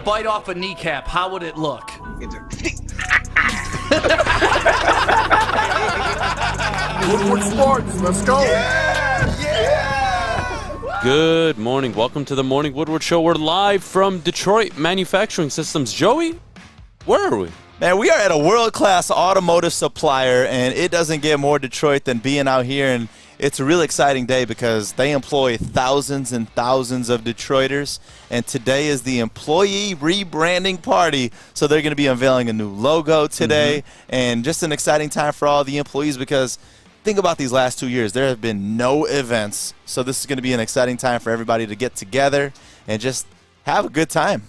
bite off a kneecap, how would it look? Woodward Sports, let's go. Good morning. Welcome to the Morning Woodward Show. We're live from Detroit Manufacturing Systems. Joey, where are we? Man, we are at a world-class automotive supplier, and it doesn't get more Detroit than being out here. And it's a really exciting day because they employ thousands and thousands of Detroiters, and today is the employee rebranding party. So they're going to be unveiling a new logo today, and just an exciting time for all the employees because think about these last 2 years. There have been no events, so this is going to be an exciting time for everybody to get together and just have a good time.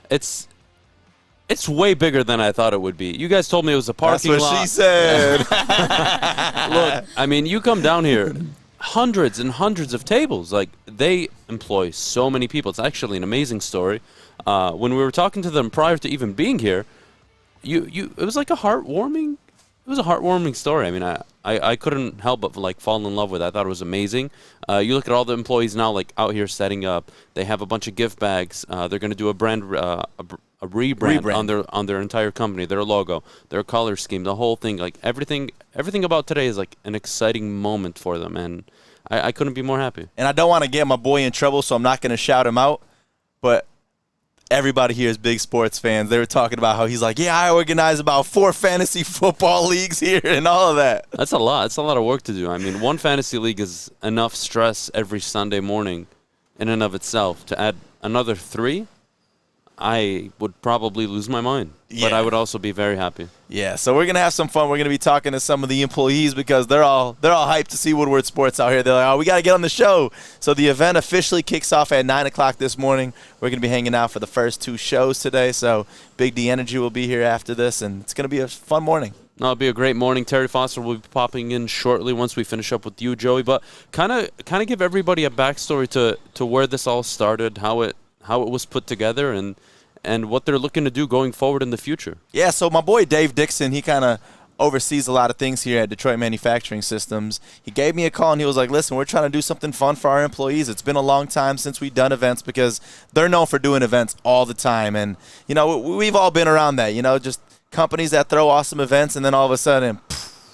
It's way bigger than I thought it would be. You guys told me it was a parking lot. That's what she said. Look, I mean, you come down here, hundreds and hundreds of tables. Like, they employ so many people. It's actually an amazing story. When we were talking to them prior to even being here, it was like a heartwarming. It was a heartwarming story. I mean, I couldn't help but like fall in love with it. I thought it was amazing. You look at all the employees now, like out here setting up. They have a bunch of gift bags. They're going to do a rebrand on their entire company, their logo, their color scheme, the whole thing. Like everything about today is like an exciting moment for them, and I couldn't be more happy. And I don't want to get my boy in trouble, so I'm not going to shout him out, but everybody here is big sports fans. They were talking about how he's like, yeah, I organize about 4 fantasy football leagues here and all of that. That's a lot. It's a lot of work to do. I mean, one fantasy league is enough stress every Sunday morning in and of itself. To add another 3, I would probably lose my mind. Yeah. But I would also be very happy. Yeah, so we're going to have some fun. We're going to be talking to some of the employees because they're all hyped to see Woodward Sports out here. They're like, oh, we got to get on the show. So the event officially kicks off at 9 o'clock this morning. We're going to be hanging out for the first 2 shows today. So Big D Energy will be here after this, and it's going to be a fun morning. No, it'll be a great morning. Terry Foster will be popping in shortly once we finish up with you, Joey. But kind of give everybody a backstory to where this all started, how it was put together, and what they're looking to do going forward in the future. Yeah, so my boy Dave Dixon, he kind of oversees a lot of things here at Detroit Manufacturing Systems. He gave me a call, and he was like, listen, we're trying to do something fun for our employees. It's been a long time since we've done events because they're known for doing events all the time. And, you know, we've all been around that, you know, just companies that throw awesome events and then all of a sudden,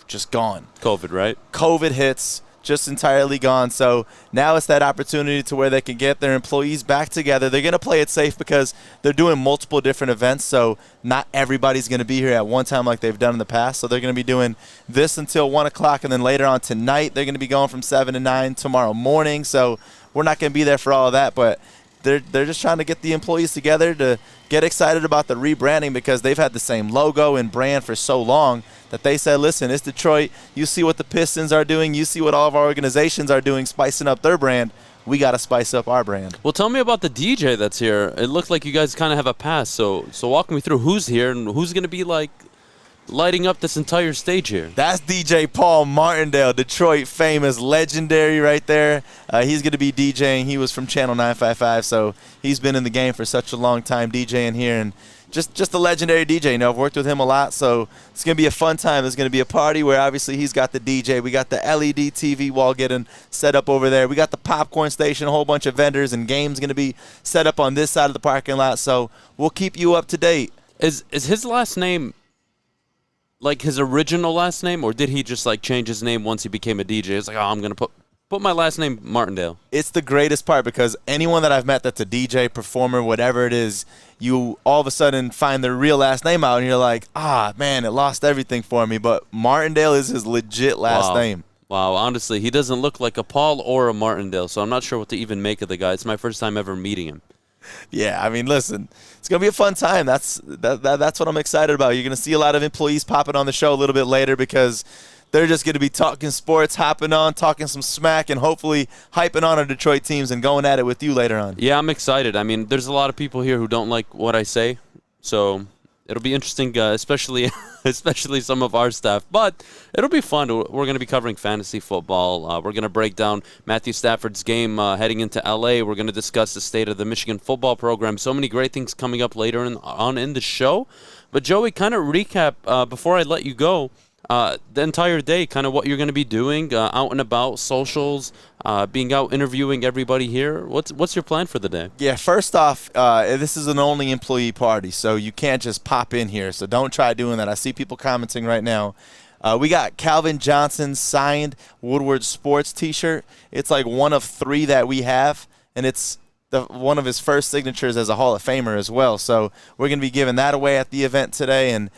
just gone. COVID, right? COVID hits. Just entirely gone. So now it's that opportunity to where they can get their employees back together. They're going to play it safe because they're doing multiple different events, so not everybody's going to be here at one time like they've done in the past. So they're going to be doing this until 1 o'clock, and then later on tonight they're going to be going from 7 to 9 tomorrow morning. So we're not going to be there for all of that, but they're just trying to get the employees together to get excited about the rebranding because they've had the same logo and brand for so long that they said, listen, it's Detroit. You see what the Pistons are doing. You see what all of our organizations are doing, spicing up their brand. We got to spice up our brand. Well, tell me about the DJ that's here. It looks like you guys kind of have a pass. So walk me through who's here and who's going to be like lighting up this entire stage here. That's DJ Paul Martindale, Detroit famous, legendary right there. He's going to be DJing. He was from Channel 955, so he's been in the game for such a long time DJing here, and just a legendary DJ. You know, I've worked with him a lot, so it's going to be a fun time. There's going to be a party where obviously he's got the DJ. We got the LED TV wall getting set up over there. We got the popcorn station, a whole bunch of vendors and games going to be set up on this side of the parking lot, so we'll keep you up to date. Is his last name like his original last name, or did he just like change his name once he became a DJ? It's like, oh, I'm going to put my last name Martindale. It's the greatest part because anyone that I've met that's a DJ, performer, whatever it is, you all of a sudden find their real last name out and you're like, man, it lost everything for me. But Martindale is his legit last name. Wow, honestly, he doesn't look like a Paul or a Martindale, so I'm not sure what to even make of the guy. It's my first time ever meeting him. Yeah, I mean, listen, it's going to be a fun time. That's what I'm excited about. You're going to see a lot of employees popping on the show a little bit later because they're just going to be talking sports, hopping on, talking some smack, and hopefully hyping on our Detroit teams and going at it with you later on. Yeah, I'm excited. I mean, there's a lot of people here who don't like what I say, so it'll be interesting, especially some of our staff. But it'll be fun. We're going to be covering fantasy football. We're going to break down Matthew Stafford's game heading into L.A. We're going to discuss the state of the Michigan football program. So many great things coming up later on in the show. But, Joey, kind of recap before I let you go. the entire day, kind of what you're going to be doing, out and about, socials, being out interviewing everybody here. What's your plan for the day? Yeah, first off, this is an only employee party, so you can't just pop in here. So don't try doing that. I see people commenting right now. We got Calvin Johnson's signed Woodward Sports T-shirt. It's like one of 3 that we have, and it's one of his first signatures as a Hall of Famer as well. So we're going to be giving that away at the event today, and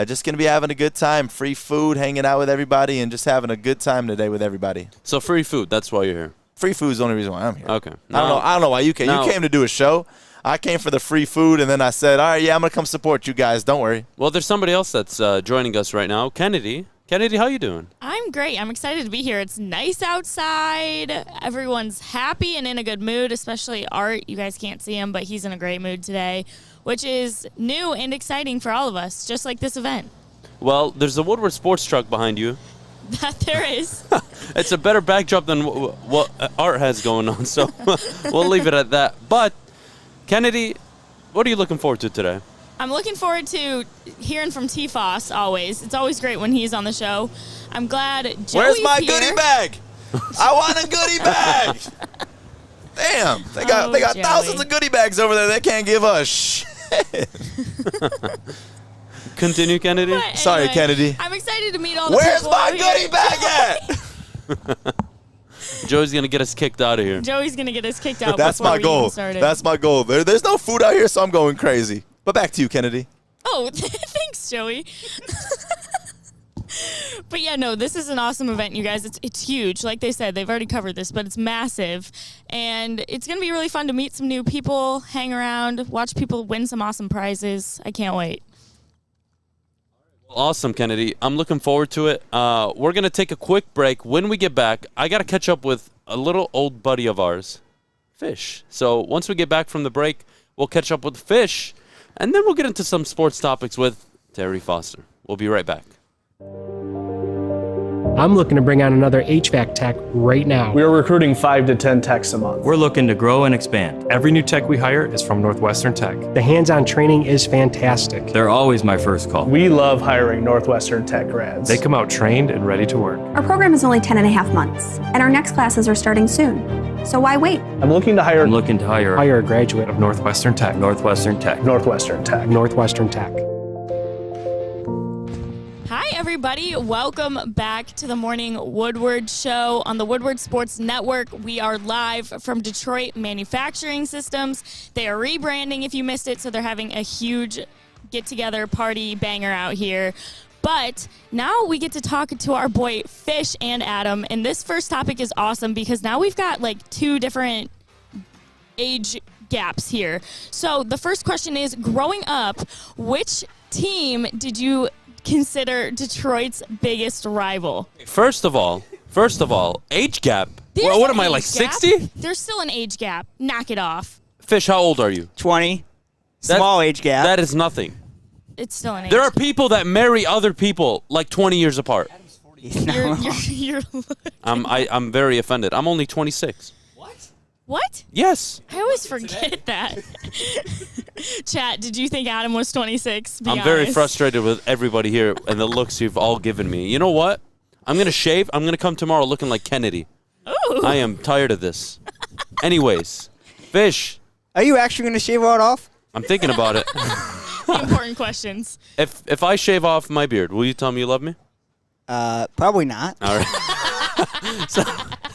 just going to be having a good time. Free food, hanging out with everybody, and just having a good time today with everybody. So free food, that's why you're here. Free food is the only reason why I'm here. Okay. I don't know why you came. You came to do a show. I came for the free food, and then I said, all right, yeah, I'm going to come support you guys. Don't worry. Well, there's somebody else that's joining us right now. Kennedy, how you doing? I'm great. I'm excited to be here. It's nice outside. Everyone's happy and in a good mood, especially Art. You guys can't see him, but he's in a great mood today, which is new and exciting for all of us, just like this event. Well, there's a Woodward sports truck behind you. That there is. It's a better backdrop than what Art has going on, so we'll leave it at that. But, Kennedy, what are you looking forward to today? I'm looking forward to hearing from T-Foss always. It's always great when he's on the show. I'm glad Joey's Where's my here. goodie bag? I want a goodie bag. Damn, they got Joey. thousands of goodie bags over there. They can't give us shit. Continue, Kennedy. But Sorry, anyway, Kennedy. I'm excited to meet all the Where's people my out here. goodie bag at? Joey's going to get us kicked out of here. Joey's going to get us kicked out That's before my we goal. even started. That's my goal. There's no food out here, so I'm going crazy. But back to you, Kennedy. Oh, thanks, Joey. But yeah, no, this is an awesome event, you guys. It's huge. Like they said, they've already covered this, but it's massive. And it's going to be really fun to meet some new people, hang around, watch people win some awesome prizes. I can't wait. Awesome, Kennedy. I'm looking forward to it. We're going to take a quick break. When we get back, I got to catch up with a little old buddy of ours, Fish. So once we get back from the break, we'll catch up with Fish, and then we'll get into some sports topics with Terry Foster. We'll be right back. I'm looking to bring on another HVAC tech right now. We are recruiting 5 to 10 techs a month. We're looking to grow and expand. Every new tech we hire is from Northwestern Tech. The hands-on training is fantastic. They're always my first call. We love hiring Northwestern Tech grads. They come out trained and ready to work. Our program is only 10 and a half months, and our next classes are starting soon. So why wait? I'm looking to hire Hire a graduate of Northwestern Tech. Northwestern Tech. Northwestern Tech. Northwestern Tech. Hi, everybody. Welcome back to the Morning Woodward Show on the Woodward Sports Network. We are live from Detroit Manufacturing Systems. They are rebranding if you missed it, so they're having a huge get-together party banger out here. But now we get to talk to our boy Fish and Adham, and this first topic is awesome because now we've got like 2 different age gaps here. So the first question is, growing up, which team did you consider Detroit's biggest rival? First of all, age gap. There's Well, what an am I, age like gap. 60? There's still an age gap. Knock it off. Fish, how old are you? 20. Small age gap. That is nothing. It's still an age There are people that marry other people like 20 years apart. You're I'm very offended. I'm only 26. What? Yes. I always forget that. Chat, did you think Adham was 26? Be I'm very honest. frustrated with everybody here and the looks you've all given me. You know what? I'm going to shave. I'm going to come tomorrow looking like Kennedy. Ooh. I am tired of this. Anyways, Fish, Are you actually going to shave all off? I'm thinking about it. Important questions. If I shave off my beard, will you tell me you love me? Probably not. All right.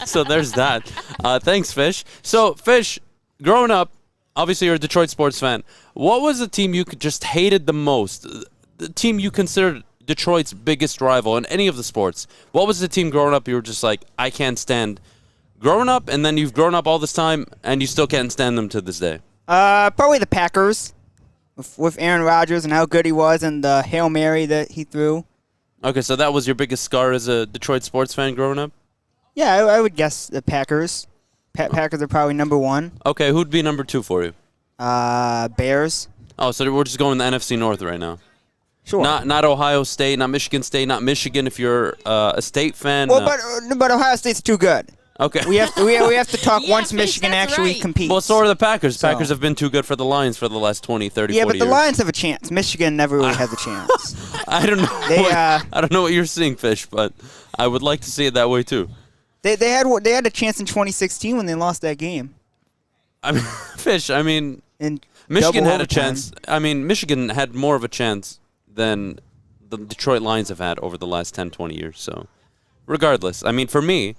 So there's that. Thanks, Fish. So, Fish, growing up, obviously you're a Detroit sports fan. What was the team you just hated the most? The team you considered Detroit's biggest rival in any of the sports? What was the team growing up you were just like, I can't stand growing up, and then you've grown up all this time, and you still can't stand them to this day? Probably the Packers with Aaron Rodgers and how good he was and the Hail Mary that he threw. Okay, so that was your biggest scar as a Detroit sports fan growing up? Yeah, I would guess the Packers. Packers are probably number 1. Okay, who'd be number 2 for you? Bears. Oh, so we're just going the NFC North right now. Sure. Not Ohio State, not Michigan State, not Michigan if you're a State fan. Well, but Ohio State's too good. Okay. We have to talk Yeah, once Fish, Michigan that's actually right. competes. Well, so are the Packers. So- Packers have been too good for the Lions for the last 20, 30, yeah, 40 but the years. Lions have a chance. Michigan never really has a chance. I don't know. I don't know what you're seeing, Fish, but I would like to see it that way too. They had a chance in 2016 when they lost that game. I mean, Fish. I mean, Michigan had a chance. I mean, Michigan had more of a chance than the Detroit Lions have had over the last 10, 20 years. So, regardless, I mean, for me,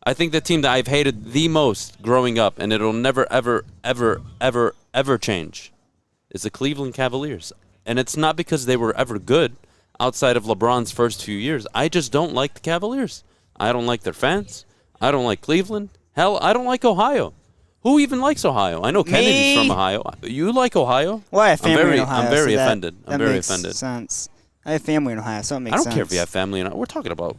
I think the team that I've hated the most growing up, and it'll never, ever, ever, ever, ever change, is the Cleveland Cavaliers. And it's not because they were ever good outside of LeBron's first few years. I just don't like the Cavaliers. I don't like their fans. I don't like Cleveland. Hell, I don't like Ohio. Who even likes Ohio? I know Kennedy's from Ohio. You like Ohio? Well, I have family in Ohio. I'm very offended. I'm very offended. Sense. I have family in Ohio, so it makes sense. I don't care if you have family in Ohio. We're talking about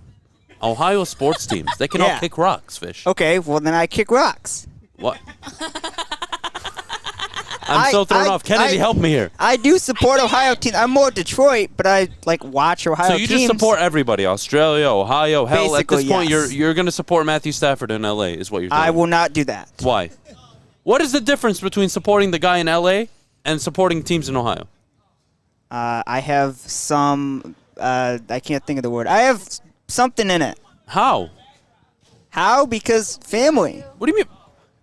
Ohio sports teams. They can all kick rocks, Fish. Okay, well, then I kick rocks. What? I'm so thrown off. Kennedy, help me here. I do support Ohio teams. I'm more Detroit, but I watch Ohio teams. So you just support everybody, Australia, Ohio. Hell, basically, at this point, you're going to support Matthew Stafford in L.A. is what you're doing. I will not do that. Why? What is the difference between supporting the guy in L.A. and supporting teams in Ohio? I have some. I can't think of the word. I have something in it. How? How? Because family. What do you mean?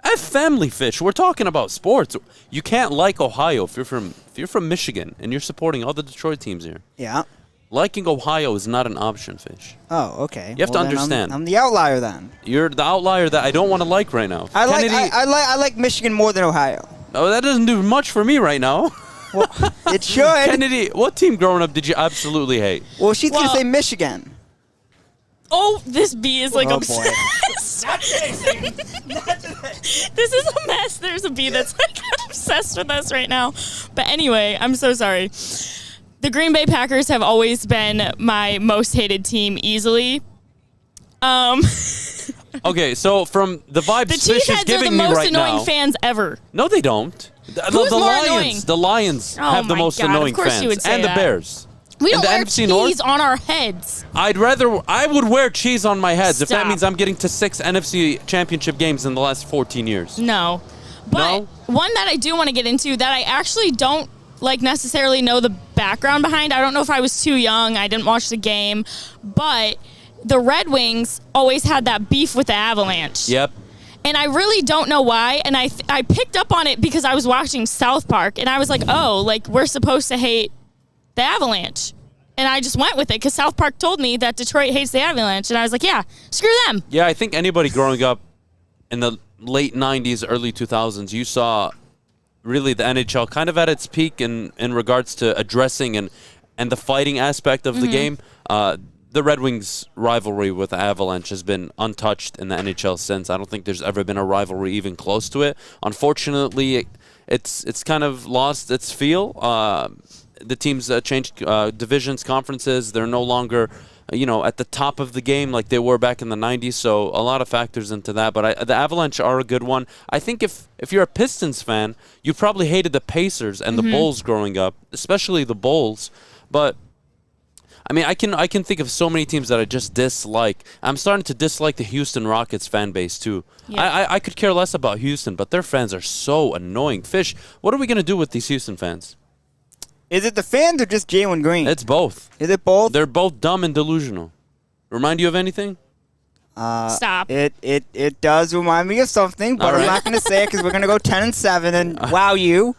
I have family, Fish. We're talking about sports. You can't like Ohio if you're from Michigan and you're supporting all the Detroit teams here. Yeah. Liking Ohio is not an option, Fish. Oh, okay. You have to understand. I'm the outlier then. You're the outlier that I don't want to like right now. I like Michigan more than Ohio. Oh, that doesn't do much for me right now. Well, it should. Kennedy, what team growing up did you absolutely hate? Well, she's going to say Michigan. Oh, this bee is like obsessed. This is a mess. There's a bee that's like obsessed with us right now. But anyway, I'm so sorry. The Green Bay Packers have always been my most hated team easily. Okay, so from the vibes the Fish is giving me right now. The most annoying fans ever. No, they don't. Who's more annoying? The Lions have the most annoying fans. You would say and that. The Bears. We don't the wear NFC cheese North? on our heads. I would wear cheese on my heads if that Stop. means I'm getting to 6 NFC championship games in the last 14 years. No. But one that I do want to get into that I actually don't necessarily know the background behind. I don't know if I was too young. I didn't watch the game. But the Red Wings always had that beef with the Avalanche. Yep. And I really don't know why. And I picked up on it because I was watching South Park. And I was like, we're supposed to hate the Avalanche. And I just went with it because South Park told me that Detroit hates the Avalanche. And I was like, yeah, screw them. Yeah, I think anybody growing up in the late 90s, early 2000s, you saw really the NHL kind of at its peak in regards to addressing and the fighting aspect of the game. The Red Wings rivalry with the Avalanche has been untouched in the NHL since. I don't think there's ever been a rivalry even close to it. Unfortunately, it's kind of lost its feel. The teams changed divisions, conferences. They're no longer, at the top of the game like they were back in the 90s. So a lot of factors into that. But the Avalanche are a good one. I think if you're a Pistons fan, you probably hated the Pacers and the Bulls growing up, especially the Bulls. But I mean, I can think of so many teams that I just dislike. I'm starting to dislike the Houston Rockets fan base too. Yeah. I could care less about Houston, but their fans are so annoying. Fish, what are we gonna do with these Houston fans? Is it the fans or just Jalen Green? It's both. Is it both? They're both dumb and delusional. Remind you of anything? Stop. It does remind me of something, but I'm not going to say it because we're going to go 10-7 and wow you.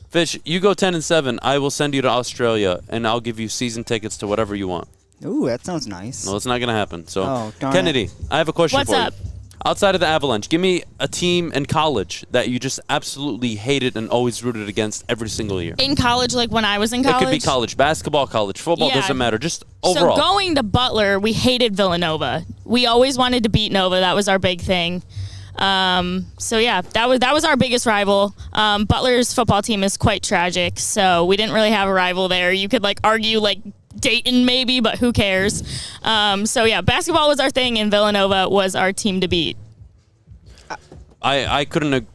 Fish, you go 10-7. I will send you to Australia, and I'll give you season tickets to whatever you want. Ooh, that sounds nice. No, it's not going to happen. So, darn Kennedy, it. I have a question What's for up? you. Outside of the Avalanche, give me a team in college that you just absolutely hated and always rooted against every single year. In college, like when I was in college? It could be college basketball, college football, doesn't matter. Just overall. So going to Butler, we hated Villanova. We always wanted to beat Nova. That was our big thing. So yeah, that was our biggest rival. Butler's football team is quite tragic, so we didn't really have a rival there. You could argue Dayton maybe, but who cares? So yeah, basketball was our thing, and Villanova was our team to beat. I couldn't.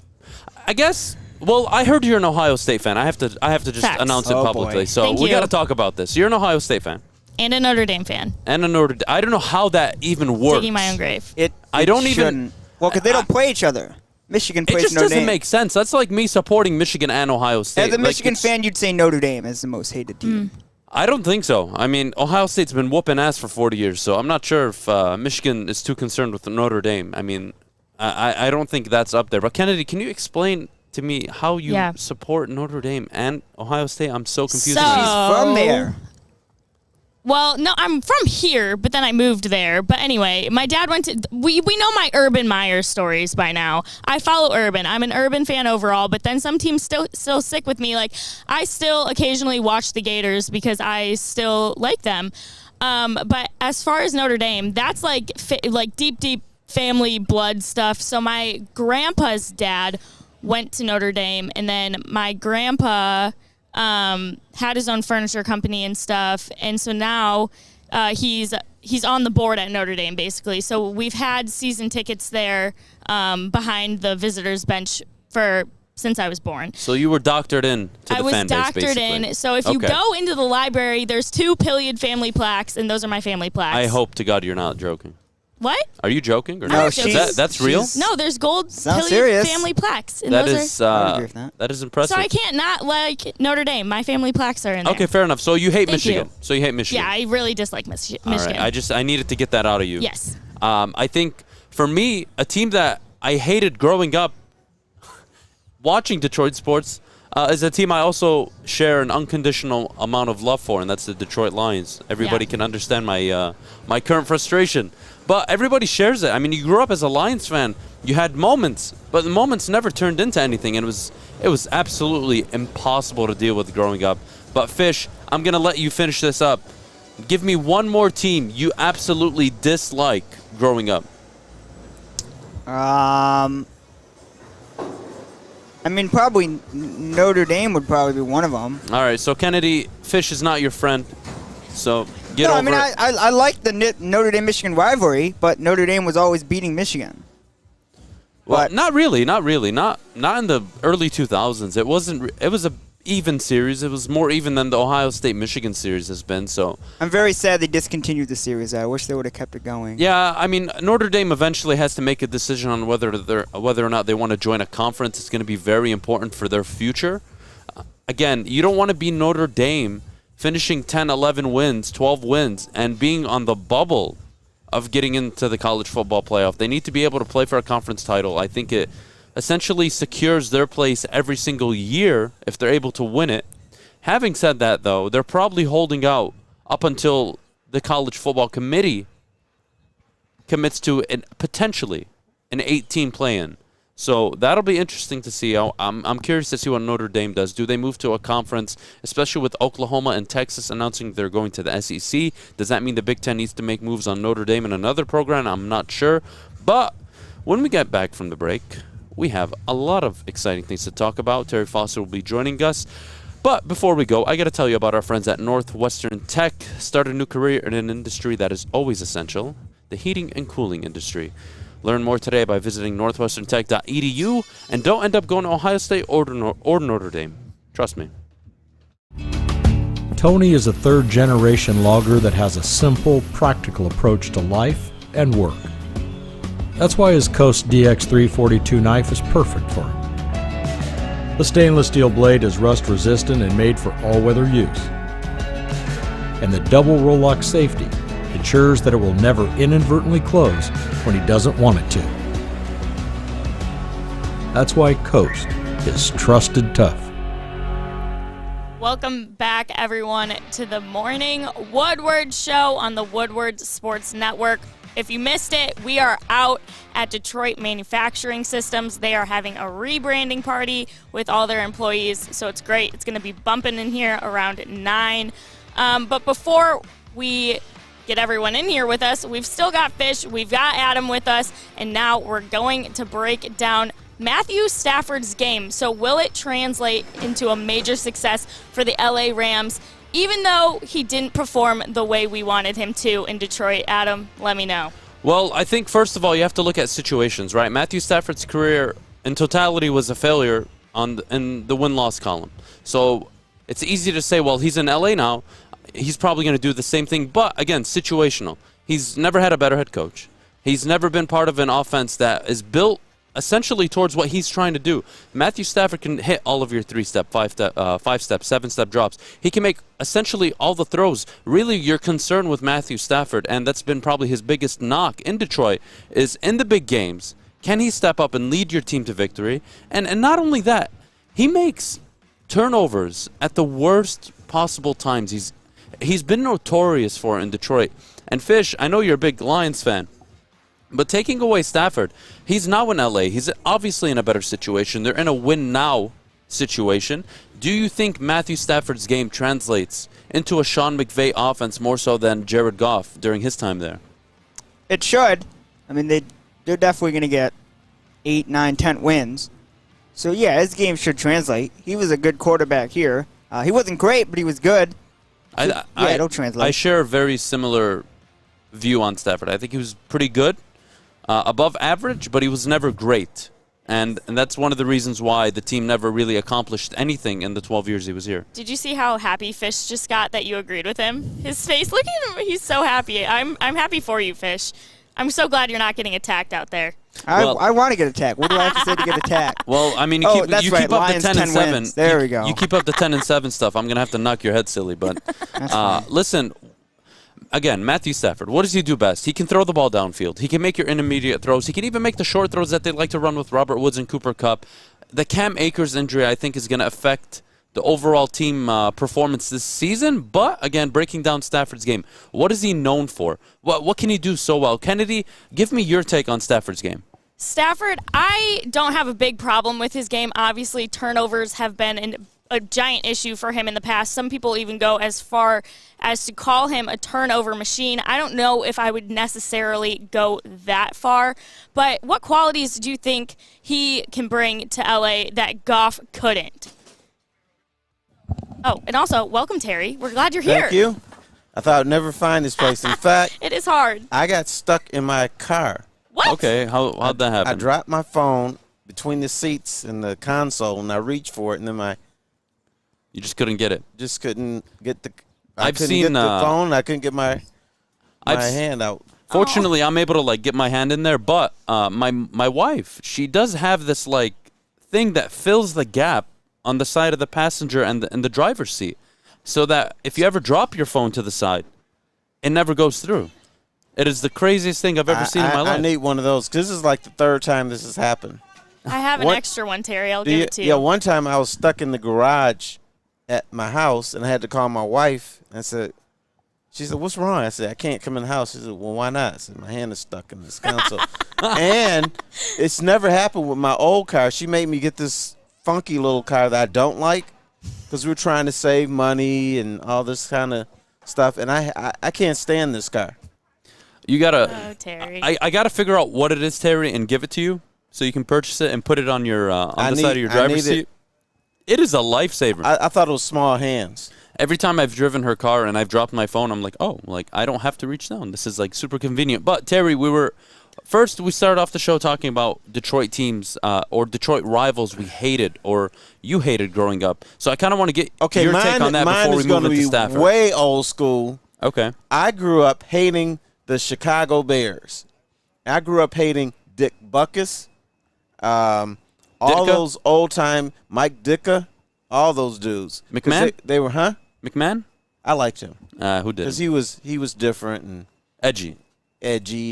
I guess. Well, I heard you're an Ohio State fan. I have to just Facts. announce it publicly. Boy. So Thank we you. got to talk about this. You're an Ohio State fan. And a Notre Dame fan. And a Notre Dame. I don't know how that even works. Digging my own grave. I don't shouldn't. even. Well, because they don't play each other. Michigan It plays just Notre doesn't Dame. make sense. That's like me supporting Michigan and Ohio State. As a Michigan fan, you'd say Notre Dame is the most hated team. I don't think so. I mean, Ohio State's been whooping ass for 40 years, so I'm not sure if Michigan is too concerned with Notre Dame. I mean, I don't think that's up there. But Kennedy, can you explain to me how you support Notre Dame and Ohio State? I'm so confused. She's from there. Well, no, I'm from here, but then I moved there. But anyway, my dad went to. We know my Urban Meyer stories by now. I follow Urban. I'm an Urban fan overall, but then some teams still stick with me. Like, I still occasionally watch the Gators because I still like them. But as far as Notre Dame, that's like deep family blood stuff. So my grandpa's dad went to Notre Dame, and then my grandpa had his own furniture company and stuff, and so now he's on the board at Notre Dame, basically. So we've had season tickets there behind the visitors bench since I was born. So you were doctored in to the fan base, I was doctored in. So if you go into the library, there's 2 Pilliard family plaques, and those are my family plaques. I hope to God you're not joking. What? Are you joking? Or No, that's real? No, there's gold Sounds Pilliard serious. family plaques. And That those is I would agree with that is impressive. So I can't not like Notre Dame. My family plaques are in there. Okay, fair enough. So you hate Thank Michigan. you. So you hate Michigan. Yeah, I really dislike Michigan. All right. I needed to get that out of you. Yes. I think for me, a team that I hated growing up watching Detroit sports is a team I also share an unconditional amount of love for, and that's the Detroit Lions. Everybody can understand my my current frustration. But everybody shares it. I mean, you grew up as a Lions fan. You had moments, but the moments never turned into anything, and it was absolutely impossible to deal with growing up. But Fish, I'm going to let you finish this up. Give me one more team you absolutely dislike growing up. I mean, probably Notre Dame would probably be one of them. All right, so Kennedy, Fish is not your friend, so get over it. I like the Notre Dame-Michigan rivalry, but Notre Dame was always beating Michigan. Well, not really. Not in the early 2000s. It was a even series. It was more even than the Ohio State-Michigan series has been. So I'm very sad they discontinued the series. I wish they would have kept it going. Yeah, I mean, Notre Dame eventually has to make a decision on whether or not they want to join a conference. It's going to be very important for their future. Again, you don't want to be Notre Dame finishing 10, 11 wins, 12 wins, and being on the bubble of getting into the college football playoff. They need to be able to play for a conference title. I think it essentially secures their place every single year if they're able to win it. Having said that, though, they're probably holding out up until the college football committee commits to potentially an 18 play-in. So that'll be interesting to see. I'm curious to see what Notre Dame does. Do they move to a conference, especially with Oklahoma and Texas announcing they're going to the SEC? Does that mean the Big Ten needs to make moves on Notre Dame and another program? I'm not sure. But when we get back from the break, we have a lot of exciting things to talk about. Terry Foster will be joining us. But before we go, I got to tell you about our friends at Northwestern Tech. Start a new career in an industry that is always essential, the heating and cooling industry. Learn more today by visiting northwesterntech.edu, and don't end up going to Ohio State or Notre Dame. Trust me. Tony is a third-generation logger that has a simple, practical approach to life and work. That's why his Coast DX342 knife is perfect for him. The stainless steel blade is rust-resistant and made for all-weather use. And the double roll-lock safety ensures that it will never inadvertently close when he doesn't want it to. That's why Coast is trusted tough. Welcome back, everyone, to the Morning Woodward Show on the Woodward Sports Network. If you missed it, we are out at Detroit Manufacturing Systems. They are having a rebranding party with all their employees, so it's great. It's going to be bumping in here around 9. But before we get everyone in here with us, we've still got Fish, we've got Adham with us, and now we're going to break down Matthew Stafford's game. So will it translate into a major success for the LA Rams, even though he didn't perform the way we wanted him to in Detroit? Adham, let me know. Well, I think, first of all, you have to look at situations, right? Matthew Stafford's career in totality was a failure in the win-loss column. So it's easy to say, well, he's in LA now. He's probably going to do the same thing. But, again, situational. He's never had a better head coach. He's never been part of an offense that is built essentially towards what he's trying to do. Matthew Stafford can hit all of your 3-step, 5-step, 5-step, 7-step drops. He can make essentially all the throws. Really, your concern with Matthew Stafford, and that's been probably his biggest knock in Detroit, is in the big games, can he step up and lead your team to victory? And not only that, he makes turnovers at the worst possible times. He's been notorious for it in Detroit. And Fish, I know you're a big Lions fan, but taking away Stafford, he's now in LA. He's obviously in a better situation. They're in a win-now situation. Do you think Matthew Stafford's game translates into a Sean McVay offense more so than Jared Goff during his time there? It should. I mean, they're definitely going to get 8, 9, 10 wins. So, yeah, his game should translate. He was a good quarterback here. He wasn't great, but he was good. So, it'll translate. I share a very similar view on Stafford. I think he was pretty good. Above average, but he was never great. And that's one of the reasons why the team never really accomplished anything in the 12 years he was here. Did you see how happy Fish just got that you agreed with him? His face, look at him. He's so happy. I'm happy for you, Fish. I'm so glad you're not getting attacked out there. I want to get attacked. What do I have to say to get attacked? Well, I mean, you keep up Lions, the 10 and 7. Wins. There we go. You keep up the 10 and 7 stuff. I'm going to have to knock your head silly. But listen, again, Matthew Stafford, what does he do best? He can throw the ball downfield. He can make your intermediate throws. He can even make the short throws that they like to run with Robert Woods and Cooper Kupp. The Cam Akers injury, I think, is going to affect the overall team performance this season. But, again, breaking down Stafford's game, what is he known for? What can he do so well? Kennedy, give me your take on Stafford's game. Stafford, I don't have a big problem with his game. Obviously, turnovers have been a giant issue for him in the past. Some people even go as far as to call him a turnover machine. I don't know if I would necessarily go that far, but what qualities do you think he can bring to LA that Goff couldn't? Oh, and also, welcome, Terry. We're glad you're here. Thank you. I thought I'd never find this place. In fact, it is hard. I got stuck in my car. What? Okay, how'd that happen? I dropped my phone between the seats and the console, and I reached for it, and then you just couldn't get it. Just couldn't get the. I've couldn't seen get the phone. I couldn't get my hand out. Fortunately, I'm able to get my hand in there, but my wife, she does have this thing that fills the gap on the side of the passenger and the driver's seat, so that if you ever drop your phone to the side, it never goes through. It is the craziest thing I've ever seen in my life. I need one of those because this is the third time this has happened. I have an extra one, Terry. I'll give it to you. Yeah, one time I was stuck in the garage at my house, and I had to call my wife. And she said, "What's wrong?" I said, "I can't come in the house." She said, "Well, why not?" I said, "My hand is stuck in this console." And it's never happened with my old car. She made me get this funky little car that I don't like because we were trying to save money and all this kind of stuff. And I can't stand this car. You gotta. Oh, Terry. I gotta figure out what it is, Terry, and give it to you so you can purchase it and put it on your on the side of your driver's seat. It is a lifesaver. I thought it was small hands. Every time I've driven her car and I've dropped my phone, I'm like, oh, I don't have to reach down. This is super convenient. But Terry, we started off the show talking about Detroit teams or Detroit rivals we hated or you hated growing up. So I kind of want to get your take on that before we move into Stafford. Way old school. Okay. I grew up hating the Chicago Bears. I grew up hating Dick Butkus, all those old-time Mike Ditka, all those dudes. McMahon? They were, huh? McMahon? I liked him. Who did? Because he was different and edgy,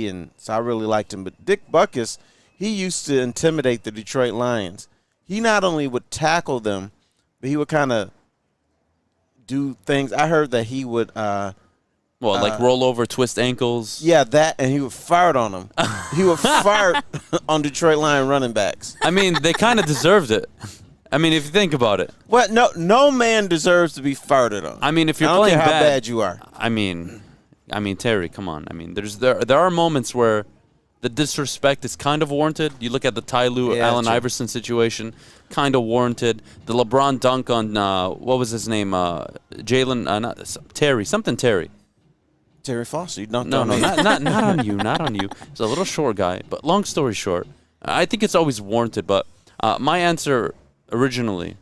and so I really liked him. But Dick Butkus, he used to intimidate the Detroit Lions. He not only would tackle them, but he would kind of do things. I heard that he would roll over, twist ankles? Yeah, that, and he would fart on them. He would fart on Detroit Lion running backs. I mean, they kind of deserved it. I mean, if you think about it. Well, no man deserves to be farted on. I mean, if you're I don't playing care how bad you are. I mean, Terry, come on. I mean, there are moments where the disrespect is kind of warranted. You look at the Ty Lue, Allen Iverson situation, kind of warranted. The LeBron dunk on, what was his name? Terry. Terry Foster. You dunked on me. No, not on you. Not on you. He's a little short guy. But long story short, I think it's always warranted. But my answer originally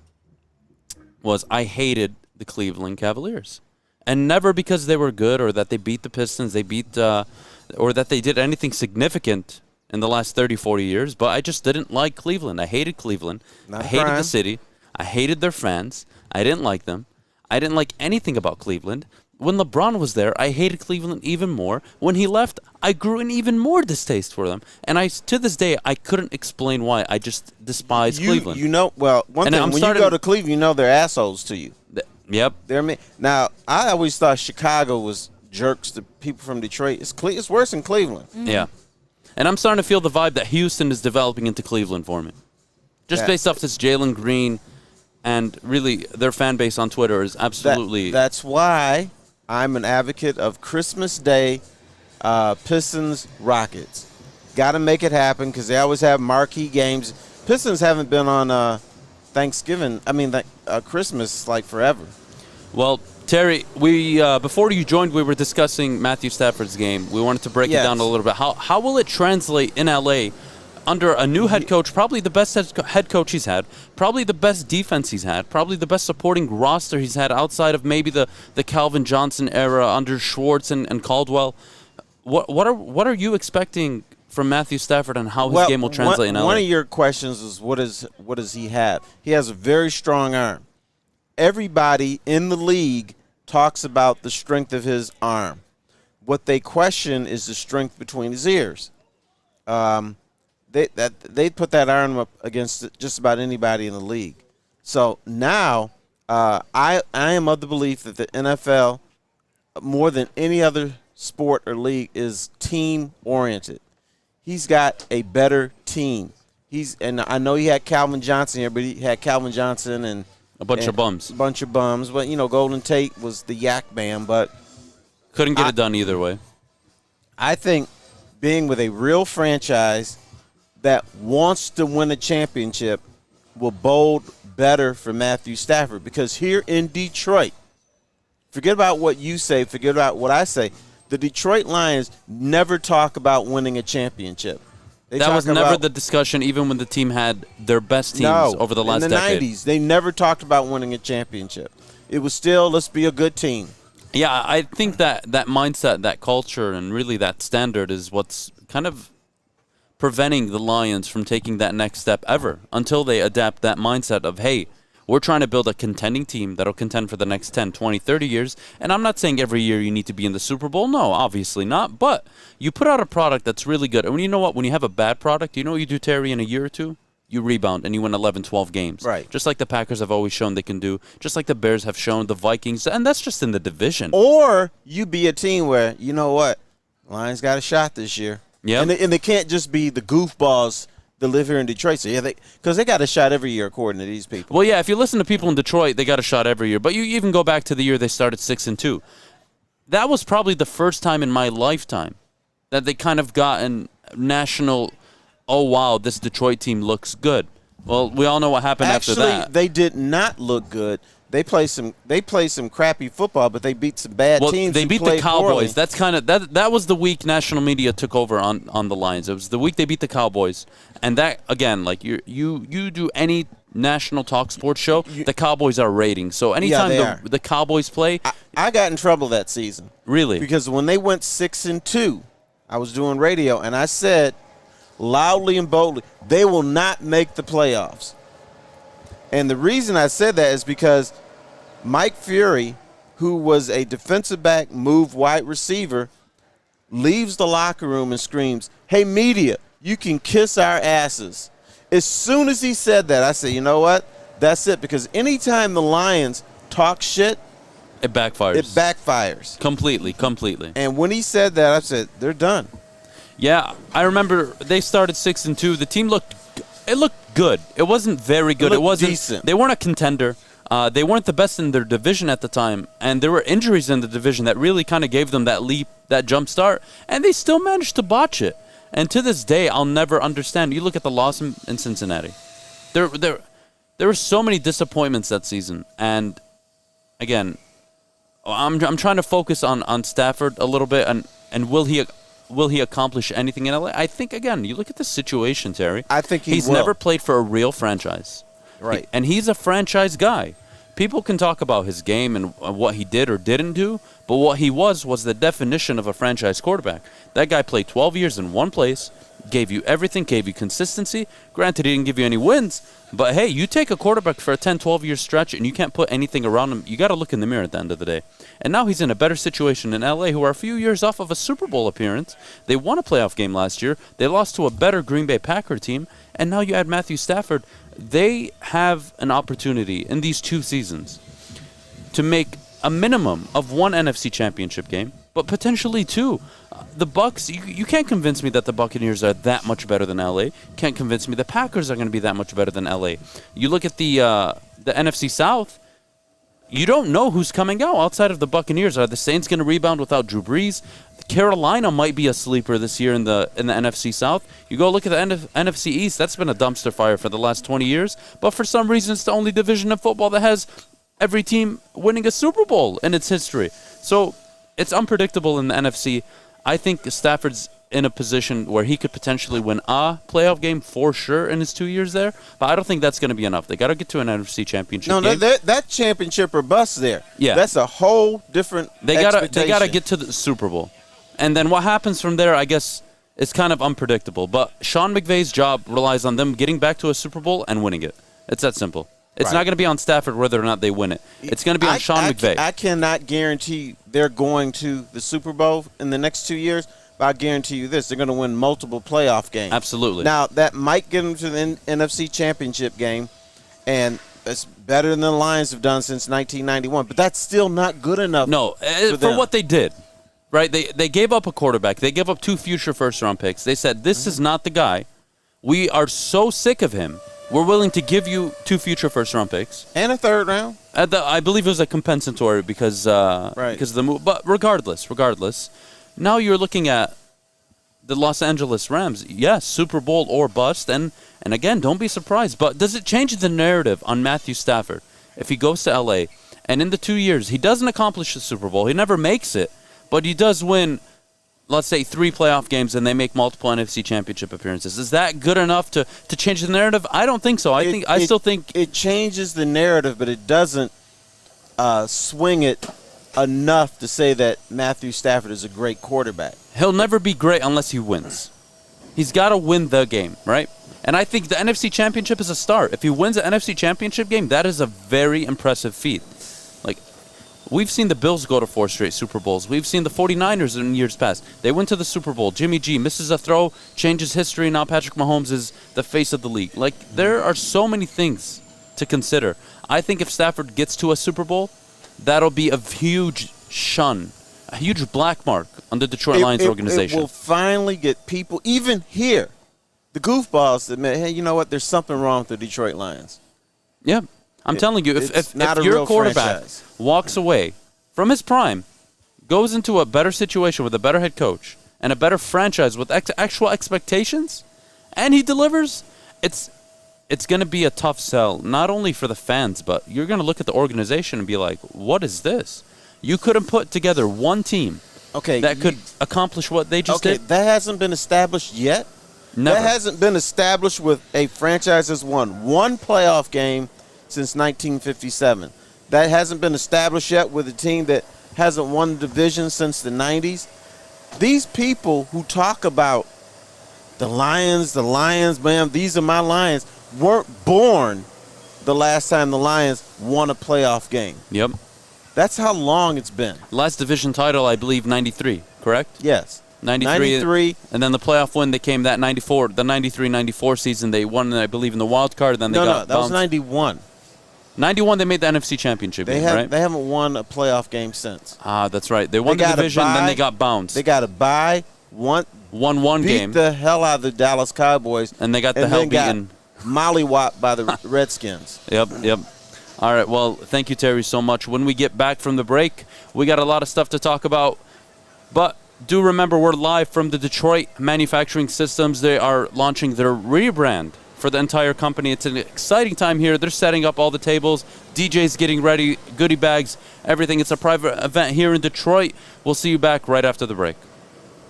was I hated the Cleveland Cavaliers. And never because they were good or that they beat the Pistons, or that they did anything significant in the last 30, 40 years, but I just didn't like Cleveland. I hated Cleveland. I hated the city. I hated their fans. I didn't like them. I didn't like anything about Cleveland. When LeBron was there, I hated Cleveland even more. When he left, I grew an even more distaste for them. And to this day, I couldn't explain why. I just despise Cleveland. You know, well, one thing, when you go to Cleveland, you know they're assholes to you. Yep. Now, I always thought Chicago was jerks to people from Detroit. It's worse in Cleveland. Yeah. And I'm starting to feel the vibe that Houston is developing into Cleveland for me. Just based off this Jalen Green and really their fan base on Twitter is absolutely... That's why I'm an advocate of Christmas Day Pistons Rockets. Got to make it happen because they always have marquee games. Pistons haven't been on Christmas like forever. Well, Terry, we before you joined, we were discussing Matthew Stafford's game. We wanted to break it down a little bit. How will it translate in L.A. under a new head coach, probably the best head coach he's had, probably the best defense he's had, probably the best supporting roster he's had outside of maybe the Calvin Johnson era under Schwartz and Caldwell? What are you expecting from Matthew Stafford and how his game will translate in LA? One of your questions is what does he have? He has a very strong arm. Everybody in the league talks about the strength of his arm. What they question is the strength between his ears. They put that arm up against just about anybody in the league. So now I am of the belief that the NFL, more than any other sport or league, is team-oriented. He's got a better team. And I know he had Calvin Johnson here, but he had Calvin Johnson and a bunch of bums. But, Golden Tate was the yak man, but couldn't get it done either way. I think being with a real franchise that wants to win a championship will bode better for Matthew Stafford, because here in Detroit, forget about what you say, forget about what I say, the Detroit Lions never talk about winning a championship. That was never the discussion, even when the team had their best teams over the last decade. In the 90s, they never talked about winning a championship. It was still, let's be a good team. Yeah, I think that mindset, that culture, and really that standard is what's kind of preventing the Lions from taking that next step ever until they adapt that mindset of, hey, we're trying to build a contending team that'll contend for the next 10, 20, 30 years. And I'm not saying every year you need to be in the Super Bowl. No, obviously not. But you put out a product that's really good. And you know what? When you have a bad product, you know what you do, Terry, in a year or two? You rebound and you win 11, 12 games. Right. Just like the Packers have always shown they can do. Just like the Bears have shown, the Vikings. And that's just in the division. Or you be a team where, you know what? Lions got a shot this year. Yeah. And they can't just be the goofballs that live here in Detroit. So because they got a shot every year, according to these people. Well, yeah, if you listen to people in Detroit, they got a shot every year. But you even go back to the year they started 6-2. That was probably the first time in my lifetime that they kind of got a national, oh, wow, this Detroit team looks good. Well, we all know what happened after that. Actually, they did not look good. They play some crappy football, but they beat some bad teams. They beat the Cowboys. That's kind of that was the week national media took over on the Lions. It was the week they beat the Cowboys, and that again, like you do any national talk sports show, the Cowboys are rating. So anytime the Cowboys play, I got in trouble that season. Really? Because when they went 6-2, I was doing radio, and I said loudly and boldly, they will not make the playoffs. And the reason I said that is because Mike Fury, who was a defensive back move wide receiver, leaves the locker room and screams, "Hey, media, you can kiss our asses." As soon as he said that, I said, you know what? That's it. Because anytime the Lions talk shit, it backfires. It backfires. Completely. And when he said that, I said, they're done. Yeah, I remember they started 6-2. The team looked good. It wasn't very good. It wasn't decent. They weren't a contender. They weren't the best in their division at the time, and there were injuries in the division that really kind of gave them that leap, that jump start, and they still managed to botch it. And to this day, I'll never understand. You look at the loss in Cincinnati. There were so many disappointments that season, and again, I'm trying to focus on Stafford a little bit, and will he accomplish anything in LA? I think, again, you look at the situation, Terry. I think he's will. Never played for a real franchise. Right. And he's a franchise guy. People can talk about his game and what he did or didn't do, but what he was the definition of a franchise quarterback. That guy played 12 years in one place, gave you everything, gave you consistency. Granted, he didn't give you any wins, but hey, you take a quarterback for a 10, 12-year stretch and you can't put anything around him. You got to look in the mirror at the end of the day. And now he's in a better situation in LA, who are a few years off of a Super Bowl appearance. They won a playoff game last year. They lost to a better Green Bay Packer team. And now you add Matthew Stafford. They have an opportunity in these 2 seasons to make a minimum of 1 NFC championship game, but potentially 2. The Bucs, you can't convince me that the Buccaneers are that much better than LA. Can't convince me the Packers are going to be that much better than LA. You look at the NFC South, you don't know who's coming out outside of the Buccaneers. Are the Saints going to rebound without Drew Brees? Carolina might be a sleeper this year in the NFC South. You go look at the NFC East, that's been a dumpster fire for the last 20 years, but for some reason it's the only division of football that has every team winning a Super Bowl in its history. So it's unpredictable in the NFC. I think Stafford's in a position where he could potentially win a playoff game for sure in his 2 years there, but I don't think that's going to be enough. They got to get to an NFC championship game. That championship or bust there. Yeah. That's a whole different expectation. They got to get to the Super Bowl. And then what happens from there, I guess, is kind of unpredictable. But Sean McVay's job relies on them getting back to a Super Bowl and winning it. It's that simple. It's not going to be on Stafford whether or not they win it. It's going to be on Sean McVay. I cannot guarantee they're going to the Super Bowl in the next 2 years, but I guarantee you this. They're going to win multiple playoff games. Absolutely. Now, that might get them to the NFC Championship game, and it's better than the Lions have done since 1991, but that's still not good enough. No, for what they did. Right? They gave up a quarterback. They gave up 2 future first-round picks. They said, this is not the guy. We are so sick of him. We're willing to give you 2 future first-round picks. And a 3rd round. I believe it was a compensatory because of the move. But regardless, now you're looking at the Los Angeles Rams. Yes, Super Bowl or bust. And again, don't be surprised. But does it change the narrative on Matthew Stafford if he goes to L.A. and in the 2 years he doesn't accomplish the Super Bowl? He never makes it. But he does win, let's say, 3 playoff games, and they make multiple NFC championship appearances. Is that good enough to change the narrative? I don't think so. I still think it changes the narrative, but it doesn't swing it enough to say that Matthew Stafford is a great quarterback. He'll never be great unless he wins. He's got to win the game, right? And I think the NFC championship is a start. If he wins the NFC championship game, that is a very impressive feat. We've seen the Bills go to 4 straight Super Bowls. We've seen the 49ers in years past. They went to the Super Bowl. Jimmy G misses a throw, changes history. Now Patrick Mahomes is the face of the league. There are so many things to consider. I think if Stafford gets to a Super Bowl, that'll be a huge shun, a huge black mark on the Detroit Lions organization. It will finally get people, even here, the goofballs, that admit, hey, you know what, there's something wrong with the Detroit Lions. Yeah. I'm telling you, if your quarterback walks away from his prime, goes into a better situation with a better head coach and a better franchise with actual expectations, and he delivers, it's going to be a tough sell, not only for the fans, but you're going to look at the organization and be like, what is this? You couldn't put together one team that could accomplish what they just did? That hasn't been established yet? Never. That hasn't been established with a franchise that's won 1 playoff game since 1957. That hasn't been established yet with a team that hasn't won the division since the 90s. These people who talk about the Lions, man, these are my Lions, weren't born the last time the Lions won a playoff game. Yep. That's how long it's been. Last division title, I believe, 93, correct? Yes. 93. And then the playoff win, they came that 94, the 93-94 season. They won, I believe, in the wild card. Then they got that was 91. 91, they made the NFC Championship game, right? They haven't won a playoff game since. Ah, that's right. They won the division, then they got bounced. They got a bye, won one game. Beat the hell out of the Dallas Cowboys. And they got the hell beaten. Mollywopped by the Redskins. Yep. All right, well, thank you, Terry, so much. When we get back from the break, we got a lot of stuff to talk about. But do remember, we're live from the Detroit Manufacturing Systems. They are launching their rebrand for the entire company. It's an exciting time here. They're setting up all the tables, DJs getting ready, goodie bags, everything. It's a private event here in Detroit. We'll see you back right after the break.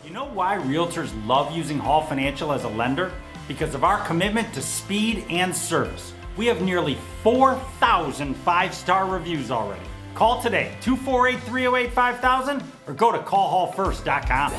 You know why realtors love using Hall Financial as a lender? Because of our commitment to speed and service. We have nearly 4,000 five-star reviews already. Call today, 248-308-5000, or go to callhallfirst.com.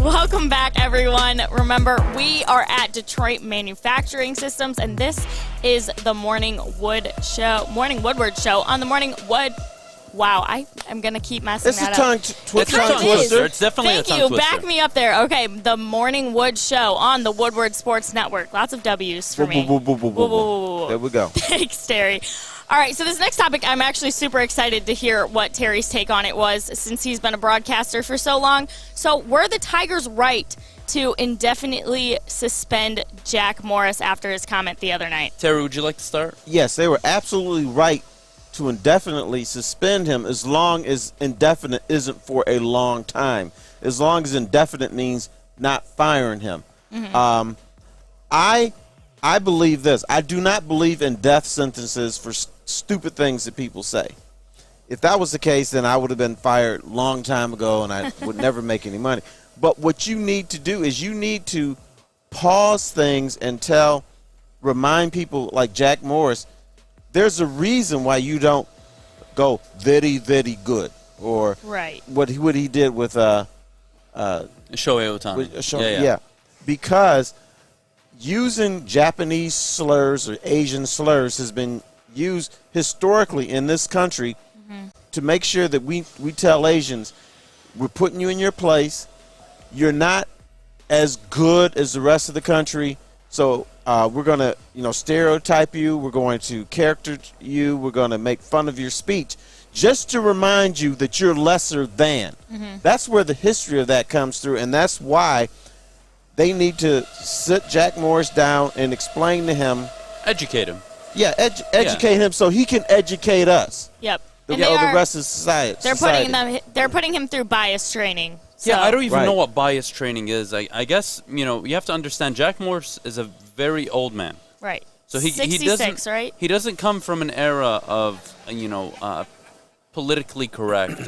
Welcome back, everyone. Remember, we are at Detroit Manufacturing Systems, and this is the Morning Woodward Show on the Morning Wood. Wow, I am going to keep messing that up. It's a tongue twister. It's definitely a tongue twister. Thank you. Back me up there. Okay, the Morning Wood Show on the Woodward Sports Network. Lots of W's for me. There we go. Thanks, Terry. All right, so this next topic, I'm actually super excited to hear what Terry's take on it was, since he's been a broadcaster for so long. So were the Tigers right to indefinitely suspend Jack Morris after his comment the other night? Terry, would you like to start? Yes, they were absolutely right to indefinitely suspend him, as long as indefinite isn't for a long time. As long as indefinite means not firing him. Mm-hmm. I believe this. I do not believe in death sentences for stupid things that people say. If that was the case, then I would have been fired a long time ago, and I would never make any money. But what you need to do is you need to pause things and remind people like Jack Morris, there's a reason why you don't go very, very good, or what he did with Shohei Ohtani. Yeah, because using Japanese slurs or Asian slurs has been used historically in this country to make sure that we tell Asians, we're putting you in your place. You're not as good as the rest of the country, so we're going to stereotype you. We're going to character you. We're going to make fun of your speech just to remind you that you're lesser than. Mm-hmm. That's where the history of that comes through, and that's why they need to sit Jack Morris down and explain to him. Educate him. Yeah, educate him so he can educate us. Yep. The rest of society. They're putting him through bias training. So. Yeah, I don't even know what bias training is. I guess, you have to understand Jack Morris is a very old man. Right. So he 66, doesn't, right? He doesn't come from an era of, politically correct.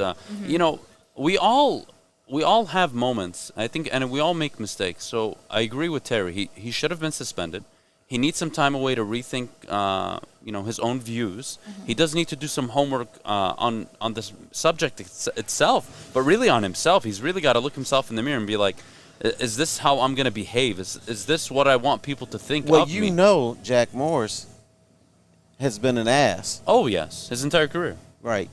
We all have moments, I think, and we all make mistakes. So I agree with Terry. He should have been suspended. He needs some time away to rethink, his own views. Mm-hmm. He does need to do some homework on this subject itself, but really on himself. He's really got to look himself in the mirror and be like, is this how I'm going to behave? Is this what I want people to think of me? Well, Jack Morris has been an ass. Oh, yes, his entire career. Right.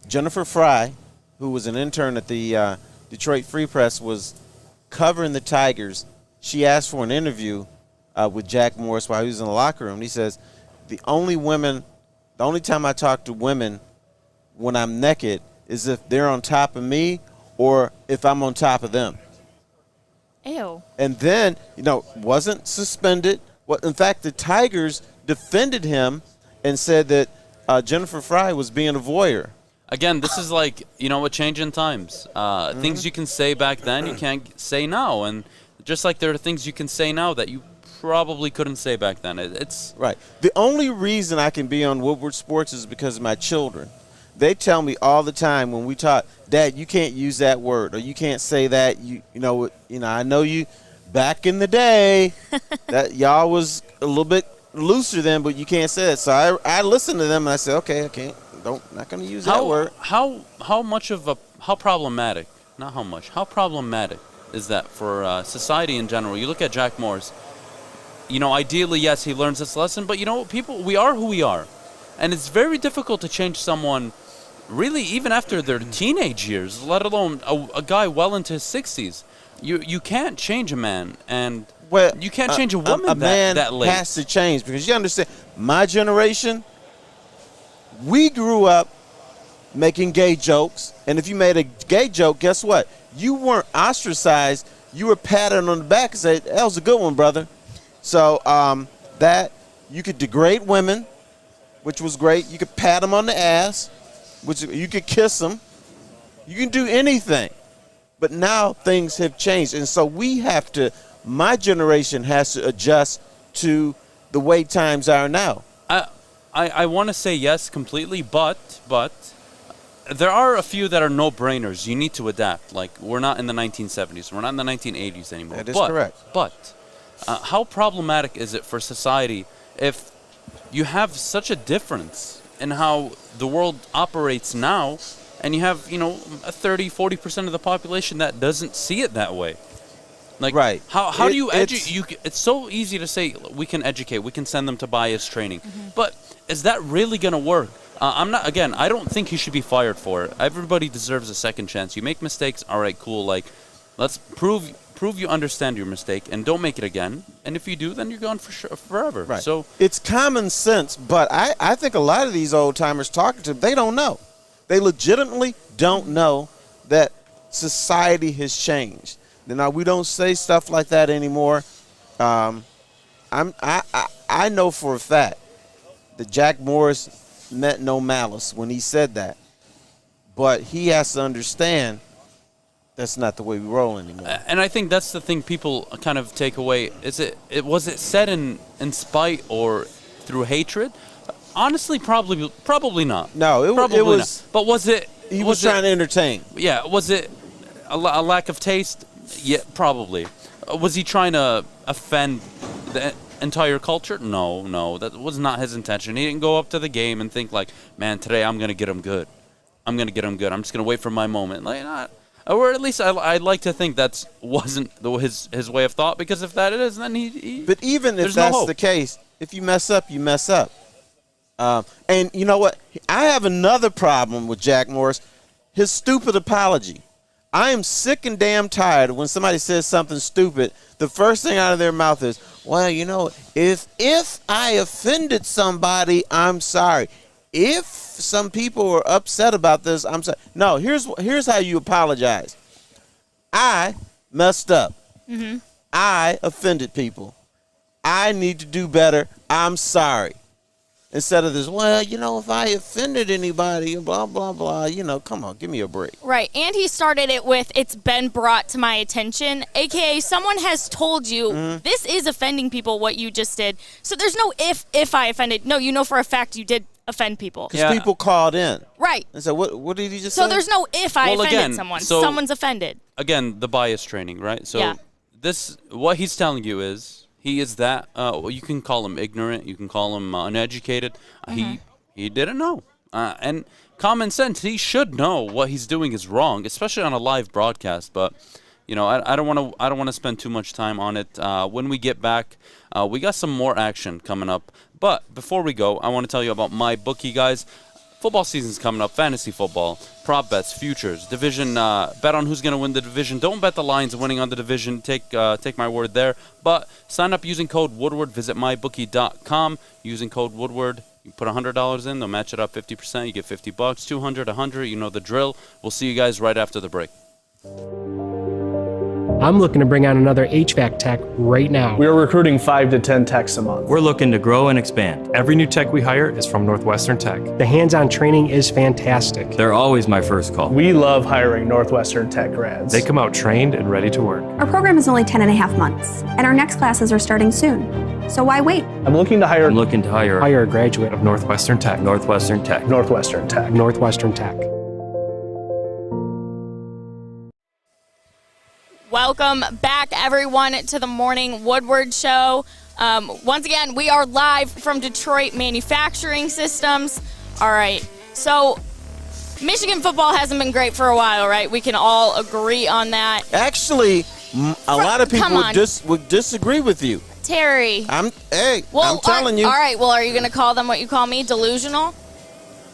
Jennifer Fry, who was an intern at the Detroit Free Press, was covering the Tigers. She asked for an interview with Jack Morris while he was in the locker room. He says, the only time I talk to women when I'm naked is if they're on top of me or if I'm on top of them. Ew. And then, wasn't suspended. In fact, the Tigers defended him and said that Jennifer Fry was being a voyeur. Again, this is like, a change in times. Things you can say back then, you can't say now. And just like there are things you can say now that you probably couldn't say back then. It's right. The only reason I can be on Woodward Sports is because of my children. They tell me all the time when we talk, Dad, you can't use that word, or you can't say that. I know you back in the day that y'all was a little bit looser then, but you can't say that. So I listen to them and I say, okay, I can't. Not going to use that word. How problematic? Not how much. How problematic is that for society in general? You look at Jack Morris. Ideally, yes, he learns this lesson, but we are who we are. And it's very difficult to change someone, really, even after their teenage years, let alone a guy well into his 60s. You can't change a man, and you can't change a woman that late. A man has to change, because you understand, my generation, we grew up making gay jokes, and if you made a gay joke, guess what? You weren't ostracized. You were patted on the back and said, that was a good one, brother. So that you could degrade women, which was great. You could pat them on the ass, which you could kiss them. You can do anything. But now things have changed. And so my generation has to adjust to the wait times are now. I want to say yes completely, but there are a few that are no-brainers. You need to adapt. Like, we're not in the 1970s. We're not in the 1980s anymore. That is correct. But how problematic is it for society if you have such a difference in how the world operates now, and you have, a 30-40% of the population that doesn't see it that way? Like, right. How do you educate? It's so easy to say we can educate, we can send them to bias training, but is that really going to work? I don't think he should be fired for it. Everybody deserves a second chance. You make mistakes, all right, cool. Like, let's prove you understand your mistake and don't make it again. And if you do, then you're gone for sure, forever. Right. So it's common sense, but I think a lot of these old timers talking to them, they don't know. They legitimately don't know that society has changed. Now, we don't say stuff like that anymore. I know for a fact that Jack Morris meant no malice when he said that. But he has to understand that's not the way we roll anymore. And I think that's the thing people kind of take away. Was it said in spite or through hatred? Honestly, probably not. No, it was. Not. But was it? He was trying to entertain. Yeah. Was it a lack of taste? Yeah, probably. Was he trying to offend the entire culture? No, that was not his intention. He didn't go up to the game and think like, man, today I'm going to get him good. I'm just going to wait for my moment. Like, or at least I'd like to think that wasn't his way of thought, because if that is, then he But even if that's the case, if you mess up, you mess up. And you know what? I have another problem with Jack Morris. His stupid apology. I am sick and damn tired when somebody says something stupid. The first thing out of their mouth is, well, if I offended somebody, I'm sorry. If some people were upset about this, I'm sorry. No, here's how you apologize. I messed up. Mm-hmm. I offended people. I need to do better. I'm sorry. Instead of this, well, if I offended anybody, blah, blah, blah, come on, give me a break. Right. And he started it with, it's been brought to my attention, a.k.a. someone has told you this is offending people, what you just did. So there's no if I offended. No, for a fact you did offend people. Because people called in. Right. And so what did he just say? So there's no if I offended someone. Someone's offended. Again, the bias training, right? So what he's telling you is, he is that, you can call him ignorant, you can call him uneducated. He didn't know. And common sense, he should know what he's doing is wrong, especially on a live broadcast. But, I don't want to spend too much time on it. When we get back, we got some more action coming up. But before we go, I want to tell you about MyBookie, guys. Football season's coming up, fantasy football, prop bets, futures, division, bet on who's going to win the division. Don't bet the Lions winning on the division. Take my word there. But sign up using code Woodward. Visit mybookie.com. Using code Woodward, you put $100 in, they'll match it up 50%. You get $50, $200, $100. You know the drill. We'll see you guys right after the break. I'm looking to bring on another HVAC tech right now. We are recruiting 5 to 10 techs a month. We're looking to grow and expand. Every new tech we hire is from Northwestern Tech. The hands-on training is fantastic. They're always my first call. We love hiring Northwestern Tech grads. They come out trained and ready to work. Our program is only 10 and a half months, and our next classes are starting soon. So why wait? I'm looking to hire a graduate of Northwestern Tech. Northwestern Tech. Northwestern Tech. Welcome back, everyone, to the Morning Woodward Show. Once again, we are live from Detroit Manufacturing Systems. All right, so Michigan football hasn't been great for a while, right? We can all agree on that. Actually, a lot of people would disagree with you. Terry. I'm telling you. All right, well, are you going to call them what you call me, delusional?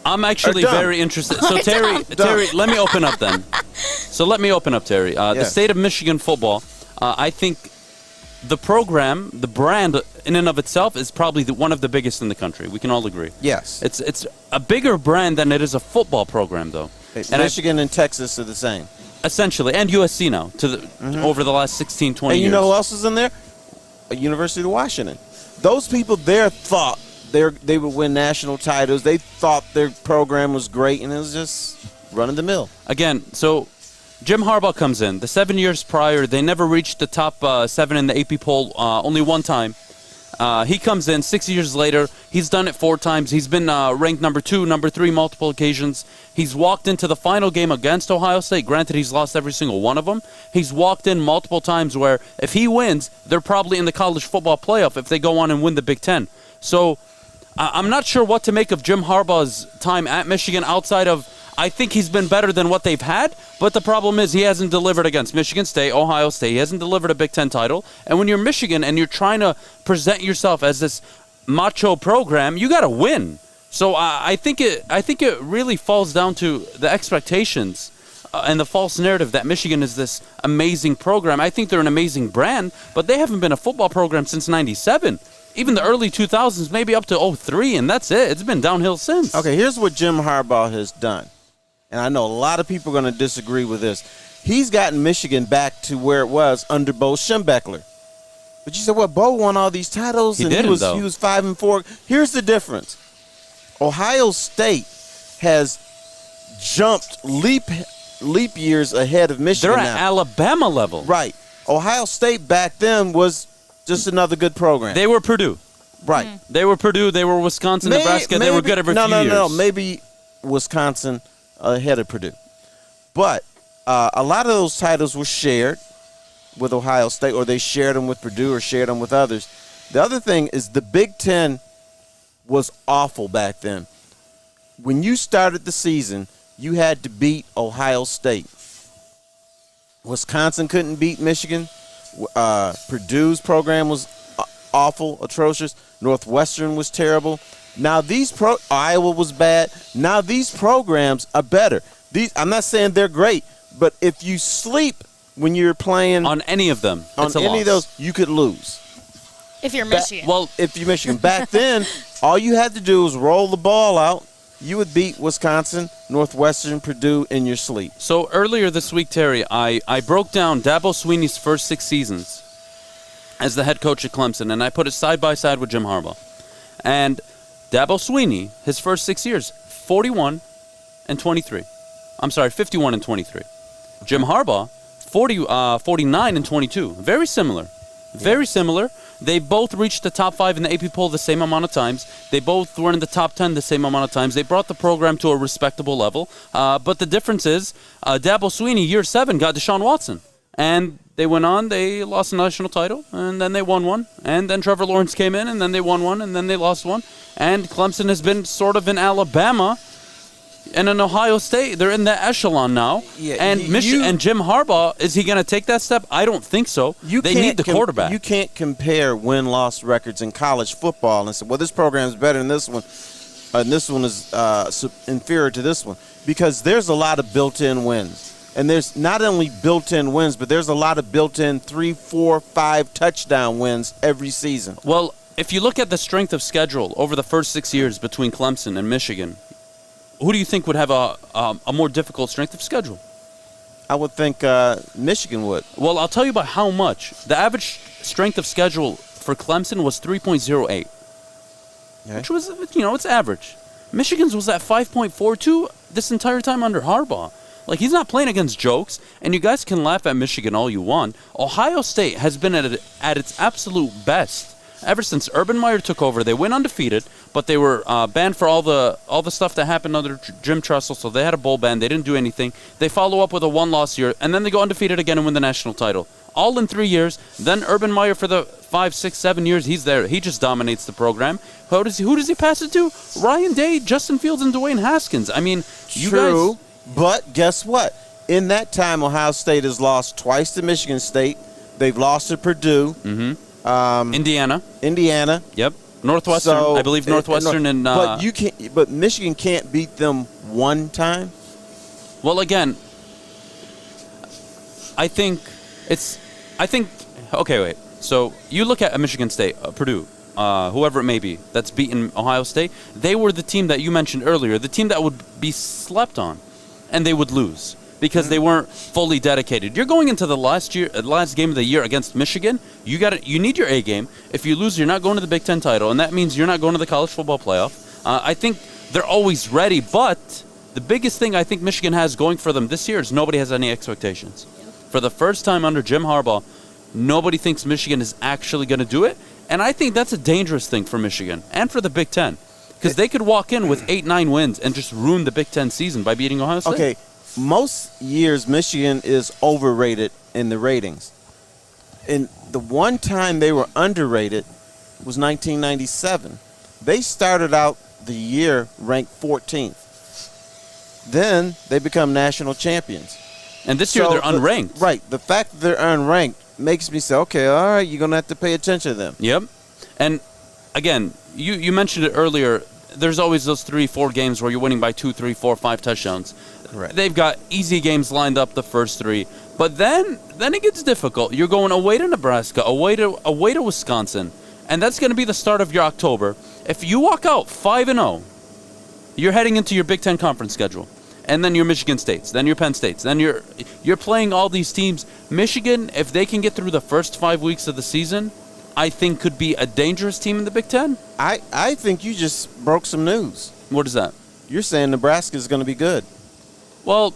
I'm actually very interested. So, Terry, let me open up then. So let me open up, Terry. The state of Michigan football, I think the program, the brand in and of itself is probably one of the biggest in the country. We can all agree. Yes. It's a bigger brand than it is a football program, though. And Michigan and Texas are the same. Essentially, and USC now, over the last 16, 20 years. And you know who else is in there? University of Washington. Those people there thought they would win national titles. They thought their program was great, and it was just run of the mill. Again, so Jim Harbaugh comes in. The 7 years prior, they never reached the top 7 in the AP poll only one time. He comes in 6 years later. He's done it 4 times. He's been ranked number 2, number 3 multiple occasions. He's walked into the final game against Ohio State. Granted, he's lost every single one of them. He's walked in multiple times where if he wins, they're probably in the college football playoff if they go on and win the Big Ten. So I'm not sure what to make of Jim Harbaugh's time at Michigan outside of I think he's been better than what they've had, but the problem is he hasn't delivered against Michigan State, Ohio State. He hasn't delivered a Big Ten title. And when you're Michigan and you're trying to present yourself as this macho program, you got to win. So I think it really falls down to the expectations and the false narrative that Michigan is this amazing program. I think they're an amazing brand, but they haven't been a football program since '97. Even the early 2000s, maybe up to 03, and that's it. It's been downhill since. Okay, here's what Jim Harbaugh has done. And I know a lot of people are going to disagree with this. He's gotten Michigan back to where it was under Bo Schembechler. But you said, well, Bo won all these titles, and he was 5-4. Here's the difference. Ohio State has jumped leap years ahead of Michigan. They're at Alabama level. Right. Ohio State back then was just another good program. They were Purdue. Right. They were Purdue. They were Wisconsin, Nebraska. They were good every few years. No. Maybe Wisconsin ahead of Purdue. But a lot of those titles were shared with Ohio State, or they shared them with Purdue or shared them with others. The other thing is the Big Ten was awful back then. When you started the season, you had to beat Ohio State. Wisconsin couldn't beat Michigan. Purdue's program was awful, atrocious. Northwestern was terrible. Now Iowa was bad. Now these programs are better. I'm not saying they're great, but if you sleep when you're playing on any of them, on any of those, you could lose. If you're Michigan. If you're Michigan. Back then, all you had to do was roll the ball out. You would beat Wisconsin, Northwestern, Purdue in your sleep. So earlier this week, Terry, I broke down Dabo Swinney's first 6 seasons as the head coach at Clemson, and I put it side by side with Jim Harbaugh. And Dabo Swinney, his first 6 years, 41 and 23. I'm sorry, 51 and 23. Jim Harbaugh, 49 and 22. Very similar. Very similar. They both reached the top 5 in the AP poll the same amount of times. They both were in the top 10 the same amount of times. They brought the program to a respectable level. But the difference is Dabo Swinney, year 7, got Deshaun Watson. And they went on, they lost a national title, and then they won one. And then Trevor Lawrence came in, and then they won one, and then they lost one. And Clemson has been sort of in Alabama and in Ohio State. They're in that echelon now. Yeah, and and Jim Harbaugh, is he going to take that step? I don't think so. They need the quarterback. You can't compare win-loss records in college football and say, well, this program is better than this one, and this one is inferior to this one, because there's a lot of built-in wins. And there's not only built-in wins, but there's a lot of built-in 3, 4, 5 touchdown wins every season. Well, if you look at the strength of schedule over the first 6 years between Clemson and Michigan, who do you think would have a more difficult strength of schedule? I would think Michigan would. Well, I'll tell you about how much. The average strength of schedule for Clemson was 3.08, which was, it's average. Michigan's was at 5.42 this entire time under Harbaugh. Like, he's not playing against jokes, and you guys can laugh at Michigan all you want. Ohio State has been at its absolute best ever since Urban Meyer took over. They went undefeated, but they were banned for all the stuff that happened under Jim Tressel, so they had a bowl ban. They didn't do anything. They follow up with a 1-loss year, and then they go undefeated again and win the national title. All in 3 years. Then Urban Meyer for the 5, 6, 7 years, he's there. He just dominates the program. Who does he pass it to? Ryan Day, Justin Fields, and Dwayne Haskins. I mean, you guys... But guess what? In that time, Ohio State has lost twice to Michigan State. They've lost to Purdue. Mm-hmm. Indiana. Yep. Northwestern. I believe Northwestern and. But you can't. But Michigan can't beat them one time. Well, again, I think. Okay, wait. So you look at Michigan State, Purdue, whoever it may be, that's beaten Ohio State. They were the team that you mentioned earlier, the team that would be slept on. And they would lose because they weren't fully dedicated. You're going into the last game of the year against Michigan. You need your A game. If you lose, you're not going to the Big Ten title, and that means you're not going to the college football playoff. I think they're always ready, but the biggest thing I think Michigan has going for them this year is nobody has any expectations. For the first time under Jim Harbaugh, nobody thinks Michigan is actually going to do it, And I think that's a dangerous thing for Michigan and for the Big Ten. Because they could walk in with 8-9 wins and just ruin the Big Ten season by beating Ohio State. Okay, most years Michigan is overrated in the ratings. And the one time they were underrated was 1997. They started out the year ranked 14th. Then they become national champions. And this year they're unranked. Right. The fact that they're unranked makes me say, okay, all right, you're going to have to pay attention to them. Yep. And, again, you mentioned it earlier. There's always those 3-4 games where you're winning by 2, 3, 4, 5 touchdowns. Right. They've got easy games lined up the first 3. But then it gets difficult. You're going away to Nebraska, away to Wisconsin. And that's going to be the start of your October. If you walk out 5-0, you're heading into your Big Ten conference schedule. And then your Michigan States, then your Penn States, then you're playing all these teams. Michigan, if they can get through the first 5 weeks of the season, I think could be a dangerous team in the Big Ten. I think you just broke some news. What is that? You're saying Nebraska is going to be good. Well,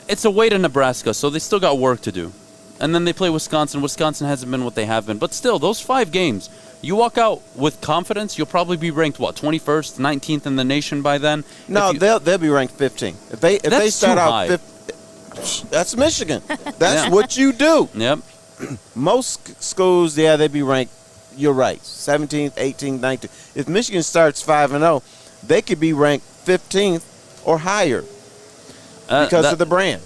it's away to Nebraska, so they still got work to do. And then they play Wisconsin. Wisconsin hasn't been what they have been. But still, those 5 games, you walk out with confidence, you'll probably be ranked, 21st, 19th in the nation by then? No, they'll be ranked 15th. If they start out 15th, that's Michigan. That's what you do. Yep. Most schools, they'd be ranked, you're right, 17th, 18th, 19th. If Michigan starts 5-0, they could be ranked 15th or higher because of the brand.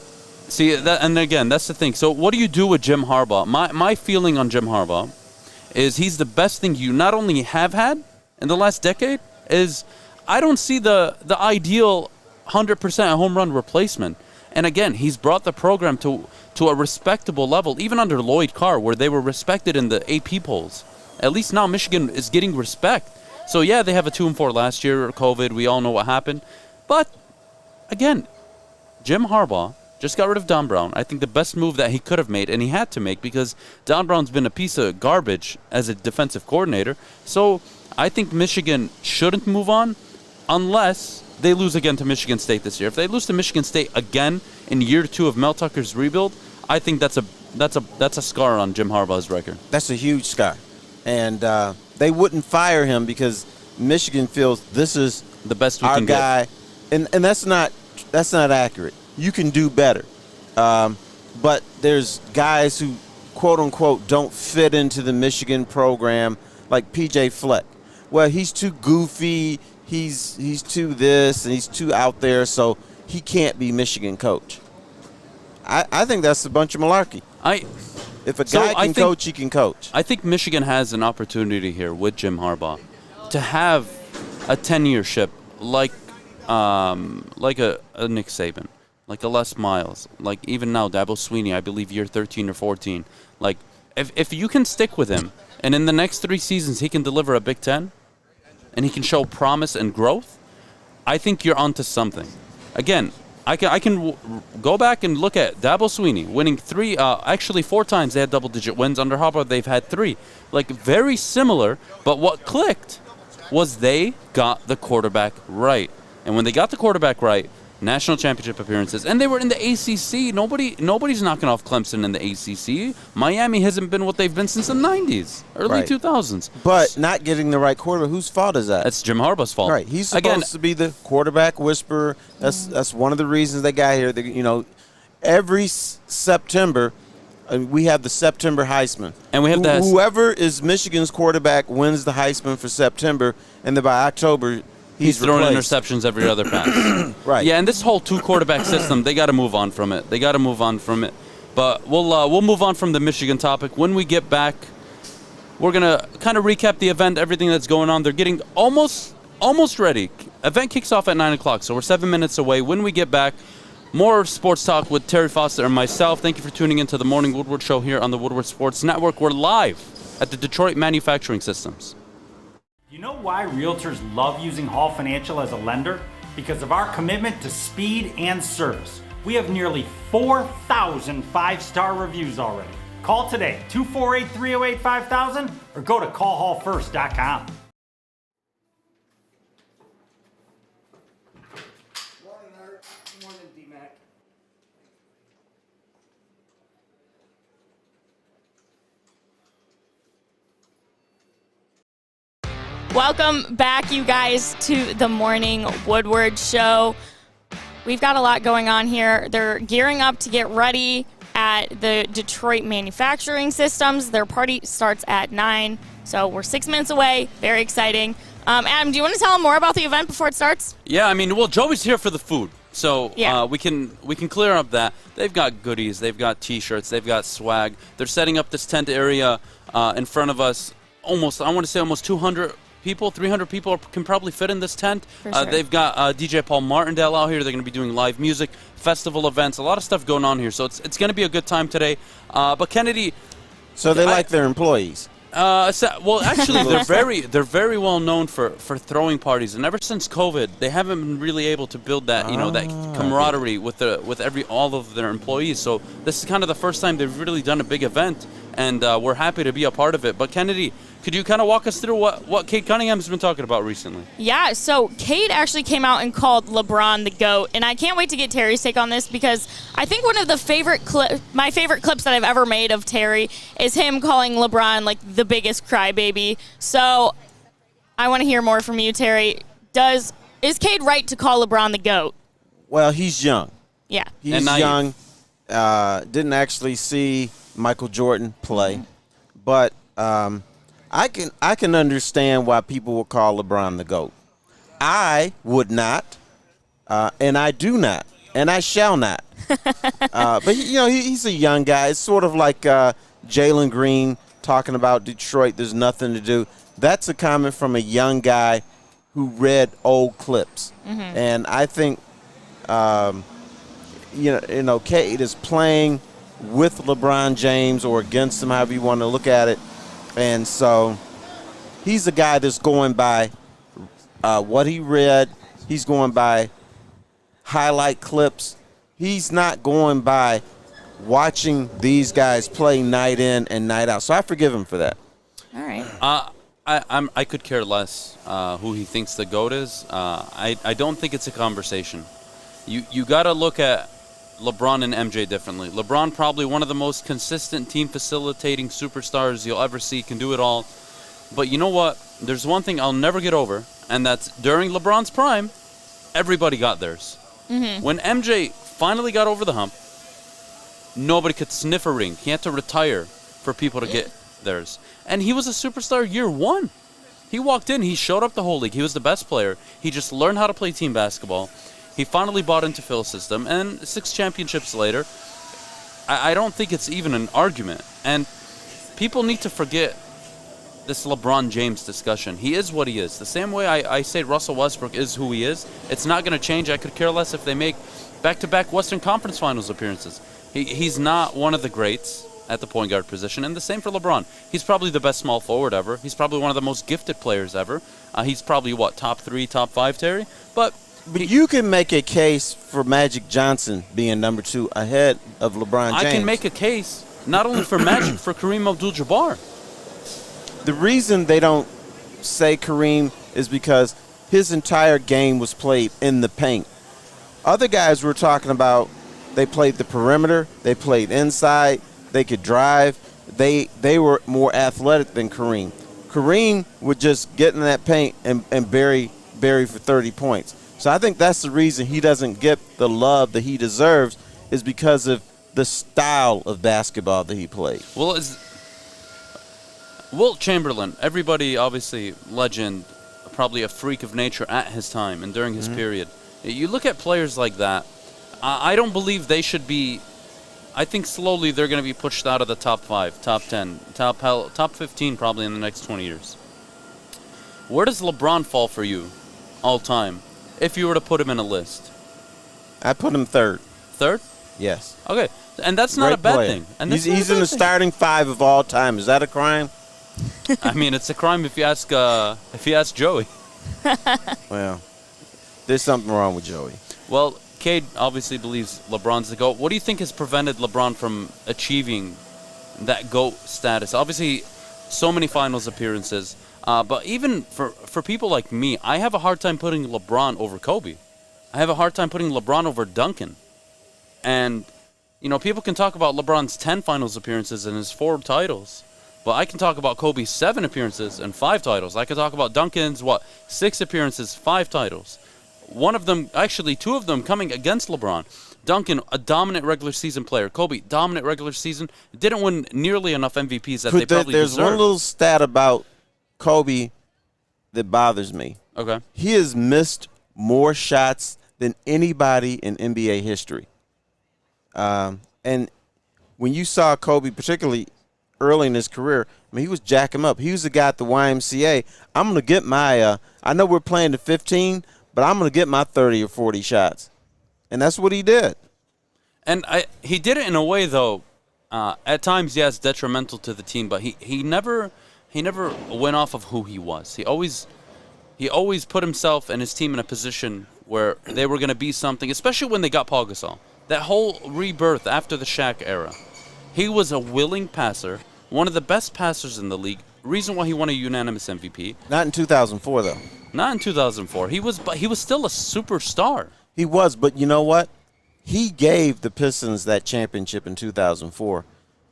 See, and again, that's the thing. So what do you do with Jim Harbaugh? My feeling on Jim Harbaugh is he's the best thing you not only have had in the last decade, is I don't see the ideal 100% home run replacement. And again, he's brought the program to a respectable level, even under Lloyd Carr, where they were respected in the AP polls. At least now Michigan is getting respect. So yeah, they have a 2-4 last year, COVID, we all know what happened. But again, Jim Harbaugh just got rid of Don Brown. I think the best move that he could have made, and he had to make, because Don Brown's been a piece of garbage as a defensive coordinator. So I think Michigan shouldn't move on unless they lose again to Michigan State this year. If they lose to Michigan State again in year 2 of Mel Tucker's rebuild, I think that's a scar on Jim Harbaugh's record. That's a huge scar. And they wouldn't fire him because Michigan feels this is the best we our can guy. get. And that's not accurate. You can do better. But there's guys who, quote unquote, don't fit into the Michigan program, like PJ Fleck. Well, he's too goofy, he's too this, and he's too out there, so he can't be Michigan coach. I think that's a bunch of malarkey. If a guy can coach, he can coach. I think Michigan has an opportunity here with Jim Harbaugh to have a 10-year-ship like a Nick Saban, like a Les Miles, like even now Dabo Swinney, I believe year 13 or 14. Like if you can stick with him, and in the next 3 seasons he can deliver a Big Ten, and he can show promise and growth, I think you're onto something. Again, I can go back and look at Dabo Swinney winning 4 times they had double-digit wins. Under Harbaugh, they've had 3. Like, very similar, but what clicked was they got the quarterback right. And when they got the quarterback right, national championship appearances, and they were in the ACC. Nobody's knocking off Clemson in the ACC. Miami hasn't been what they've been since the 90s, early 2000s. But not getting the right quarterback, whose fault is that? That's Jim Harbaugh's fault. Right, he's supposed to be the quarterback whisperer. That's one of the reasons they got here. Every September, we have the September Heisman. And we have whoever is Michigan's quarterback wins the Heisman for September, and then by October, he's throwing replaced. interceptions every other pass. Right. Yeah, and this whole 2-quarterback system, they got to move on from it. But we'll move on from the Michigan topic. When we get back, we're going to kind of recap the event, everything that's going on. They're getting almost ready. Event kicks off at 9 o'clock, so we're 7 minutes away. When we get back, more sports talk with Terry Foster and myself. Thank you for tuning into the Morning Woodward Show here on the Woodward Sports Network. We're live at the Detroit Manufacturing Systems. You know why realtors love using Hall Financial as a lender? Because of our commitment to speed and service. We have nearly 4,000 5-star reviews already. Call today, 248-308-5000, or go to callhallfirst.com. Welcome back, you guys, to the Morning Woodward Show. We've got a lot going on here. They're gearing up to get ready at the Detroit Manufacturing Systems. Their party starts at 9, so we're 6 minutes away. Very exciting. Adam, do you want to tell them more about the event before it starts? Yeah, I mean, well, Joey's here for the food, so Yeah. we can clear up that. They've got goodies, they've got T-shirts, they've got swag. They're setting up this tent area in front of us. Almost 200 people, 300 people can probably fit in this tent. For sure. They've got DJ Paul Martindale out here. They're going to be doing live music, festival events, a lot of stuff going on here. So it's going to be a good time today. But Kennedy, So they like their employees. well, actually, they're very well known for throwing parties, and ever since COVID, they haven't been really able to build that that camaraderie with all of their employees. So this is kind of the first time they've really done a big event, and we're happy to be a part of it. But Kennedy, could you kind of walk us through what Kate Cunningham's been talking about recently? Yeah, so Kate actually came out and called LeBron the GOAT, and I can't wait to get Terry's take on this because I think one of the my favorite clips that I've ever made of Terry is him calling LeBron like the biggest crybaby. So I want to hear more from you, Terry. Is Kate right to call LeBron the GOAT? Well, he's young. Yeah. He's young. Didn't actually see Michael Jordan play, but I can understand why people would call LeBron the GOAT. I would not, and I do not, and I shall not. But he's a young guy. It's sort of like Jalen Green talking about Detroit. There's nothing to do. That's a comment from a young guy who read old clips, and I think Kate is playing with LeBron James or against him, however you want to look at it. And so he's a guy that's going by what he read. He's going by highlight clips. He's not going by watching these guys play night in and night out. So I forgive him for that. All right. I could care less who he thinks the GOAT is. I don't think it's a conversation. You got to look at LeBron and MJ differently. LeBron, probably one of the most consistent team facilitating superstars you'll ever see, can do it all. But you know what? There's one thing I'll never get over, and that's during LeBron's prime, everybody got theirs. When MJ finally got over the hump, nobody could sniff a ring. He had to retire for people to get theirs. And he was a superstar year one. He walked in, he showed up the whole league. He was the best player. He just learned how to play team basketball. He finally bought into Phil's system, and 6 championships later, I don't think it's even an argument. And people need to forget this LeBron James discussion. He is what he is. The same way I say Russell Westbrook is who he is. It's not going to change. I could care less if they make back-to-back Western Conference Finals appearances. He's not one of the greats at the point guard position, and the same for LeBron. He's probably the best small forward ever. He's probably one of the most gifted players ever. He's probably, top 3, top 5, Terry? But you can make a case for Magic Johnson being number 2 ahead of LeBron James. I can make a case not only for Magic, for Kareem Abdul-Jabbar. The reason they don't say Kareem is because his entire game was played in the paint. Other guys we're talking about, they played the perimeter, they played inside, they could drive. They were more athletic than Kareem. Kareem would just get in that paint and bury for 30 points. So I think that's the reason he doesn't get the love that he deserves, is because of the style of basketball that he played. Well, Wilt Chamberlain, everybody obviously legend, probably a freak of nature at his time and during his period. You look at players like that, I don't believe they should be. I think slowly they're going to be pushed out of the top 5, top 10, top 15 probably in the next 20 years. Where does LeBron fall for you all time if you were to put him in a list? I put him 3rd. 3rd? Yes. Okay, and that's not a bad thing. And he's in the starting 5 of all time. Is that a crime? I mean, it's a crime if you ask Joey. Well, there's something wrong with Joey. Well, Cade obviously believes LeBron's the GOAT. What do you think has prevented LeBron from achieving that GOAT status? Obviously, so many finals appearances. But even for people like me, I have a hard time putting LeBron over Kobe. I have a hard time putting LeBron over Duncan. And, people can talk about LeBron's 10 finals appearances and his 4 titles. But I can talk about Kobe's 7 appearances and 5 titles. I can talk about Duncan's, 6 appearances, 5 titles. One of them, actually 2 of them coming against LeBron. Duncan, a dominant regular season player. Kobe, dominant regular season. Didn't win nearly enough MVPs that they probably There's deserve. one little stat about Kobe that bothers me. Okay. He has missed more shots than anybody in NBA history. And when you saw Kobe, particularly early in his career, I mean, he was jacking him up. He was the guy at the YMCA. I'm going to get my I know we're playing to 15, but I'm going to get my 30 or 40 shots. And that's what he did. And he did it in a way, though, at times, yes, detrimental to the team, but he never went off of who he was. He always put himself and his team in a position where they were going to be something, especially when they got Paul Gasol. That whole rebirth after the Shaq era. He was a willing passer, one of the best passers in the league. Reason why he won a unanimous MVP. Not in 2004, though. Not in 2004. He was still a superstar. He was, but you know what? He gave the Pistons that championship in 2004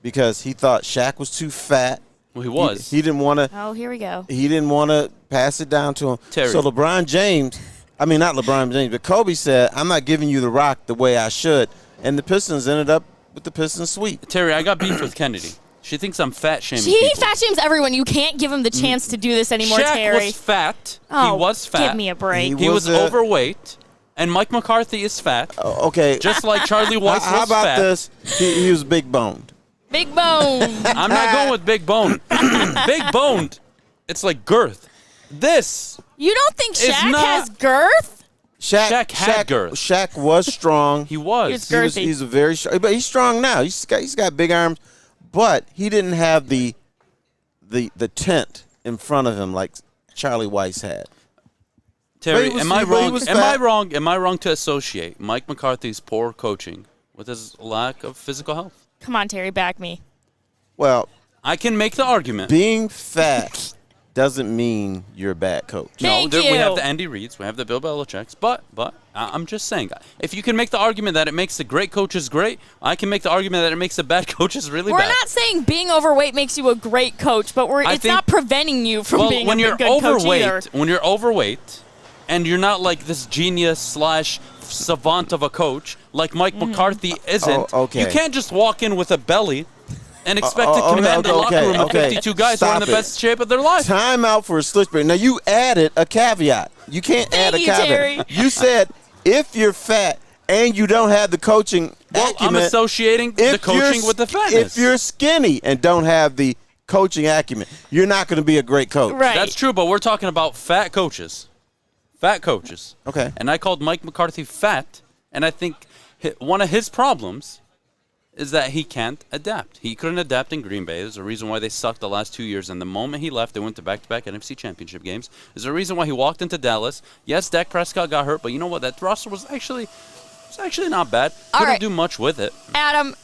because he thought Shaq was too fat. Well, he was. He didn't want to. Oh, here we go. He didn't want to pass it down to him. Terry. So LeBron James, I mean not LeBron James, but Kobe said, "I'm not giving you the rock the way I should," and the Pistons ended up with the Pistons sweep. Terry, I got beef with Kennedy. She thinks I'm fat shaming He people. fat shames everyone. You can't give him the chance to do this anymore, Shaq Terry. was fat. Oh, he was fat. give me a break. He was overweight. And Mike McCarthy is fat. Okay. Just like Charlie Weiss was fat. How about this? He was big boned. Big bone. I'm not going with big bone. Big boned. It's like girth. This. You don't think is Shaq not- has girth? Shaq had girth. Shaq was strong. He was. He was girthy. He's a very strong, but he's strong now. He's got big arms, but he didn't have the tent in front of him like Charlie Weiss had. Terry, But he was- am I but he wrong? was Am I fat. wrong? Am I wrong to associate Mike McCarthy's poor coaching with his lack of physical health? Come on, Terry, back me. Well, I can make the argument. being fat doesn't mean you're a bad coach. Thank we have you. the Andy Reeds, we have the Bill Belichick's, but I'm just saying, if you can make the argument that it makes the great coaches great, I can make the argument that it makes the bad coaches really We're bad. not saying being overweight makes you a great coach, but it's not preventing you from being when a you're good coach overweight, either. when you're overweight, and you're not like this genius / savant of a coach like Mike McCarthy isn't, Oh, okay. you can't just walk in with a belly and expect to command the locker room of 52 guys who are in the Stop it. best shape of their life. Time out for a switch break. Now, you added a caveat. You can't add a you, caveat. Terry. You said if you're fat and you don't have the coaching Well, I'm acumen. associating the if you're coaching with the fatness. If you're skinny and don't have the coaching acumen, you're not going to be a great coach. Right. That's true, but we're talking about fat coaches. Fat coaches. Okay. And I called Mike McCarthy fat, and I think one of his problems is that he can't adapt. He couldn't adapt in Green Bay. There's a reason why they sucked the last 2 years, and the moment he left, they went to back-to-back NFC championship games. There's a reason why he walked into Dallas. Yes, Dak Prescott got hurt, but you know what? That roster was actually not bad. All Couldn't right. do much with it. Adam,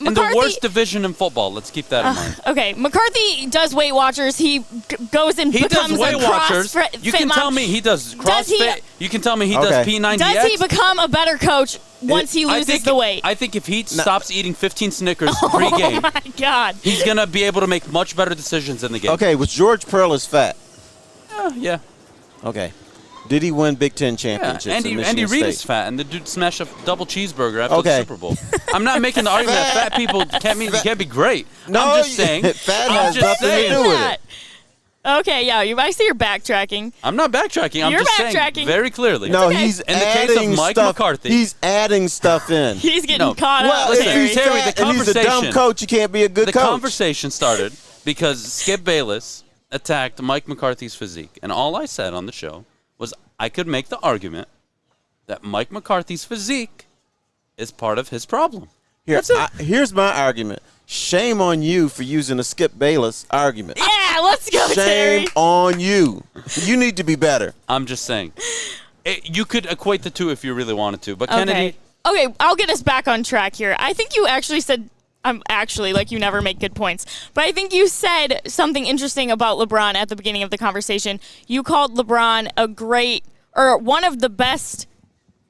In the worst division in football, let's keep that in mind. Okay, McCarthy does Weight Watchers. He goes and He becomes does Weight a Watchers. CrossFit You can mom. tell me he does Does he- CrossFit. You can tell me he Okay. does P90X. Does he become a better coach once he loses the weight? I think if he stops eating 15 Snickers pre-game, Oh my God. he's going to be able to make much better decisions in the game. Okay, was George Perlis fat? Yeah. Okay. Did he win Big Ten Yeah. championships in Andy Michigan Reid State? is fat, and the dude smashed a double cheeseburger after Okay. the Super Bowl. I'm not making the argument that fat people can't be great. No, I'm just saying. fat I'm has just nothing to saying. do with it. That. Okay, yeah, I see you're backtracking. I'm not backtracking. I'm You're just backtracking. saying very clearly. No, okay. he's In the adding case of Mike stuff. McCarthy. He's adding stuff in. He's getting No. caught Well, up. if Terry. he's Terry, fat the and he's a dumb conversation- coach, you can't be a good The coach. conversation started because Skip Bayless attacked Mike McCarthy's physique. And all I said on the show was I could make the argument that Mike McCarthy's physique is part of his problem. Here's my argument. Shame on you for using a Skip Bayless argument. Yeah, let's go, Shame Terry. on you. You need to be better. I'm just saying. You could equate the two if you really wanted to. But Kennedy, Okay, I'll get us back on track here. I think you actually said, actually, like you never make good points, but I think you said something interesting about LeBron at the beginning of the conversation. You called LeBron one of the best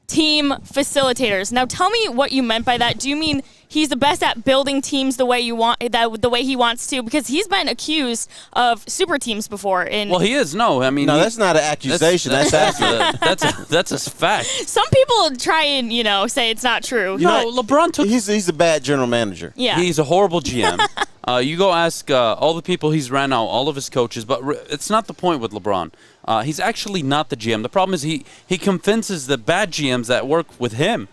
team facilitators. Now, tell me what you meant by that. Do you mean he's the best at building teams the way he wants to? Because he's been accused of super teams before. Well, he is. No, I mean, that's not an accusation. That's accurate. That's a fact. Some people try and say it's not true. LeBron took. He's a bad general manager. Yeah, he's a horrible GM. You go ask all the people he's ran out, all of his coaches, but it's not the point with LeBron. He's actually not the GM. The problem is he convinces the bad GMs that work with him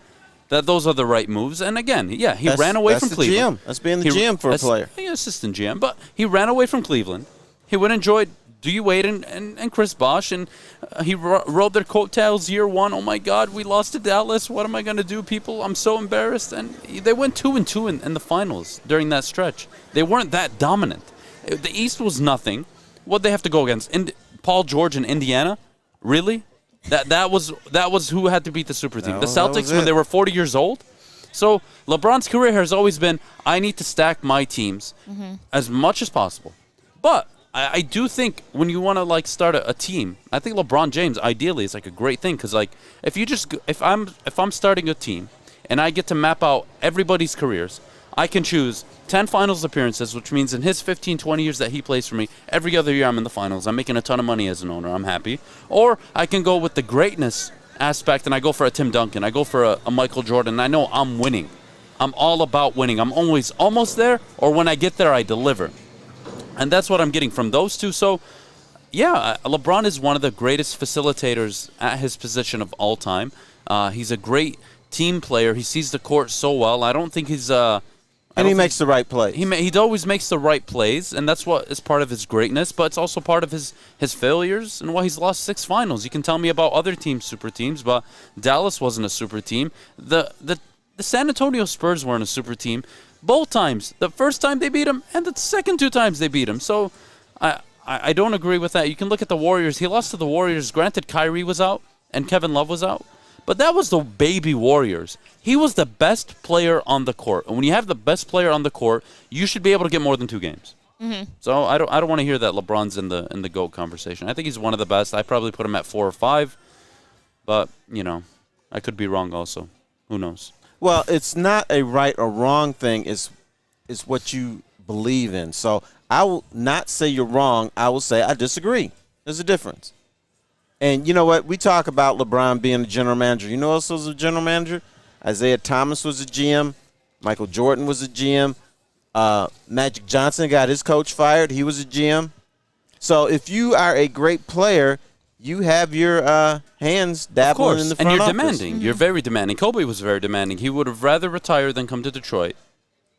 that those are the right moves. And again, he ran away from Cleveland. That's being the GM for a player. Assistant GM, but he ran away from Cleveland. He went and enjoyed Dewey Wade and Chris Bosh, and he rode their coattails year one. Oh my God, we lost to Dallas. What am I going to do, people? I'm so embarrassed. And they went 2-2 in the finals during that stretch. They weren't that dominant. The East was nothing. What'd they have to go against? Paul George in Indiana? Really? That was who had to beat the super team. The Celtics when they were 40 years old. So LeBron's career has always been, I need to stack my teams as much as possible. But I do think when you want to start a team, I think LeBron James ideally is a great thing because if I'm starting a team and I get to map out everybody's careers, I can choose 10 finals appearances, which means in his 15, 20 years that he plays for me, every other year I'm in the finals. I'm making a ton of money as an owner. I'm happy. Or I can go with the greatness aspect and I go for a Tim Duncan. I go for a Michael Jordan. I know I'm winning. I'm all about winning. I'm always almost there, or when I get there, I deliver. And that's what I'm getting from those two. So, yeah, LeBron is one of the greatest facilitators at his position of all time. He's a great team player. He sees the court so well. I don't think he's... And he makes the right plays. He always makes the right plays, and that's what is part of his greatness, but it's also part of his failures and why he's lost 6 finals. You can tell me about other teams, super teams, but Dallas wasn't a super team. The San Antonio Spurs weren't a super team. Both times. The first time they beat him, and the second 2 times they beat him. So I don't agree with that. You can look at the Warriors. He lost to the Warriors. Granted, Kyrie was out, and Kevin Love was out. But that was the baby Warriors. He was the best player on the court. And when you have the best player on the court, you should be able to get more than 2 games. Mm-hmm. So I don't want to hear that LeBron's in the GOAT conversation. I think he's one of the best. I probably put him at 4 or 5. But, I could be wrong also. Who knows? Well, it's not a right or wrong thing. It's what you believe in. So I will not say you're wrong. I will say I disagree. There's a difference. And you know what? We talk about LeBron being a general manager. You know who else was a general manager? Isaiah Thomas was a GM. Michael Jordan was a GM. Magic Johnson got his coach fired. He was a GM. So if you are a great player, you have your hands dabbling in the front office. And you're demanding. Mm-hmm. You're very demanding. Kobe was very demanding. He would have rather retired than come to Detroit.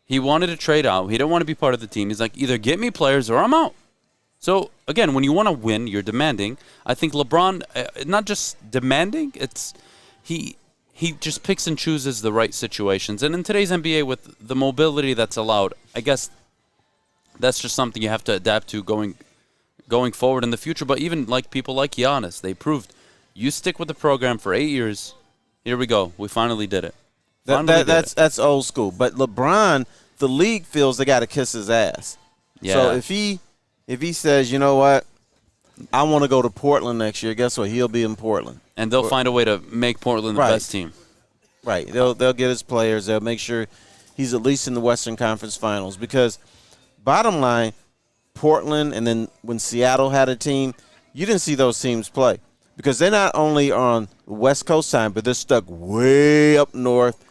He wanted to trade out. He didn't want to be part of the team. He's like, either get me players or I'm out. So, again, when you want to win, you're demanding. I think LeBron, not just demanding, it's he just picks and chooses the right situations. And in today's NBA, with the mobility that's allowed, I guess that's just something you have to adapt to going forward in the future. But even people like Giannis, they proved you stick with the program for 8 years. Here we go. We finally did it. That's old school. But LeBron, the league feels they got to kiss his ass. Yeah. So if he says, you know what, I want to go to Portland next year, guess what? He'll be in Portland. And they'll find a way to make Portland the best team. Right. They'll get his players. They'll make sure he's at least in the Western Conference Finals. Because bottom line, Portland and then when Seattle had a team, you didn't see those teams play. Because they're not only on West Coast time, but they're stuck way up north.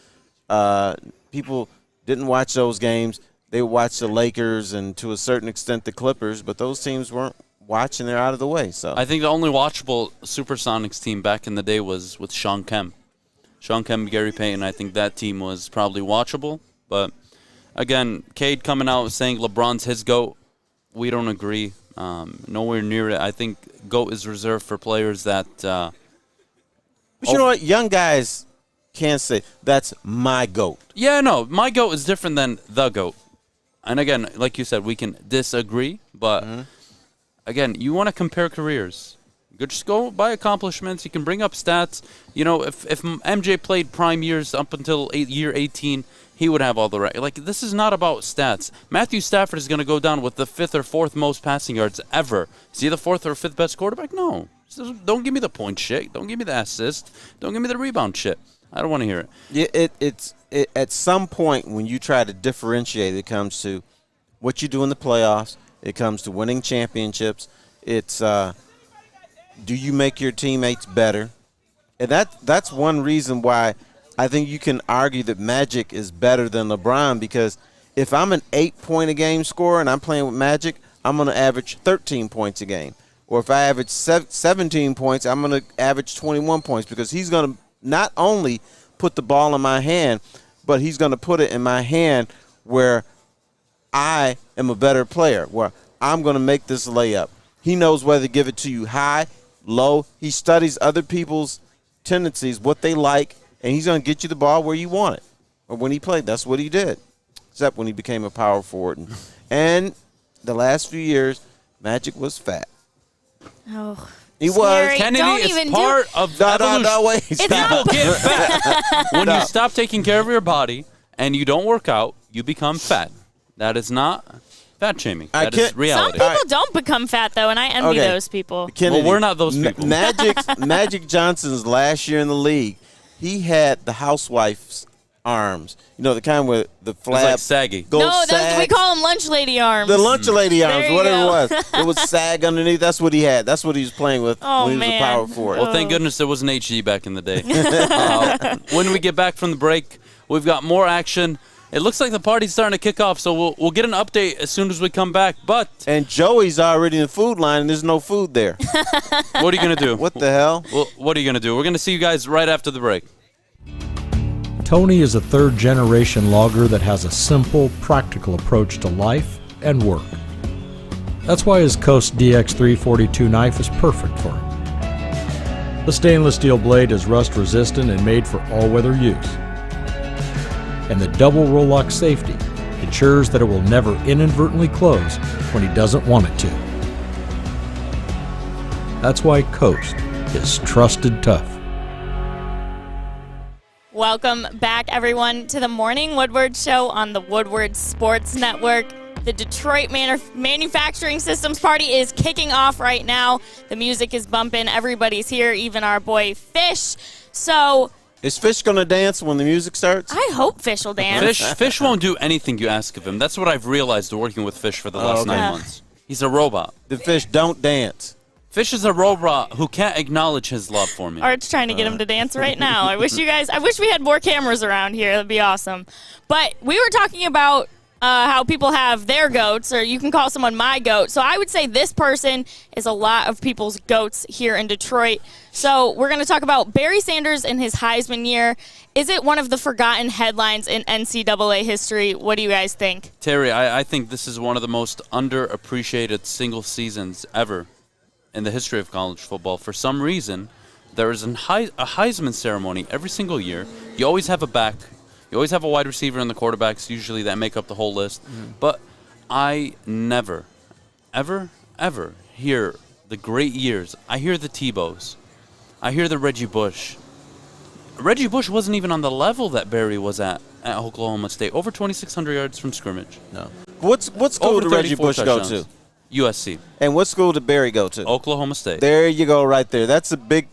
People didn't watch those games. They watched the Lakers and, to a certain extent, the Clippers, but those teams weren't watching. They're out of the way. So I think the only watchable Supersonics team back in the day was with Sean Kemp. Sean Kemp, Gary Payton, I think that team was probably watchable. But, again, Cade coming out saying LeBron's his GOAT, we don't agree. Nowhere near it. I think GOAT is reserved for players that but you know what? Young guys can't say, that's my GOAT. Yeah, no. My GOAT is different than the GOAT. And again, like you said, we can disagree, but again, you want to compare careers. You just go by accomplishments. You can bring up stats. If MJ played prime years up until year 18, he would have all the right. This is not about stats. Matthew Stafford is going to go down with the 5th or 4th most passing yards ever. Is he the 4th or 5th best quarterback? No. So don't give me the point shit. Don't give me the assist. Don't give me the rebound shit. I don't want to hear it. Yeah, it's at some point when you try to differentiate, it comes to what you do in the playoffs. It comes to winning championships. It's do you make your teammates better? And that's one reason why I think you can argue that Magic is better than LeBron, because if I'm an 8-point-a-game scorer and I'm playing with Magic, I'm going to average 13 points a game. Or if I average 17 points, I'm going to average 21 points, because he's going to not only put the ball in my hand, but he's going to put it in my hand where I am a better player, where I'm going to make this layup. He knows whether to give it to you high, low. He studies other people's tendencies, what they like, and he's going to get you the ball where you want it. Or when he played, that's what he did, except when he became a power forward. And the last few years, Magic was fat. Oh, he scary. was. Kennedy Don't is even part of evolution. No, wait. People get fat. When you stop taking care of your body and you don't work out, you become fat. That is not fat shaming. That is reality. Some people don't become fat, though, and I envy those people. Kennedy, well, we're not those people. Magic Johnson's last year in the league, he had the housewife's arms. You know, the kind with the flap. It's like saggy. We call them lunch lady arms. The lunch lady arms, There you whatever go. it was. It was sag underneath. That's what he had. That's what he was playing with when he was a power forward. Well, thank goodness there wasn't HG back in the day. When we get back from the break, we've got more action. It looks like the party's starting to kick off, so we'll get an update as soon as we come back. And Joey's already in the food line, and there's no food there. What are you going to do? What the hell? Well, what are you going to do? We're going to see you guys right after the break. Tony is a third-generation logger that has a simple, practical approach to life and work. That's why his Coast DX342 knife is perfect for him. The stainless steel blade is rust-resistant and made for all-weather use. And the double roll-lock safety ensures that it will never inadvertently close when he doesn't want it to. That's why Coast is trusted tough. Welcome back, everyone, to the Morning Woodward Show on the Woodward Sports Network. The Detroit Manufacturing Systems Party is kicking off right now. The music is bumping. Everybody's here, even our boy Fish. So... Is Fish going to dance when the music starts? I hope Fish will dance. Fish won't do anything you ask of him. That's what I've realized working with Fish for the last 9 months. He's a robot. The Fish don't dance. Fish is a robot who can't acknowledge his love for me. Art's trying to get him to dance right now. I wish we had more cameras around here. That'd be awesome. But we were talking about how people have their goats, or you can call someone my goat. So I would say this person is a lot of people's goats here in Detroit. So we're going to talk about Barry Sanders and his Heisman year. Is it one of the forgotten headlines in NCAA history? What do you guys think? Terry, I think this is one of the most underappreciated single seasons ever in the history of college football. For some reason, there is a Heisman ceremony every single year. You always have a back. You always have a wide receiver and the quarterbacks usually that make up the whole list. But I never, ever, ever hear the great years. I hear the Tebows. I hear the Reggie Bush. Reggie Bush wasn't even on the level that Barry was at Oklahoma State. Over 2,600 yards from scrimmage. No. What school did Reggie Bush go to? USC. And what school did Barry go to? Oklahoma State. There you go right there. That's a big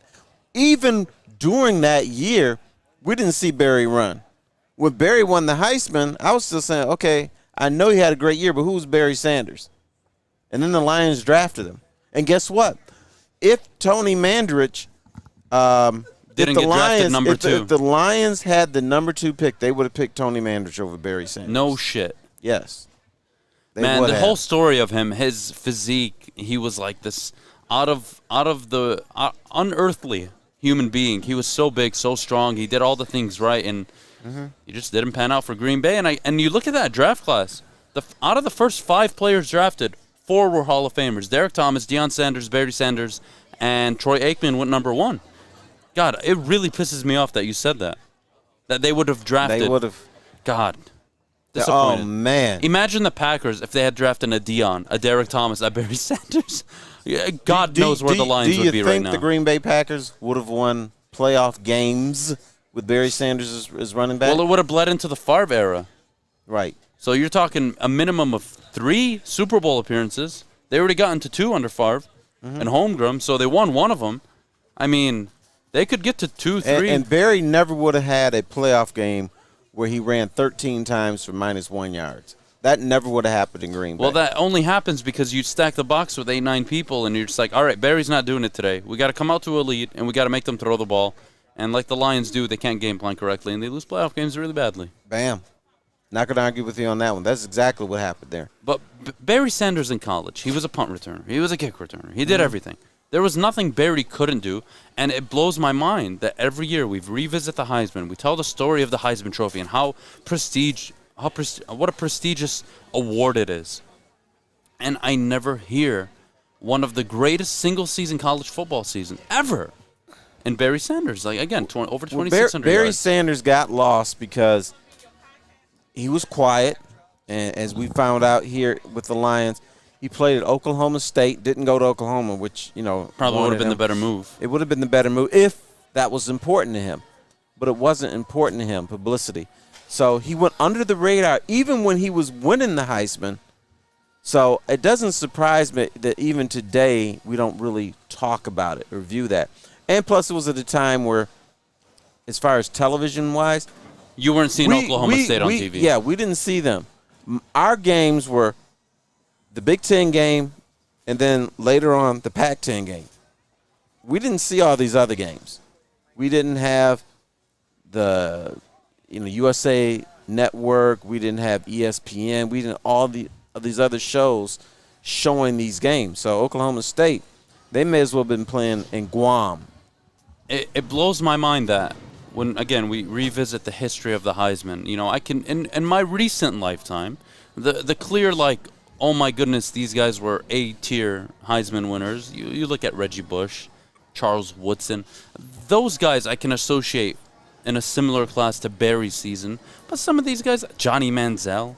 – even during that year, we didn't see Barry run. When Barry won the Heisman, I was still saying, okay, I know he had a great year, but who's Barry Sanders? And then the Lions drafted him. And guess what? If Tony Mandarich didn't get drafted number 2. If the Lions had the number 2 pick, they would have picked Tony Mandarich over Barry Sanders. No shit. Yes. Man, the whole story of him, his physique, he was like this out of the unearthly human being. He was so big, so strong. He did all the things right, and he just didn't pan out for Green Bay. And you look at that draft class. Out of the first 5 players drafted, 4 were Hall of Famers. Derek Thomas, Deion Sanders, Barry Sanders, and Troy Aikman went number 1. God, it really pisses me off that you said that. That they would have drafted. They would have. God. Oh, man. Imagine the Packers if they had drafted a Deion, a Derek Thomas, a Barry Sanders. God knows where the Lions would be right now. Do you think the Green Bay Packers would have won playoff games with Barry Sanders as running back? Well, it would have bled into the Favre era. Right. So you're talking a minimum of 3 Super Bowl appearances. They already got into 2 under Favre. and Holmgren, so they won one of them. I mean, they could get to 2, 3. And Barry never would have had a playoff game where he ran 13 times for -1 yards. That never would have happened in Green Bay. Well, that only happens because you stack the box with 8, 9 people, and you're just like, all right, Barry's not doing it today. We got to come out to a lead, and we got to make them throw the ball. And like the Lions do, they can't game plan correctly, and they lose playoff games really badly. Bam. Not going to argue with you on that one. That's exactly what happened there. But Barry Sanders in college, he was a punt returner. He was a kick returner. He did everything. There was nothing Barry couldn't do, and it blows my mind that every year we revisit the Heisman. We tell the story of the Heisman Trophy and what a prestigious award it is. And I never hear one of the greatest single-season college football season ever. And Barry Sanders, like again, over 2,600 Barry yards. Sanders got lost because he was quiet, and as we found out here with the Lions, he played at Oklahoma State, didn't go to Oklahoma, which, probably would have been the better move. It would have been the better move if that was important to him. But it wasn't important to him, publicity. So he went under the radar even when he was winning the Heisman. So it doesn't surprise me that even today we don't really talk about it or view that. And plus it was at a time where, as far as television-wise, you weren't seeing Oklahoma State on TV. Yeah, we didn't see them. Our games were the Big Ten game and then later on the Pac-10 game. We didn't see all these other games. We didn't have the USA Network. We didn't have ESPN. We didn't all these other shows showing these games. So Oklahoma State, they may as well have been playing in Guam. It blows my mind that when, again, we revisit the history of the Heisman, I can, in my recent lifetime, the clear, like, oh my goodness, these guys were A-tier Heisman winners. You look at Reggie Bush, Charles Woodson. Those guys I can associate in a similar class to Barry's season. But some of these guys, Johnny Manziel,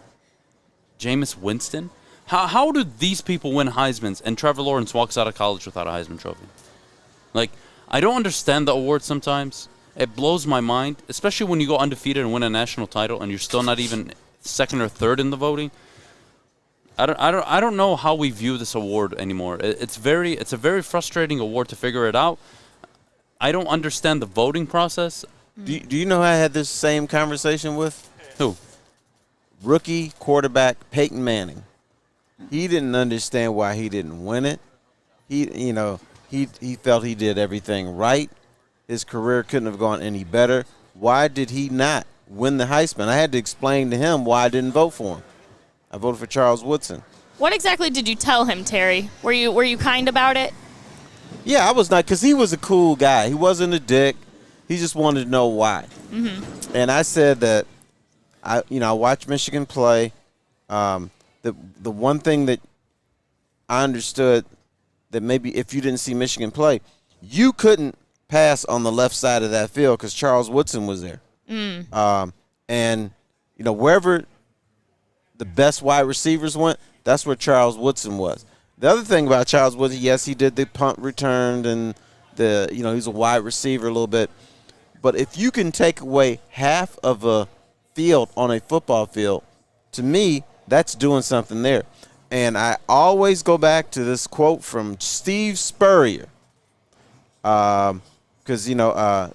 Jameis Winston, how do these people win Heismans and Trevor Lawrence walks out of college without a Heisman Trophy? Like, I don't understand the award sometimes. It blows my mind, especially when you go undefeated and win a national title and you're still not even second or third in the voting. I don't know how we view this award anymore. It's a very frustrating award to figure it out. I don't understand the voting process. Do you know who I had this same conversation with? Who? Rookie quarterback Peyton Manning. He didn't understand why he didn't win it. He felt he did everything right. His career couldn't have gone any better. Why did he not win the Heisman? I had to explain to him why I didn't vote for him. I voted for Charles Woodson. What exactly did you tell him, Terry? Were you kind about it? Yeah, I was not, because he was a cool guy. He wasn't a dick. He just wanted to know why. Mm-hmm. And I said that I watched Michigan play. The one thing that I understood that maybe if you didn't see Michigan play, you couldn't pass on the left side of that field because Charles Woodson was there. And wherever the best wide receivers went, that's where Charles Woodson was. The other thing about Charles Woodson, yes, he did the punt return and he's a wide receiver a little bit. But if you can take away half of a field on a football field, to me, that's doing something there. And I always go back to this quote from Steve Spurrier. Because,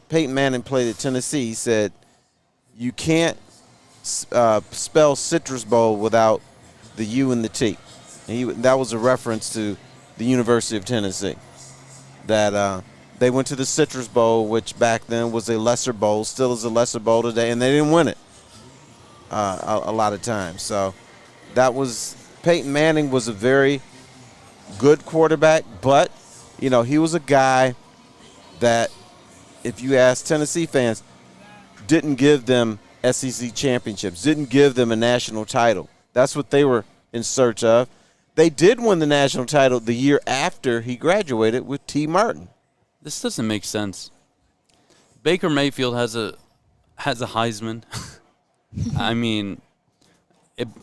Peyton Manning played at Tennessee. He said, you can't spell Citrus Bowl without the U and the T. And that was a reference to the University of Tennessee. That they went to the Citrus Bowl, which back then was a lesser bowl, still is a lesser bowl today, and they didn't win it a lot of times. So Peyton Manning was a very good quarterback, but, he was a guy that, if you ask Tennessee fans, didn't give them SEC championships, didn't give them a national title. That's what they were in search of. They did win the national title the year after he graduated with T. Martin. This doesn't make sense. Baker Mayfield has a Heisman. I mean,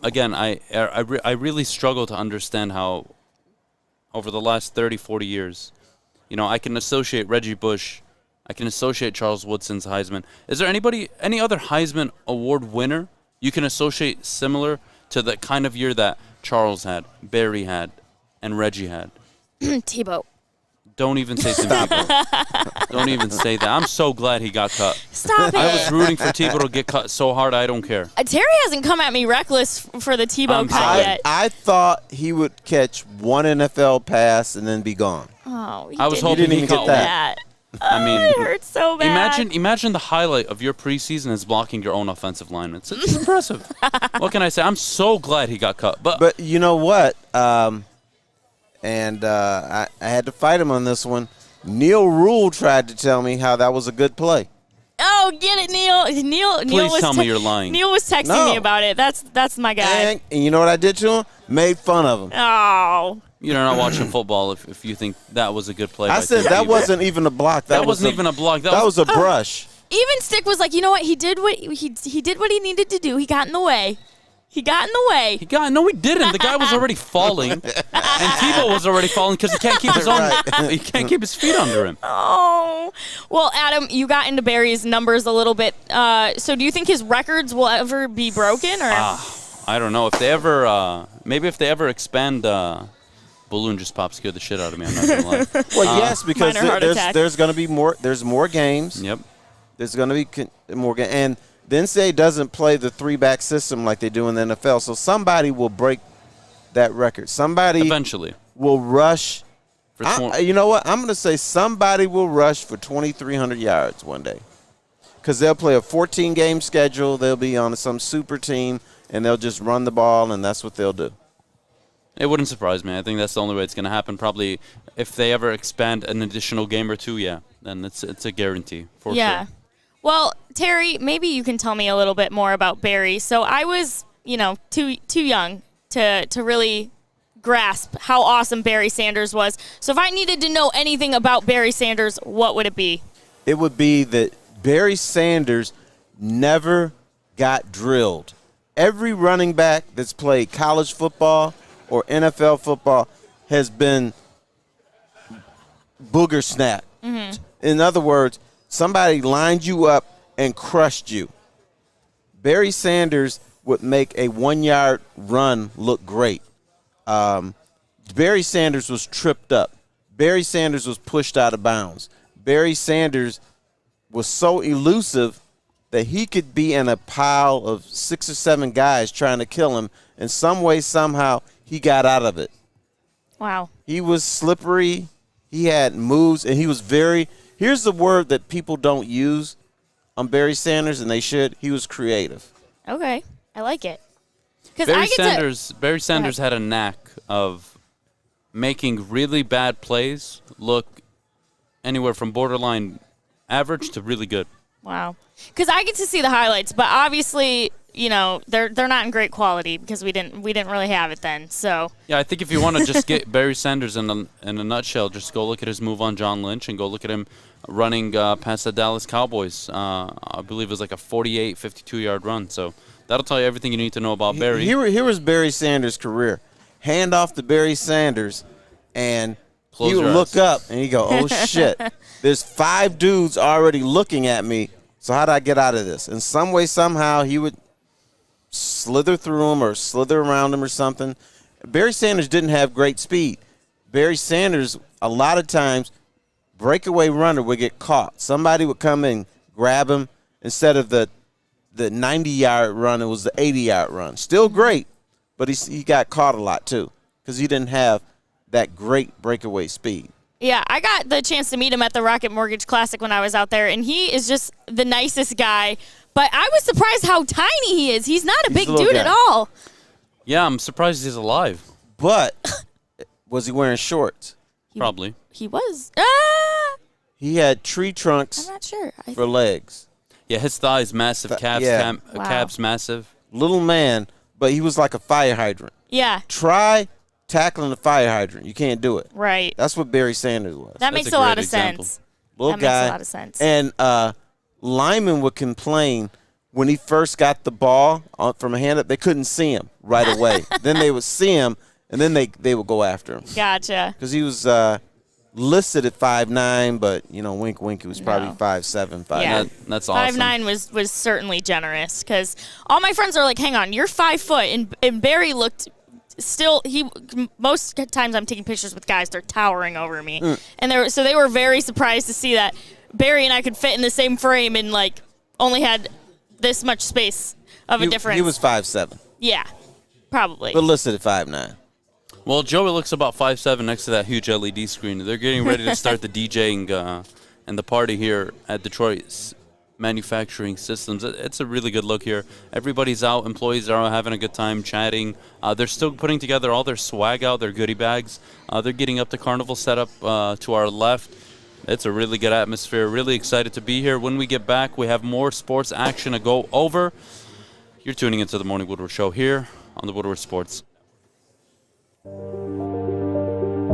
I really struggle to understand how over the last 30, 40 years, I can associate Reggie Bush, I can associate Charles Woodson's Heisman. Is there any other Heisman Award winner you can associate similar to the kind of year that Charles had, Barry had, and Reggie had? Tebow. Don't even say Tim Tebow. Don't even say that. I'm so glad he got cut. Stop it. I was rooting for Tebow to get cut so hard, I don't care. Terry hasn't come at me reckless for the Tebow cut yet. I thought he would catch one NFL pass and then be gone. Oh, I was hoping he caught that. I mean, it hurts so bad. Imagine the highlight of your preseason is blocking your own offensive lineman. It's impressive. What can I say? I'm so glad he got cut. But you know what? I had to fight him on this one. Neil Rule tried to tell me how that was a good play. Oh, get it, Neil. Neil Please was tell me you're lying. Neil was texting me about it. That's my guy. And you know what I did to him? Made fun of him. Oh. You're not watching football if you think that was a good play. I said that wasn't even a block. That wasn't even a block. That was a brush. Even Stick was like, you know what? He did what he did what he needed to do. He got in the way. No, he didn't. The guy was already falling, and Tebow was already falling because he can't keep his he can't keep his feet under him. Oh, well, Adam, you got into Barry's numbers a little bit. So, do you think his records will ever be broken, or? I don't know if they ever. Maybe if they ever expand. Balloon just popped, scared the shit out of me. I'm not gonna lie. Well, yes, because there's going to be more. There's more games. Yep. There's going to be more games, and the NCAA doesn't play the 3-back system like they do in the NFL. So somebody will break that record. Somebody eventually will rush. You know what? I'm going to say somebody will rush for 2,300 yards one day, because they'll play a 14-game schedule. They'll be on some super team, and they'll just run the ball, and that's what they'll do. It wouldn't surprise me. I think that's the only way it's going to happen. Probably if they ever expand an additional game or two, then it's a guarantee for sure. Well, Terry, maybe you can tell me a little bit more about Barry. So I was, too young to really grasp how awesome Barry Sanders was. So if I needed to know anything about Barry Sanders, what would it be? It would be that Barry Sanders never got drilled. Every running back that's played college football or NFL football has been booger snapped. Mm-hmm. In other words, somebody lined you up and crushed you. Barry Sanders would make a 1-yard run look great. Barry Sanders was tripped up. Barry Sanders was pushed out of bounds. Barry Sanders was so elusive that he could be in a pile of 6 or 7 guys trying to kill him, and some way, somehow, he got out of it. Wow. He was slippery. He had moves, and he was very – here's the word that people don't use on Barry Sanders, and they should. He was creative. Okay. I like it. Barry Sanders had a knack of making really bad plays look anywhere from borderline average to really good. Wow. Because I get to see the highlights, but obviously, they're not in great quality because we didn't really have it then. So yeah, I think if you want to just get Barry Sanders in a nutshell, just go look at his move on John Lynch and go look at him running past the Dallas Cowboys. I believe it was like a 48, 52-yard run. So that'll tell you everything you need to know about Barry. Here was Barry Sanders' career. Hand off to Barry Sanders, and he would look up and he'd go, oh, shit. There's 5 dudes already looking at me, so how do I get out of this? And some way, somehow, he would slither through them or slither around them or something. Barry Sanders didn't have great speed. Barry Sanders, a lot of times, breakaway runner would get caught. Somebody would come and grab him instead of the 90-yard run. It was the 80-yard run. Still great, but he got caught a lot too because he didn't have that great breakaway speed. Yeah, I got the chance to meet him at the Rocket Mortgage Classic when I was out there, and he is just the nicest guy. But I was surprised how tiny he is. He's not a big dude at all. Yeah, I'm surprised he's alive. But was he wearing shorts? Probably. He was. He had tree trunks I'm not sure. for legs. Yeah, his thighs massive, calves massive. Little man, but he was like a fire hydrant. Yeah. Try tackling a fire hydrant. You can't do it. Right. That's what Barry Sanders was. That makes a lot of sense. Little guy. Makes a lot of sense. And linemen would complain when he first got the ball from a hand up, they couldn't see him right away. Then they would see him, and then they would go after him. Gotcha. Because he was listed at 5'9", but, wink, wink, he was probably 5'7", 5'9". Yeah. That's awesome. 5'9" was certainly generous because all my friends are like, hang on, you're 5 foot, and Barry looked still, most times I'm taking pictures with guys, they're towering over me. And they were very surprised to see that Barry and I could fit in the same frame and, like, only had this much space of a difference. He was 5'7". Yeah, probably. But listed at 5'9". Well, Joey looks about 5'7" next to that huge LED screen. They're getting ready to start the DJing and the party here at Detroit's Manufacturing Systems. It's a really good look here. Everybody's out. Employees are having a good time chatting. They're still putting together all their swag out, their goodie bags. They're getting up the carnival setup to our left. It's a really good atmosphere. Really excited to be here. When we get back, we have more sports action to go over. You're tuning into the Morning Woodward Show here on the Woodward Sports.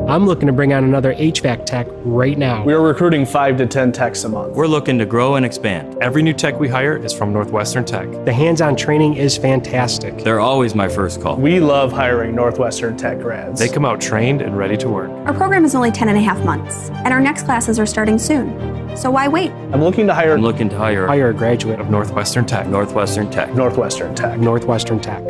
I'm looking to bring on another HVAC tech right now. We are recruiting 5 to 10 techs a month. We're looking to grow and expand. Every new tech we hire is from Northwestern Tech. The hands-on training is fantastic. They're always my first call. We love hiring Northwestern Tech grads. They come out trained and ready to work. Our program is only 10 and a half months, and our next classes are starting soon. So why wait? I'm looking to hire Hire a graduate of Northwestern Tech. Northwestern Tech. Northwestern Tech.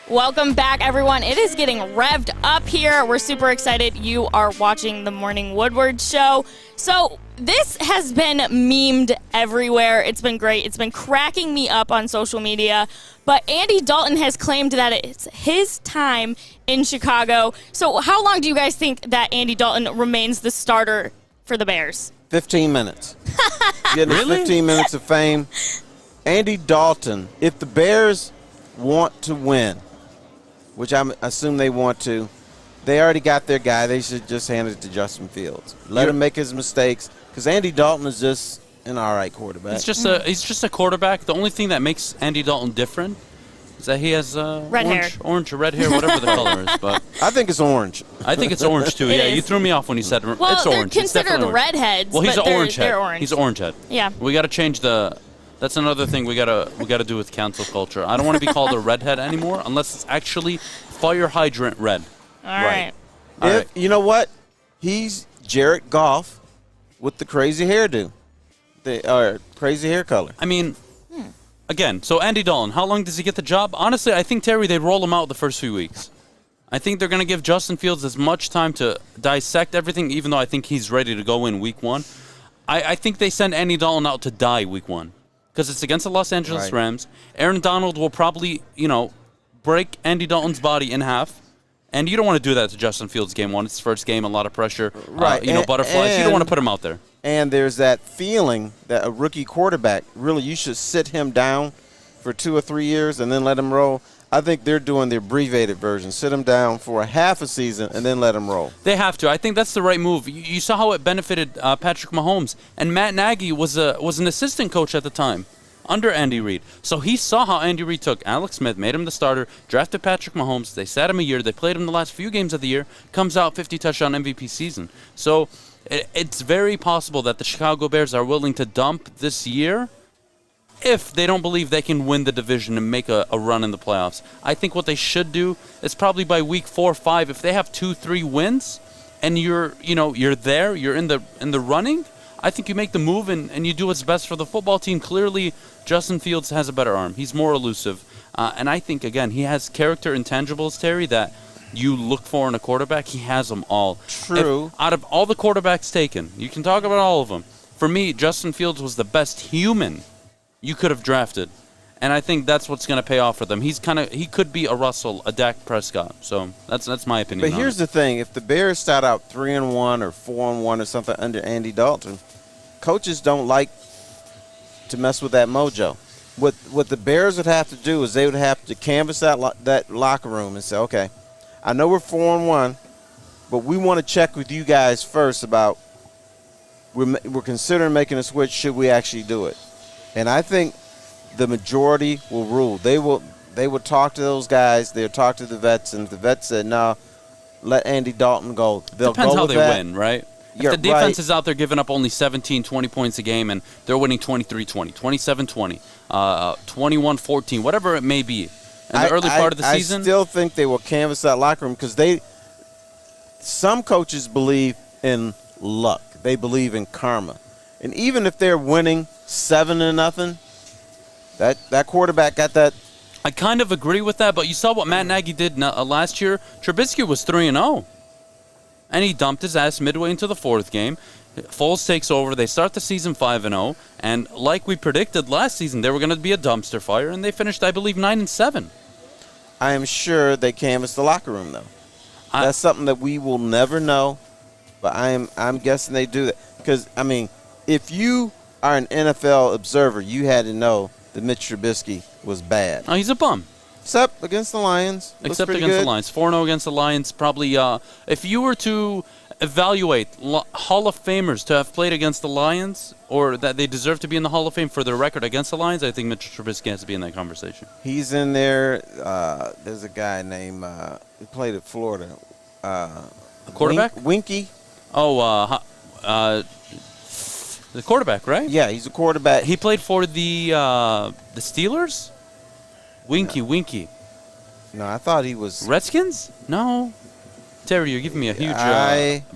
Welcome back, everyone. It is getting revved up here. We're super excited. You are watching the Morning Woodward Show. So this has been memed everywhere. It's been great. It's been cracking me up on social media. But Andy Dalton has claimed that it's his time in Chicago. So how long do you guys think that Andy Dalton remains the starter for the Bears? 15 minutes. Getting 15 minutes of fame. Andy Dalton, if the Bears want to win, which I assume they want to, they already got their guy. They should just hand it to Justin Fields. Let him make his mistakes, because Andy Dalton is just an all right quarterback. He's just a quarterback. The only thing that makes Andy Dalton different is that he has orange or red hair, whatever the color is. But I think it's orange. I think it's orange too. Yeah, you threw me off when you said well, it's orange. They're considered redheads. Well, he's but an orange head. They're orange. He's an orange head. Yeah. We got to change the. That's another thing we gotta do with cancel culture. I don't want to be called a redhead anymore unless it's actually fire hydrant red. All right. You know what? He's Jared Goff with the crazy hairdo, the crazy hair color. I mean, again, so Andy Dalton, how long does he get the job? Honestly, I think, Terry, they roll him out the first few weeks. I think they're going to give Justin Fields as much time to dissect everything, even though I think he's ready to go in week one. I think they send Andy Dalton out to die week one because it's against the Los Angeles Rams. Aaron Donald will probably, break Andy Dalton's body in half. And you don't want to do that to Justin Fields game one. It's his first game, a lot of pressure. Butterflies. You don't want to put him out there. And there's that feeling that a rookie quarterback, really, you should sit him down for 2 or 3 years and then let him roll. I think they're doing the abbreviated version. Sit him down for a half a season and then let him roll. They have to. I think that's the right move. You saw how it benefited Patrick Mahomes. And Matt Nagy was an assistant coach at the time under Andy Reid. So he saw how Andy Reid took Alex Smith, made him the starter, drafted Patrick Mahomes. They sat him a year. They played him the last few games of the year. Comes out 50-touchdown MVP season. So it's very possible that the Chicago Bears are willing to dump this year if they don't believe they can win the division and make a run in the playoffs. I think what they should do is probably by week 4 or 5, if they have 2-3 wins and you're there, you're in the running, I think you make the move and you do what's best for the football team. Clearly, Justin Fields has a better arm. He's more elusive. And I think, again, he has character intangibles, Terry, that you look for in a quarterback. He has them all. True. Out of all the quarterbacks taken, you can talk about all of them. For me, Justin Fields was the best human you could have drafted. And I think that's what's going to pay off for them. He could be a Russell, a Dak Prescott. So that's my opinion. But here's the thing: if the Bears start out 3-1 or 4-1 or something under Andy Dalton, coaches don't like to mess with that mojo. What the Bears would have to do is they would have to canvass that locker room and say, okay, I know we're 4-1, but we want to check with you guys first about we're considering making a switch. Should we actually do it? And I think the majority will rule. They will talk to those guys. They'll talk to the vets, and if the vets said, no, let Andy Dalton go, they'll Depends go how with they that. win, right? If the defense is out there giving up only 17, 20 points a game and they're winning 23-20, 27-20, 21-14, whatever it may be, in the early part of the season. I still think they will canvas that locker room because some coaches believe in luck. They believe in karma. And even if they're winning 7-0, that quarterback got that. I kind of agree with that, but you saw what Matt Nagy did last year. Trubisky was 3-0, and he dumped his ass midway into the fourth game. Foles takes over. They start the season 5-0, and like we predicted last season, they were going to be a dumpster fire, and they finished, I believe, 9-7. I am sure they canvassed the locker room, though. That's something that we will never know, but I'm guessing they do that. Because, I mean, if you are an NFL observer, you had to know that Mitch Trubisky was bad. Oh, he's a bum. Except against the Lions. Except against the Lions. 4-0 against the Lions. Probably, if you were to evaluate Hall of Famers to have played against the Lions or that they deserve to be in the Hall of Fame for their record against the Lions, I think Mitch Trubisky has to be in that conversation. He's in there. There's a guy named who played at Florida. The quarterback? Winky. Oh, the quarterback, right? Yeah, he's a quarterback. He played for the Steelers? Winky. No, I thought he was Redskins? No. Terry, you're giving me a huge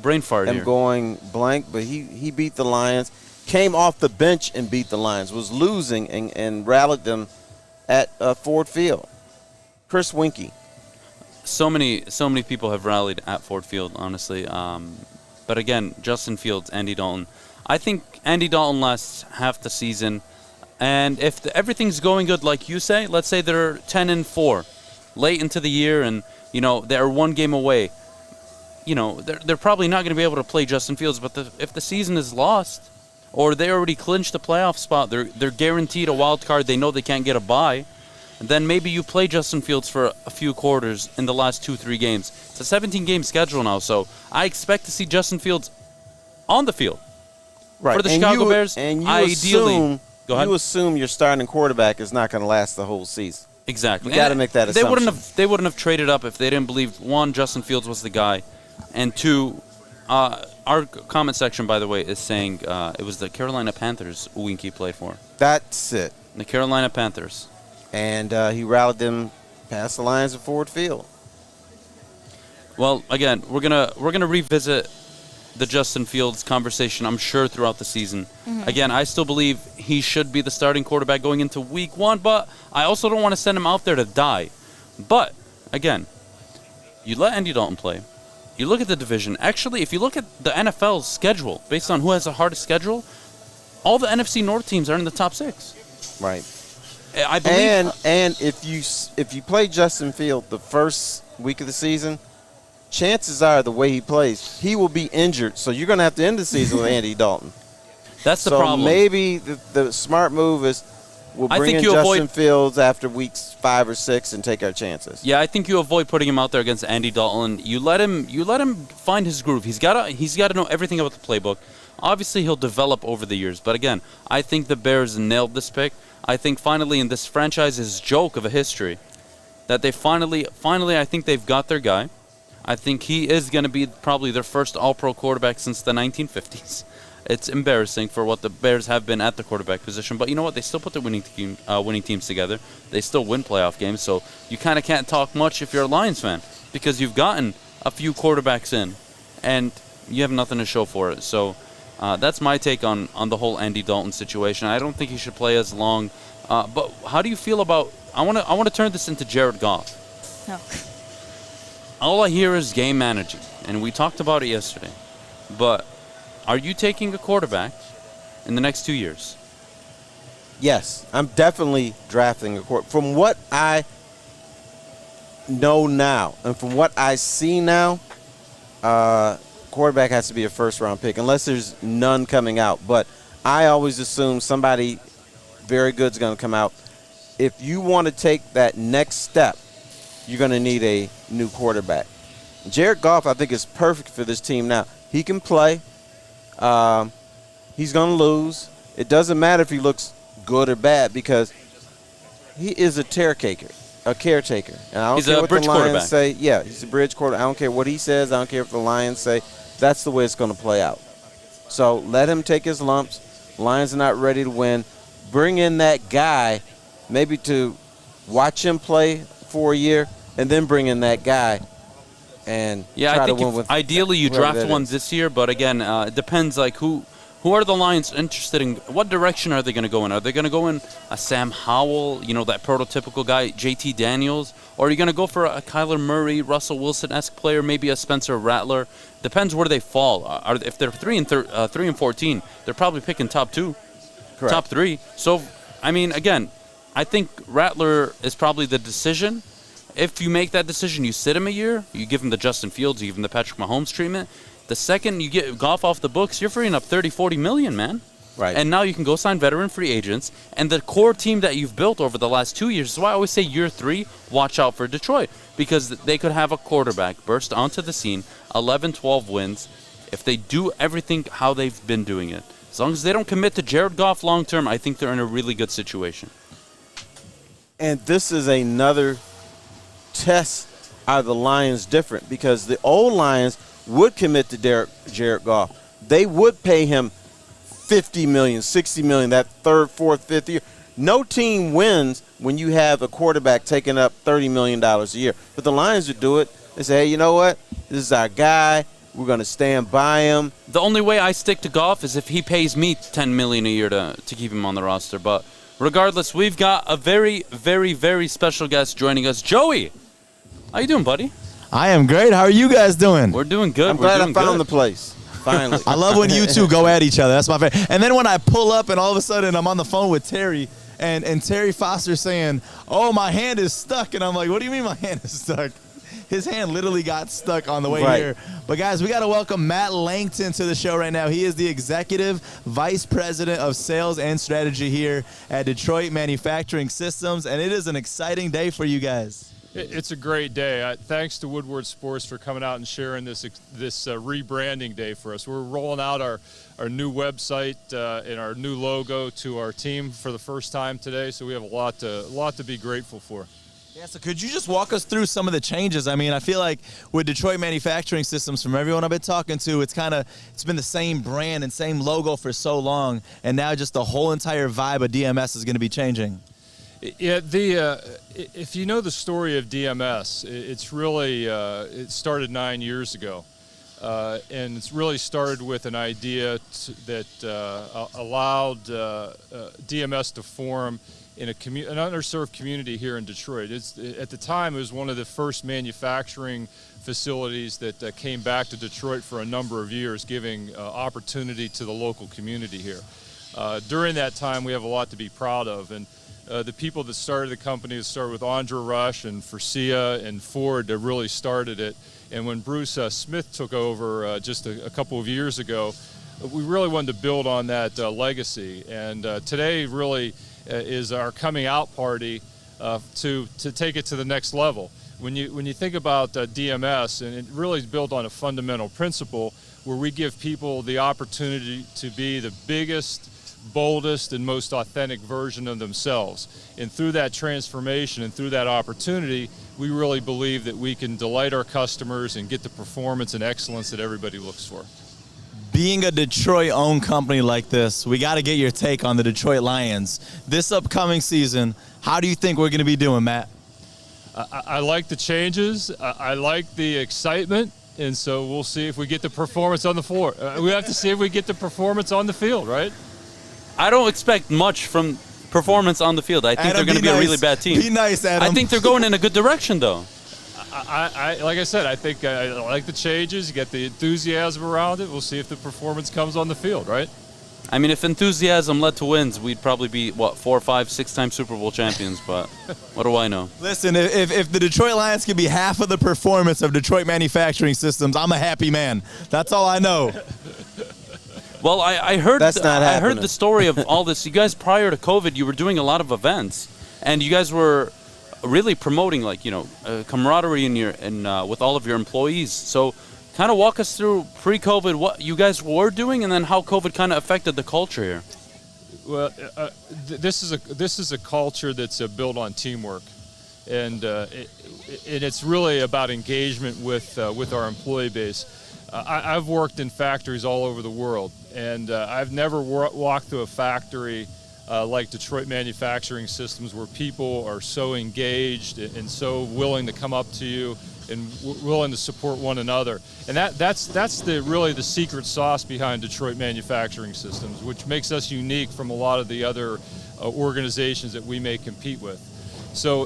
brain fart here. I'm going blank, but he beat the Lions, came off the bench and beat the Lions, was losing and rallied them at Ford Field. Chris Winky. So many people have rallied at Ford Field, honestly. But again, Justin Fields, Andy Dalton. I think Andy Dalton lasts half the season, and if everything's going good, like you say, let's say they're 10-4 late into the year, and they're one game away. They're probably not going to be able to play Justin Fields. But if the season is lost, or they already clinched a playoff spot, they're guaranteed a wild card. They know they can't get a bye. Then maybe you play Justin Fields for a few quarters in the last 2-3 games. It's a 17-game schedule now, so I expect to see Justin Fields on the field. Right. For the Chicago Bears, and ideally. Go ahead. You assume your starting quarterback is not going to last the whole season. Exactly. You got to make that assumption. They wouldn't have traded up if they didn't believe, one, Justin Fields was the guy, and two, our comment section, by the way, is saying it was the Carolina Panthers Winky played for. That's it. The Carolina Panthers. And he rallied them past the Lions at Ford Field. Well, again, we're gonna revisit the Justin Fields conversation, I'm sure, throughout the season. Mm-hmm. Again, I still believe he should be the starting quarterback going into week 1, but I also don't want to send him out there to die. But, again, you let Andy Dalton play. You look at the division. Actually, if you look at the NFL's schedule, based on who has the hardest schedule, all the NFC North teams are in the top 6. Right. I believe. And if you play Justin Fields the first week of the season, chances are the way he plays, he will be injured. So you're going to have to end the season with Andy Dalton. That's the problem. So maybe the smart move is we'll bring in Justin Fields after weeks 5 or 6 and take our chances. Yeah, I think you avoid putting him out there against Andy Dalton. You let him find his groove. He's got to know everything about the playbook. Obviously, he'll develop over the years. But again, I think the Bears nailed this pick. I think finally in this franchise's joke of a history that they finally I think they've got their guy. I think he is going to be probably their first all-pro quarterback since the 1950s. It's embarrassing for what the Bears have been at the quarterback position, but you know what? They still put the winning teams together. They still win playoff games, so you kind of can't talk much if you're a Lions fan because you've gotten a few quarterbacks in, and you have nothing to show for it. So that's my take on the whole Andy Dalton situation. I don't think he should play as long. But how do you feel about? I want to turn this into Jared Goff. No. All I hear is game managing, and we talked about it yesterday. But are you taking a quarterback in the next 2 years? Yes, I'm definitely drafting a quarterback. From what I know now and from what I see now, quarterback has to be a first-round pick unless there's none coming out. But I always assume somebody very good is going to come out. If you want to take that next step, you're going to need a new quarterback. Jared Goff, I think, is perfect for this team now. He can play. He's going to lose. It doesn't matter if he looks good or bad because he is a caretaker. And I don't care what the Lions say. Yeah, he's a bridge quarterback. I don't care what he says. I don't care if the Lions say. That's the way it's going to play out. So let him take his lumps. Lions are not ready to win. Bring in that guy maybe to watch him play for a year, and then bring in that guy and try I to think win with ideally you whoever draft that one is. this year, but again, it depends like who are the Lions interested in? What direction are they going to go in? Are they going to go in a Sam Howell, that prototypical guy, JT Daniels, or are you going to go for a Kyler Murray, Russell Wilson-esque player, maybe a Spencer Rattler? Depends where they fall. If they're 3 and 14, they're probably picking top 2, Correct. top 3. So, I mean, again, I think Rattler is probably the decision. If you make that decision, you sit him a year, you give him the Justin Fields, you give him the Patrick Mahomes treatment. The second you get Goff off the books, you're freeing up 30, 40 million, man. Right. And now you can go sign veteran free agents. And the core team that you've built over the last 2 years, is why I always say year 3, watch out for Detroit. Because they could have a quarterback burst onto the scene, 11, 12 wins, if they do everything how they've been doing it. As long as they don't commit to Jared Goff long term, I think they're in a really good situation. And this is another test. Are the Lions different? Because the old Lions would commit to Jared Goff. They would pay him $50 million, $60 million, that third, fourth, fifth year. No team wins when you have a quarterback taking up $30 million a year. But the Lions would do it. They say, hey, you know what? This is our guy. We're going to stand by him. The only way I stick to Goff is if he pays me $10 million a year to keep him on the roster. But regardless, we've got a very, very, very special guest joining us. Joey, how you doing, buddy? I am great. How are you guys doing? We're doing good. I'm glad I found the place. Finally. I love when you two go at each other. That's my favorite. And then when I pull up and all of a sudden I'm on the phone with Terry and Terry Foster saying, oh, my hand is stuck. And I'm like, what do you mean my hand is stuck? His hand literally got stuck on the way here. But, guys, we got to welcome Matt Langton to the show right now. He is the Executive Vice President of Sales and Strategy here at Detroit Manufacturing Systems. And it is an exciting day for you guys. It's a great day. Thanks to Woodward Sports for coming out and sharing this rebranding day for us. We're rolling out our new website and our new logo to our team for the first time today, so we have a lot to be grateful for. Yeah, so could you just walk us through some of the changes? I mean, I feel like with Detroit Manufacturing Systems, from everyone I've been talking to, it's been the same brand and same logo for so long, and now just the whole entire vibe of DMS is going to be changing. Yeah, if you know the story of DMS, it's really it started 9 years ago, and it's really started with an idea that allowed DMS to form in an underserved community here in Detroit. At the time, it was one of the first manufacturing facilities that came back to Detroit for a number of years, giving opportunity to the local community here. During that time, we have a lot to be proud of, and the people that started the company started with Andra Rush and Forcia and Ford that really started it. And when Bruce Smith took over just a couple of years ago, we really wanted to build on that legacy. And today really is our coming out party to take it to the next level. When you think about DMS, and it really is built on a fundamental principle where we give people the opportunity to be the biggest, boldest, and most authentic version of themselves. And through that transformation and through that opportunity, we really believe that we can delight our customers and get the performance and excellence that everybody looks for. Being a Detroit-owned company like this, we got to get your take on the Detroit Lions. This upcoming season, how do you think we're going to be doing, Matt? I like the changes. I like the excitement. And so we'll see if we get the performance on the floor. We have to see if we get the performance on the field, right? I don't expect much from performance on the field. I think Adam, they're going to be a really bad team. Be nice, Adam. I think they're going in a good direction, though. Like I said, I think I like the changes. You get the enthusiasm around it. We'll see if the performance comes on the field, right? I mean, if enthusiasm led to wins, we'd probably be, 4, 5, 6-time Super Bowl champions, but what do I know? Listen, if the Detroit Lions can be half of the performance of Detroit Manufacturing Systems, I'm a happy man. That's all I know. Well, I heard I heard the story of all this. You guys, prior to COVID, you were doing a lot of events, and you guys were really promoting, camaraderie with all of your employees. So, kind of walk us through pre-COVID what you guys were doing, and then how COVID kind of affected the culture here. Well, this is a culture that's built on teamwork, and it's really about engagement with our employee base. I've worked in factories all over the world, and I've never walked through a factory like Detroit Manufacturing Systems, where people are so engaged and so willing to come up to you and willing to support one another. And that's really the secret sauce behind Detroit Manufacturing Systems, which makes us unique from a lot of the other organizations that we may compete with. So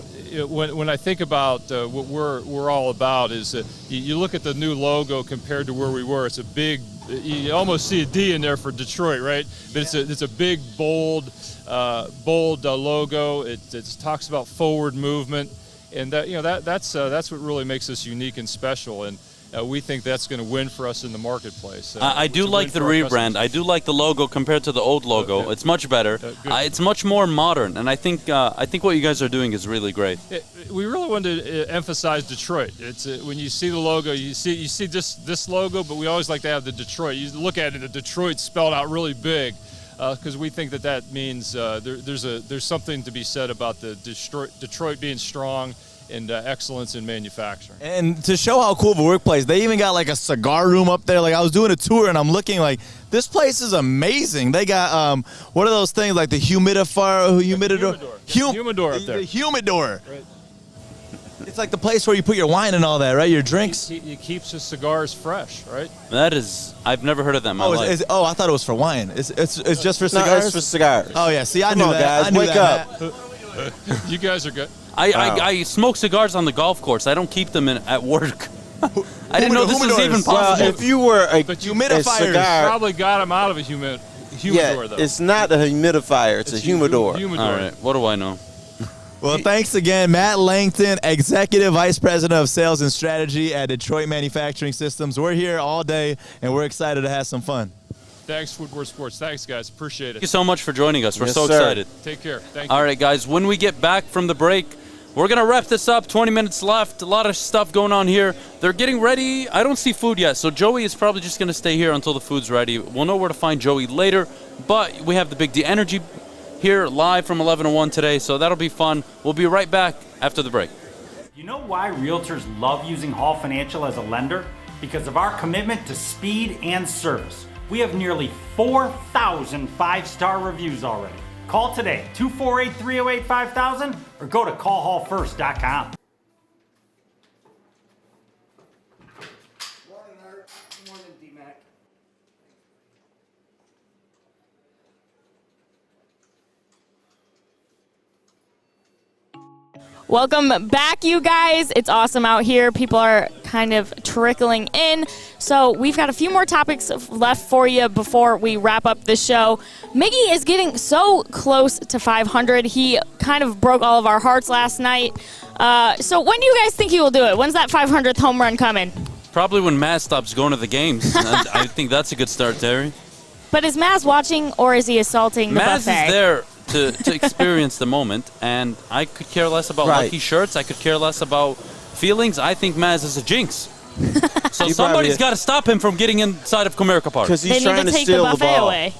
when I think about what we're all about, is that you look at the new logo compared to where we were. It's a big, you almost see a D in there for Detroit, right? But it's a big, bold logo. It talks about forward movement, and that's what really makes us unique and special. And we think that's going to win for us in the marketplace. I do like the rebrand. I do like the logo compared to the old logo. It's much better. It's much more modern, and I think what you guys are doing is really great. We really wanted to emphasize Detroit. It's when you see the logo, you see this logo, but we always like to have the Detroit. You look at it, the Detroit spelled out really big, because we think that means there's something to be said about the Detroit being strong and excellence in manufacturing. And to show how cool of a workplace, they even got like a cigar room up there. Like I was doing a tour and I'm looking like, this place is amazing. They got what are those things, like the humidor humidor up there. The humidor. Right. It's like the place where you put your wine and all that, right? Your drinks. It keeps the cigars fresh, right? That is, I've never heard of that in my life. I thought it was for wine. It's just for cigars? No, it's for cigars. Oh yeah, see, I knew that. Guys, I knew wake that, up. You guys are good. I smoke cigars on the golf course. I don't keep them at work. I didn't know this was even possible. Well, if you were a humidifier, probably got them out of a humidor though. It's not a humidifier. It's a humidor. All right, what do I know? Well, thanks again, Matt Langton, Executive Vice President of Sales and Strategy at Detroit Manufacturing Systems. We're here all day, and we're excited to have some fun. Thanks, Woodward Sports. Thanks, guys. Appreciate it. Thank you so much for joining us. We're Yes, so sir. excited. Take care. Thank you. All right, guys, when we get back from the break, we're going to wrap this up. 20 minutes left. A lot of stuff going on here. They're getting ready. I don't see food yet, so Joey is probably just going to stay here until the food's ready. We'll know where to find Joey later, but we have the Big D Energy here live from 11 to 1 today, so that'll be fun. We'll be right back after the break. You know why realtors love using Hall Financial as a lender? Because of our commitment to speed and service. We have nearly 4,000 five-star reviews already. Call today, 248-308-5000, or go to callhallfirst.com. Welcome back, you guys. It's awesome out here. People are kind of trickling in. So we've got a few more topics left for you before we wrap up the show. Miggy is getting so close to 500. He kind of broke all of our hearts last night. So when do you guys think he will do it? When's that 500th home run coming? Probably when Matt stops going to the games. I think that's a good start, Terry. But is Maz watching, or is he assaulting the Maz buffet? is there to experience the moment, and I could care less about lucky shirts. I could care less about feelings. I think Maz is a jinx. So somebody's got to stop him from getting inside of Comerica Park. Because he's trying to steal the ball. Away.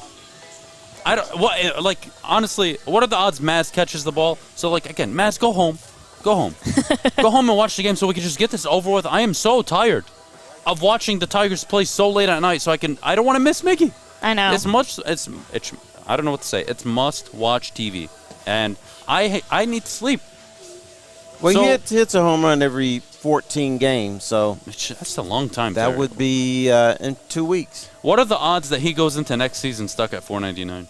I don't. Like, honestly, what are the odds Maz catches the ball? So, like, again, Maz, go home. Go home. Go home and watch the game so we can just get this over with. I am so tired of watching the Tigers play so late at night, so I don't want to miss Mickey. I know. It's I don't know what to say. It's must-watch TV, and I need to sleep. Well, he hits a home run every 14 games, so that's a long time. That would be in 2 weeks. What are the odds that he goes into next season stuck at 499?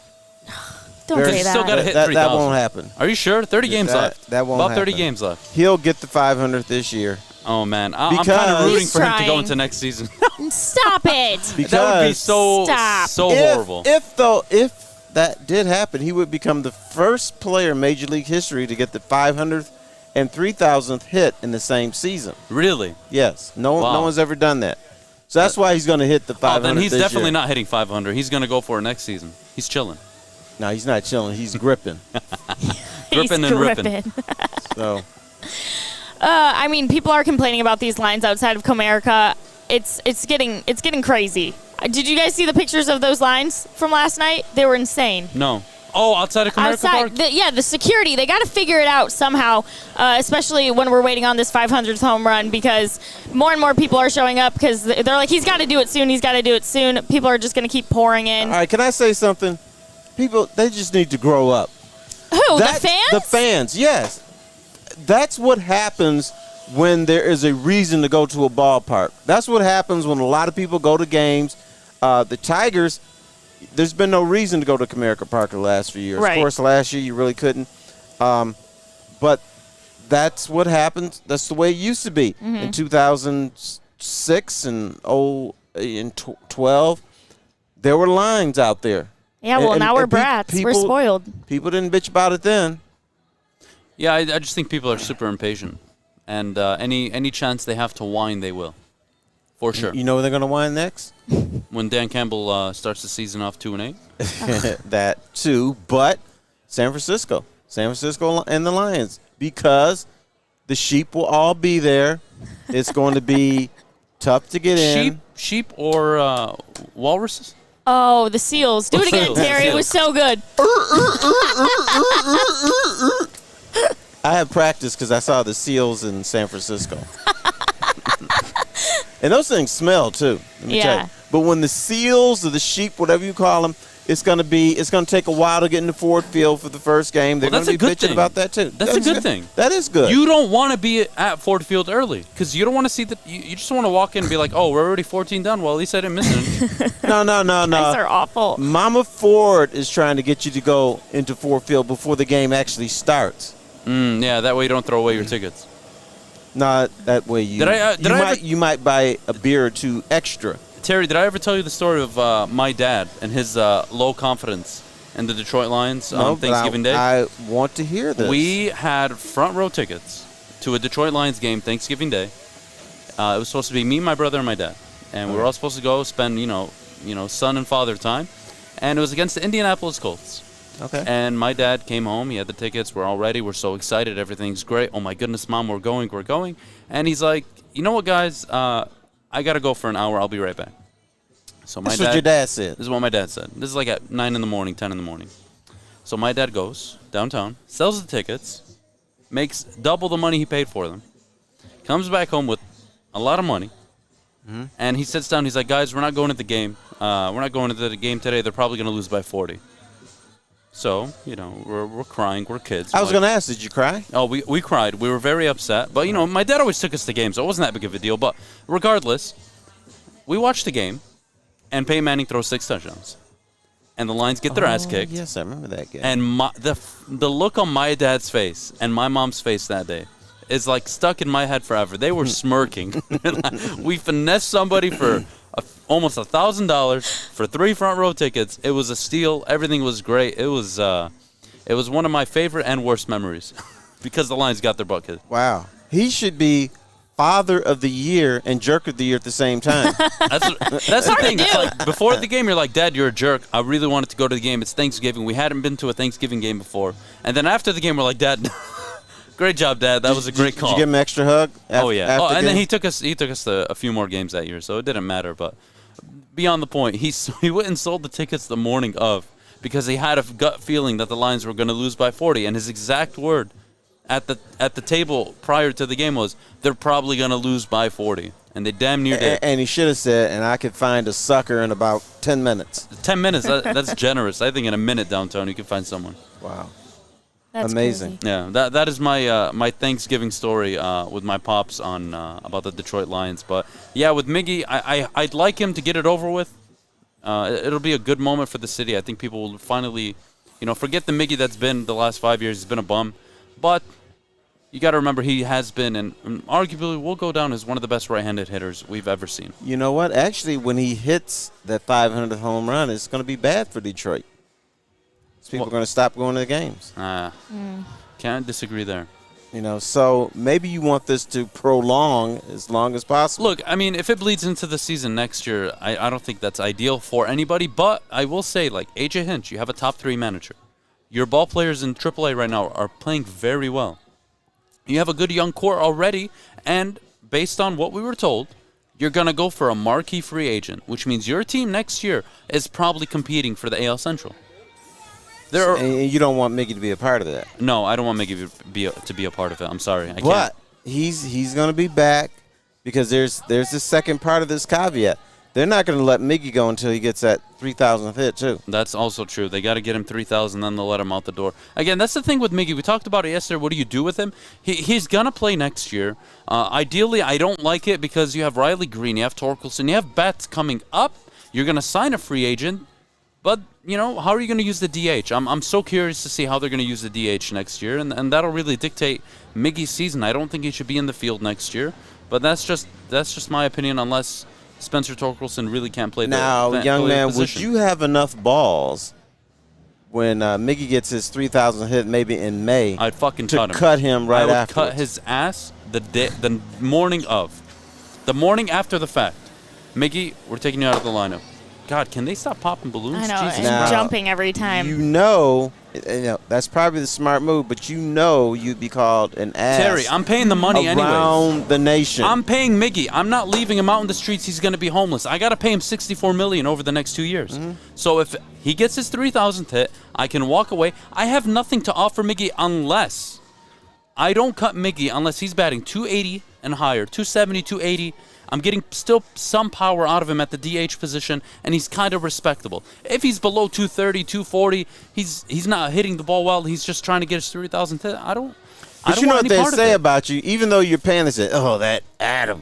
Don't say that. Still got to hit 3,000. That won't happen. Are you sure? 30 games left. That won't About 30 happen. games left. He'll get the 500th this year. Oh, man. I'm kind of rooting for him to go trying. into next season. Stop it. That would be so horrible. If that did happen, he would become the first player in Major League history to get the 500th and 3,000th hit in the same season. Really? Yes. No one's ever done that. So that's why he's going to hit the 500. Then he's this definitely year. not hitting 500. He's going to go for it next season. He's chilling. No, he's not chilling. He's gripping. Gripping and ripping. So. I mean, people are complaining about these lines outside of Comerica. It's getting crazy. Did you guys see the pictures of those lines from last night? They were insane. No. Oh, outside of Comerica Park? The security. They got to figure it out somehow, especially when we're waiting on this 500th home run, because more and more people are showing up because they're like, he's got to do it soon. He's got to do it soon. People are just going to keep pouring in. All right, can I say something? People, they just need to grow up. Who, the fans? The fans, yes. That's what happens when there is a reason to go to a ballpark. That's what happens when a lot of people go to games. The Tigers, there's been no reason to go to Comerica Park the last few years. Right. Of course, last year you really couldn't. But that's what happened. That's the way it used to be. In 2006 and 12, there were lines out there. Yeah, well, now we're brats. We're spoiled. People didn't bitch about it then. Yeah, I just think people are super impatient. And any chance they have to whine, they will. For sure. You know where they're going to whine next? When Dan Campbell starts the season off 2-8? That too, but San Francisco and the Lions, because the sheep will all be there. It's going to be tough to get in. Sheep or walruses? Oh, the seals. Do it again, Terry. It was so good. I have practiced because I saw the seals in San Francisco. And those things smell too. Let me tell you. But when the seals or the sheep, whatever you call them, it's going to take a while to get into Ford Field for the first game. They're going to be bitching about that too. That's a good thing. That is good. You don't want to be at Ford Field early because you don't want to see you just want to walk in and be like, oh, we're already 14 down. Well, at least I didn't miss it. No. Guys are awful. Mama Ford is trying to get you to go into Ford Field before the game actually starts. Yeah, that way you don't throw away your tickets. Not that way you might buy a beer or two extra. Terry, did I ever tell you the story of my dad and his low confidence in the Detroit Lions on Thanksgiving Day? I want to hear this. We had front row tickets to a Detroit Lions game Thanksgiving Day. It was supposed to be me, my brother, and my dad. And we were all supposed to go spend, son and father time. And it was against the Indianapolis Colts. Okay. And my dad came home. He had the tickets. We're all ready. We're so excited. Everything's great. Oh, my goodness, Mom, we're going. And he's like, you know what, guys? I got to go for an hour. I'll be right back. So That's what your dad said. This is what my dad said. This is like at 9 in the morning, 10 in the morning. So my dad goes downtown, sells the tickets, makes double the money he paid for them, comes back home with a lot of money, and he sits down. He's like, guys, we're not going to the game. We're not going to the game today. They're probably going to lose by 40. So, we're crying. We're kids. I was going to ask, did you cry? Oh, we cried. We were very upset. But, my dad always took us to games, so it wasn't that big of a deal. But regardless, we watched the game, and Peyton Manning throws 6 touchdowns. And the Lions get their ass kicked. Yes, I remember that game. And the look on my dad's face and my mom's face that day is like stuck in my head forever. They were smirking. We finessed somebody for almost $1,000 for 3 front row tickets. It was a steal. Everything was great. It was one of my favorite and worst memories because the Lions got their butt kicked. Wow. He should be Father of the Year and Jerk of the Year at the same time. That's the thing. It's like before the game, you're like, Dad, you're a jerk. I really wanted to go to the game. It's Thanksgiving. We hadn't been to a Thanksgiving game before. And then after the game, we're like, Dad, great job, Dad. That was a great call. Did you give him an extra hug? Oh yeah. And then he took us to a few more games that year, so it didn't matter. But beyond the point, he went and sold the tickets the morning of because he had a gut feeling that the Lions were going to lose by 40, and his exact word at the table prior to the game was, they're probably going to lose by 40. And they damn near did. And he should have said, and I could find a sucker in about 10 minutes. 10 minutes, that's generous. I think in a minute downtown you can find someone. Wow. That's amazing. Crazy. Yeah, that is my Thanksgiving story with my pops on about the Detroit Lions. But, yeah, with Miggy, I'd like him to get it over with. It'll be a good moment for the city. I think people will finally, forget the Miggy that's been the last 5 years. He's been a bum. But you got to remember he has been, and arguably will go down as one of the best right-handed hitters we've ever seen. You know what? Actually, when he hits that 500th home run, it's going to be bad for Detroit. People are going to stop going to the games. Can't disagree there. So maybe you want this to prolong as long as possible. Look, I mean, if it bleeds into the season next year, I don't think that's ideal for anybody. But I will say, like, AJ Hinch, you have a top 3 manager. Your ball players in AAA right now are playing very well. You have a good young core already, and based on what we were told, you're going to go for a marquee free agent, which means your team next year is probably competing for the AL Central. And you don't want Mickey to be a part of that. No, I don't want Mickey to be a part of it. I'm sorry. I can't. He's going to be back because there's the second part of this caveat. they're not going to let Miggy go until he gets that 3,000th hit, too. That's also true. They got to get him 3,000, then they'll let him out the door. Again, that's the thing with Miggy. We talked about it yesterday. What do you do with him? He's going to play next year. Ideally, I don't like it because you have Riley Green, you have Torkelson, you have bats coming up. You're going to sign a free agent. But, how are you going to use the DH? I'm so curious to see how they're going to use the DH next year, and that'll really dictate Miggy's season. I don't think he should be in the field next year. But that's just my opinion, unless Spencer Torkelson really can't play now, young man, would you have enough balls when Miggy gets his 3,000 hit maybe in May? I'd fucking to cut him right after. I would cut his ass the morning of. The morning after the fact. Miggy, we're taking you out of the lineup. God, can they stop popping balloons? I know, Jesus. and jumping every time. That's probably the smart move, but you'd be called an ass. Terry, I'm paying the money around the nation. I'm paying Miggy. I'm not leaving him out in the streets. He's going to be homeless. I got to pay him $64 million over the next 2 years. Mm-hmm. So if he gets his 3,000th hit, I can walk away. I have nothing to offer Miggy unless I don't cut Miggy unless he's batting 280 and higher, 270, 280. I'm getting still some power out of him at the DH position, and he's kind of respectable. If he's below 230, 240, he's not hitting the ball well. He's just trying to get his 3,000th hit. I don't But you know want what any they part of say it. about you, even though you're paying, they say, oh, that Adham.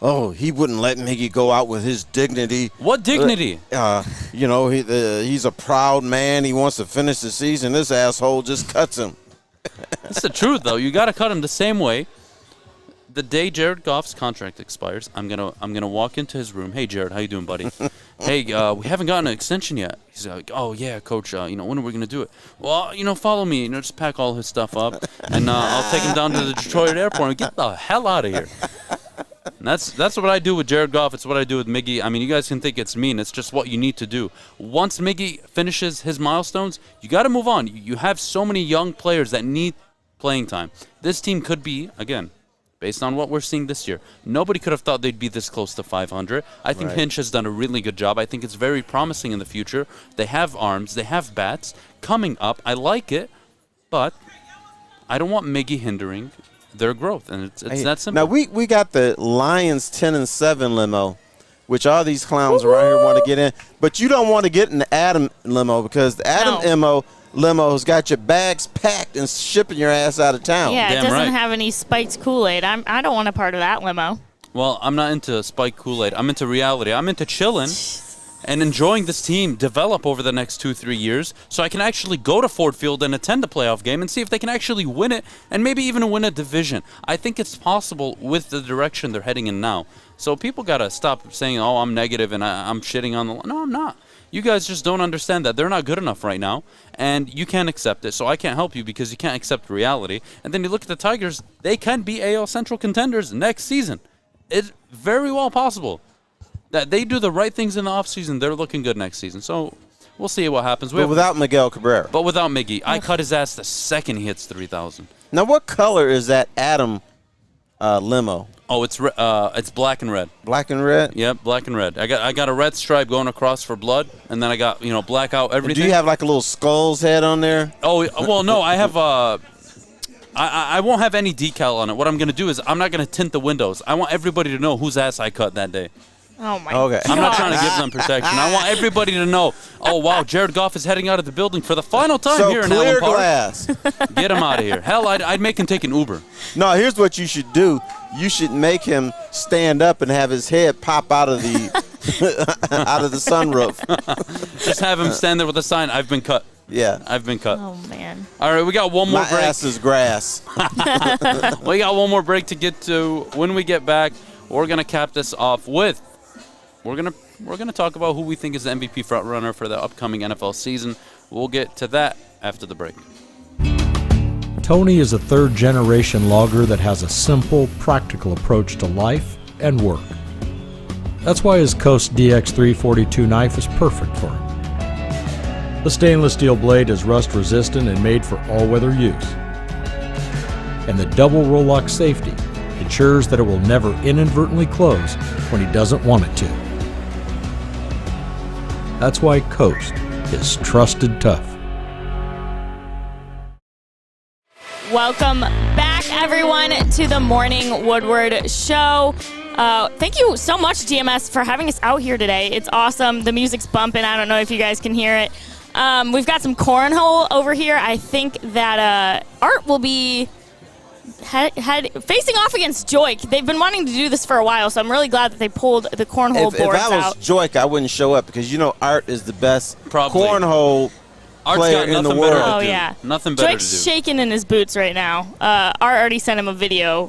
Oh, he wouldn't let Miggy go out with his dignity. What dignity? He's a proud man. He wants to finish the season. This asshole just cuts him. That's the truth, though. You got to cut him the same way. The day Jared Goff's contract expires, I'm gonna walk into his room. Hey, Jared, how you doing, buddy? Hey, we haven't gotten an extension yet. He's like, oh yeah, coach. When are we gonna do it? Well, follow me. Just pack all his stuff up, and I'll take him down to the Detroit airport and get the hell out of here. And that's what I do with Jared Goff. It's what I do with Miggy. I mean, you guys can think it's mean. It's just what you need to do. Once Miggy finishes his milestones, you got to move on. You have so many young players that need playing time. This team could be, again, based on what we're seeing this year, nobody could have thought they'd be this close to 500. I think Hinch has done a really good job. I think it's very promising in the future. They have arms. They have bats coming up. I like it, but I don't want Miggy hindering their growth, and it's that simple. Now, we got the Lions 10-7 limo, which all these clowns around here want to get in, but you don't want to get in the Adham limo because the Adham limo's got your bags packed and shipping your ass out of town. Yeah, it doesn't have any spiked Kool-Aid. I don't want a part of that limo. Well, I'm not into spiked Kool-Aid. I'm into reality. I'm into chilling and enjoying this team develop over the next 2-3 years so I can actually go to Ford Field and attend a playoff game and see if they can actually win it and maybe even win a division. I think it's possible with the direction they're heading in now. So people got to stop saying, oh, I'm negative and I'm shitting on the – no, I'm not. You guys just don't understand that they're not good enough right now, and you can't accept it. So I can't help you because you can't accept reality. And then you look at the Tigers; they can be AL Central contenders next season. It's very well possible that they do the right things in the offseason. They're looking good next season. So we'll see what happens. But without Miguel Cabrera. But without Miggy, I cut his ass the second he hits 3,000. Now, what color is that Adham limo? Oh, it's black and red. Black and red? Yep, black and red. I got a red stripe going across for blood, and then I got black out everything. Do you have like a little skull's head on there? Oh well, no. I have I won't have any decal on it. What I'm gonna do is I'm not gonna tint the windows. I want everybody to know whose ass I cut that day. Oh my God. I'm not trying to give them protection. I want everybody to know. Oh wow, Jared Goff is heading out of the building for the final time here in Allen Park. Glass. Get him out of here. Hell, I'd make him take an Uber. No, here's what you should do. You should make him stand up and have his head pop out of the out of the sunroof. Just have him stand there with a sign. I've been cut. Yeah, I've been cut. Oh man. All right, we got one more break. My ass is grass. We got one more break to get to. When we get back, we're gonna cap this off with. We're gonna talk about who we think is the MVP frontrunner for the upcoming NFL season. We'll get to that after the break. Tony is a third-generation logger that has a simple, practical approach to life and work. That's why his Coast DX342 knife is perfect for him. The stainless steel blade is rust-resistant and made for all-weather use. And the double roll-lock safety ensures that it will never inadvertently close when he doesn't want it to. That's why Coast is trusted tough. Welcome back, everyone, to the Morning Woodward Show. Thank you so much, GMS, for having us out here today. It's awesome. The music's bumping. I don't know if you guys can hear it. We've got some cornhole over here. I think that Art will be facing off against Joik. They've been wanting to do this for a while, so I'm really glad that they pulled the cornhole boards out. If I was Joik, I wouldn't show up because, Art is the best cornhole player in the world. Oh, yeah. Nothing better to do. Joik's shaking in his boots right now. Art already sent him a video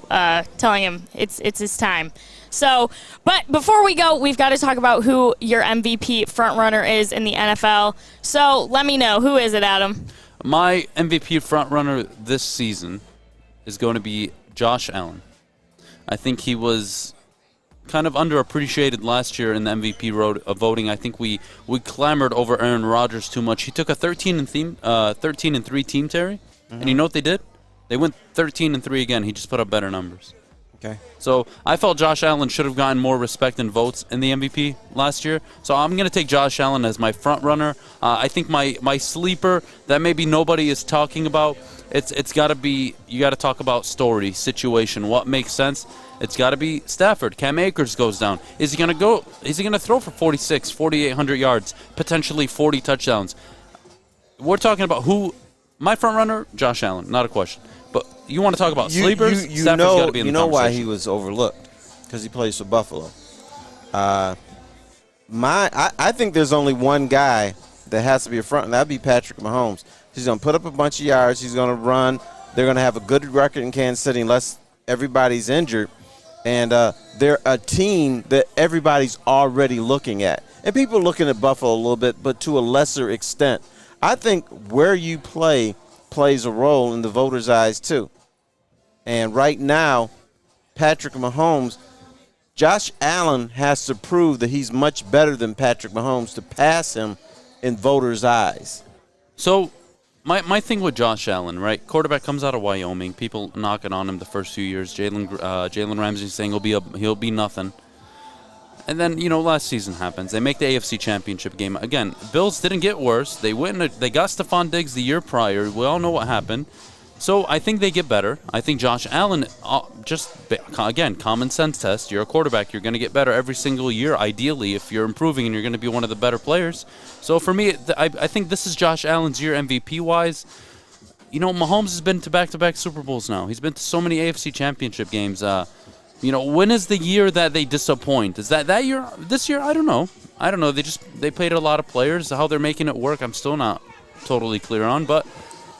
telling him it's his time. So, but before we go, we've got to talk about who your MVP frontrunner is in the NFL. So let me know. Who is it, Adam? My MVP frontrunner this season is going to be Josh Allen. I think he was kind of underappreciated last year in the MVP voting. I think we clamored over Aaron Rodgers too much. He took a 13-3 team, Terry, and you know what they did? They went 13-3 again. He just put up better numbers. Okay. So I felt Josh Allen should have gotten more respect and votes in the MVP last year. So I'm going to take Josh Allen as my front runner. I think my sleeper that maybe nobody is talking about, it's got to be, you got to talk about story, situation, what makes sense. It's got to be Stafford. Cam Akers goes down. Is he going to throw for 4,800 yards, potentially 40 touchdowns? We're talking about who, my front runner, Josh Allen, not a question. But you want to talk about sleepers? Stafford's got to be in the conversation. You know why he was overlooked? Because he plays for Buffalo. I think there's only one guy that has to be a front, and that would be Patrick Mahomes. He's going to put up a bunch of yards. He's going to run. They're going to have a good record in Kansas City unless everybody's injured. And they're a team that everybody's already looking at. And people are looking at Buffalo a little bit, but to a lesser extent. I think where you play plays a role in the voters' eyes too. And right now, Patrick Mahomes, Josh Allen has to prove that he's much better than Patrick Mahomes to pass him in voters' eyes. So my thing with Josh Allen, right? Quarterback comes out of Wyoming. People knocking on him the first few years. Jalen Ramsey saying he'll be nothing. And then, last season happens. They make the AFC Championship game. Again, Bills didn't get worse. They got Stephon Diggs the year prior. We all know what happened. So I think they get better. I think Josh Allen, again, common sense test. You're a quarterback. You're going to get better every single year, ideally, if you're improving and you're going to be one of the better players. So for me, I think this is Josh Allen's year MVP-wise. Mahomes has been to back-to-back Super Bowls now. He's been to so many AFC Championship games. When is the year that they disappoint? Is that year? This year? I don't know. They played a lot of players. How they're making it work, I'm still not totally clear on. But,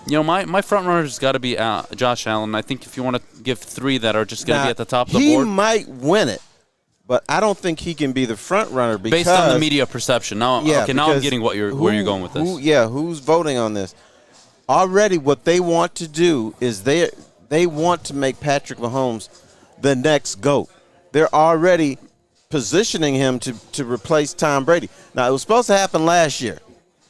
my front runner's got to be Josh Allen. I think if you want to give three that are just going to be at the top of the board. He might win it, but I don't think he can be the front runner because based on the media perception. Now I'm getting where you're going with this. Who's voting on this? Already what they want to do is they want to make Patrick Mahomes the next GOAT. They're already positioning him to replace Tom Brady. Now, it was supposed to happen last year,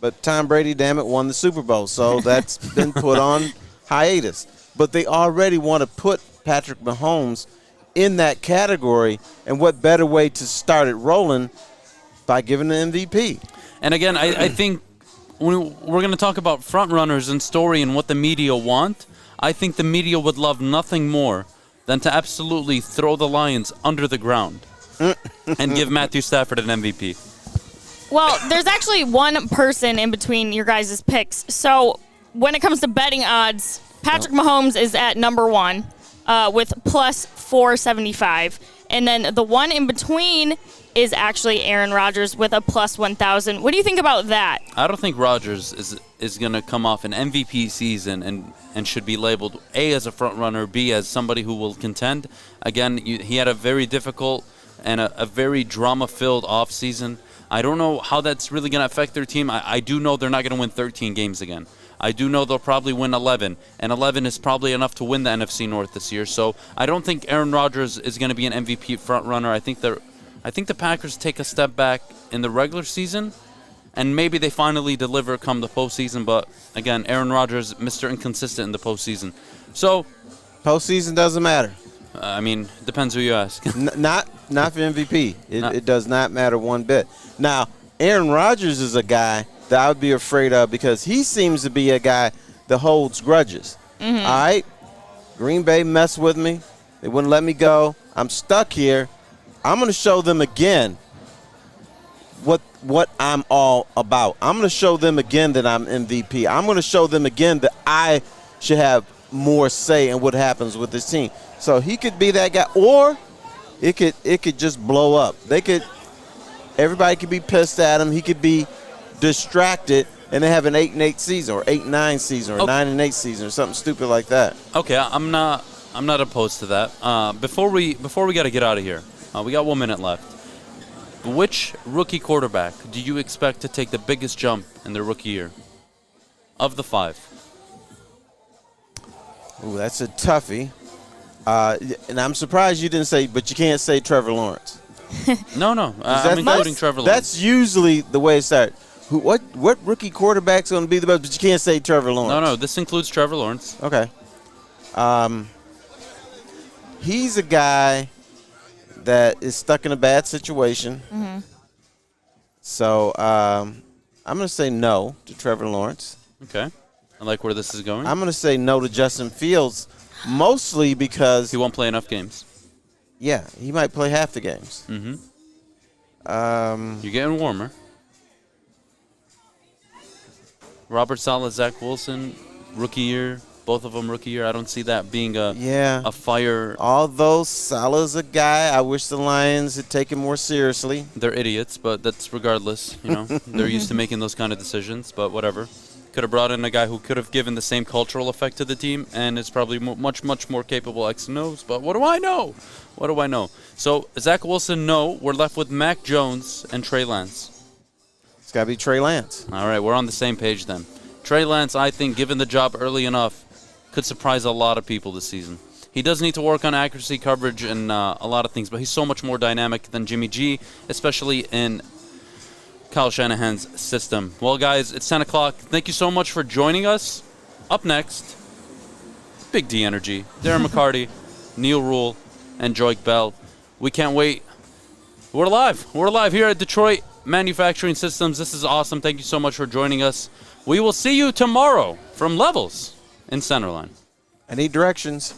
but Tom Brady, damn it, won the Super Bowl, so that's been put on hiatus. But they already want to put Patrick Mahomes in that category, and what better way to start it rolling by giving the MVP? And again, I think when we're going to talk about front runners and story and what the media want, I think the media would love nothing more than to absolutely throw the Lions under the ground and give Matthew Stafford an MVP. Well, there's actually one person in between your guys' picks. So when it comes to betting odds, Patrick Mahomes is at number one with plus 475. And then the one in between is actually Aaron Rodgers with a plus 1,000. What do you think about that? I don't think Rodgers is going to come off an MVP season and should be labeled A as a front runner, B as somebody who will contend. Again, he had a very difficult and a very drama-filled offseason. I don't know how that's really going to affect their team. I do know they're not going to win 13 games again. I do know they'll probably win 11, and 11 is probably enough to win the NFC North this year. So I don't think Aaron Rodgers is going to be an MVP front runner. I think the Packers take a step back in the regular season, and maybe they finally deliver come the postseason. But again, Aaron Rodgers, Mr. Inconsistent in the postseason. So postseason doesn't matter. Depends who you ask. Not for MVP. It does not matter one bit. Now, Aaron Rodgers is a guy that I would be afraid of because he seems to be a guy that holds grudges. Mm-hmm. All right, Green Bay messed with me. They wouldn't let me go. I'm stuck here. I'm going to show them again what I'm all about. I'm going to show them again that I'm MVP. I'm going to show them again that I should have more say in what happens with this team. So he could be that guy, or it could just blow up. Everybody could be pissed at him. He could be distracted, and they have an 8-8 season, or 8-9 season, or 9-8 season, or something stupid like that. Okay, I'm not opposed to that. Before we got to get out of here, we got 1 minute left. Which rookie quarterback do you expect to take the biggest jump in their rookie year? Of the 5. Ooh, that's a toughie. And I'm surprised you didn't say, but you can't say Trevor Lawrence. No, I'm including Trevor Lawrence. That's usually the way it starts. What rookie quarterback's going to be the best? But you can't say Trevor Lawrence. No, this includes Trevor Lawrence. Okay. He's a guy that is stuck in a bad situation. Mm-hmm. So I'm going to say no to Trevor Lawrence. Okay. I like where this is going. I'm going to say no to Justin Fields, mostly because he won't play enough games. Yeah, he might play half the games. Mm-hmm. You're getting warmer. Robert Saleh, Zach Wilson, rookie year. Both of them rookie year. I don't see that being a fire. Although Saleh's a guy, I wish the Lions had taken more seriously. They're idiots, but that's regardless. They're used to making those kind of decisions, but whatever. Could have brought in a guy who could have given the same cultural effect to the team, and is probably much more capable X and O's. But what do I know? What do I know? So Zach Wilson, no. We're left with Mac Jones and Trey Lance. It's got to be Trey Lance. All right, we're on the same page then. Trey Lance, I think, given the job early enough, could surprise a lot of people this season. He does need to work on accuracy, coverage, and a lot of things, but he's so much more dynamic than Jimmy G, especially in Kyle Shanahan's system. Well, guys, it's 10 o'clock. Thank you so much for joining us. Up next, Big D Energy, Darren McCarty, Neil Rule, and Joik Bell. We can't wait. We're live. We're live here at Detroit Manufacturing Systems. This is awesome. Thank you so much for joining us. We will see you tomorrow from Levels in Centerline. I need directions.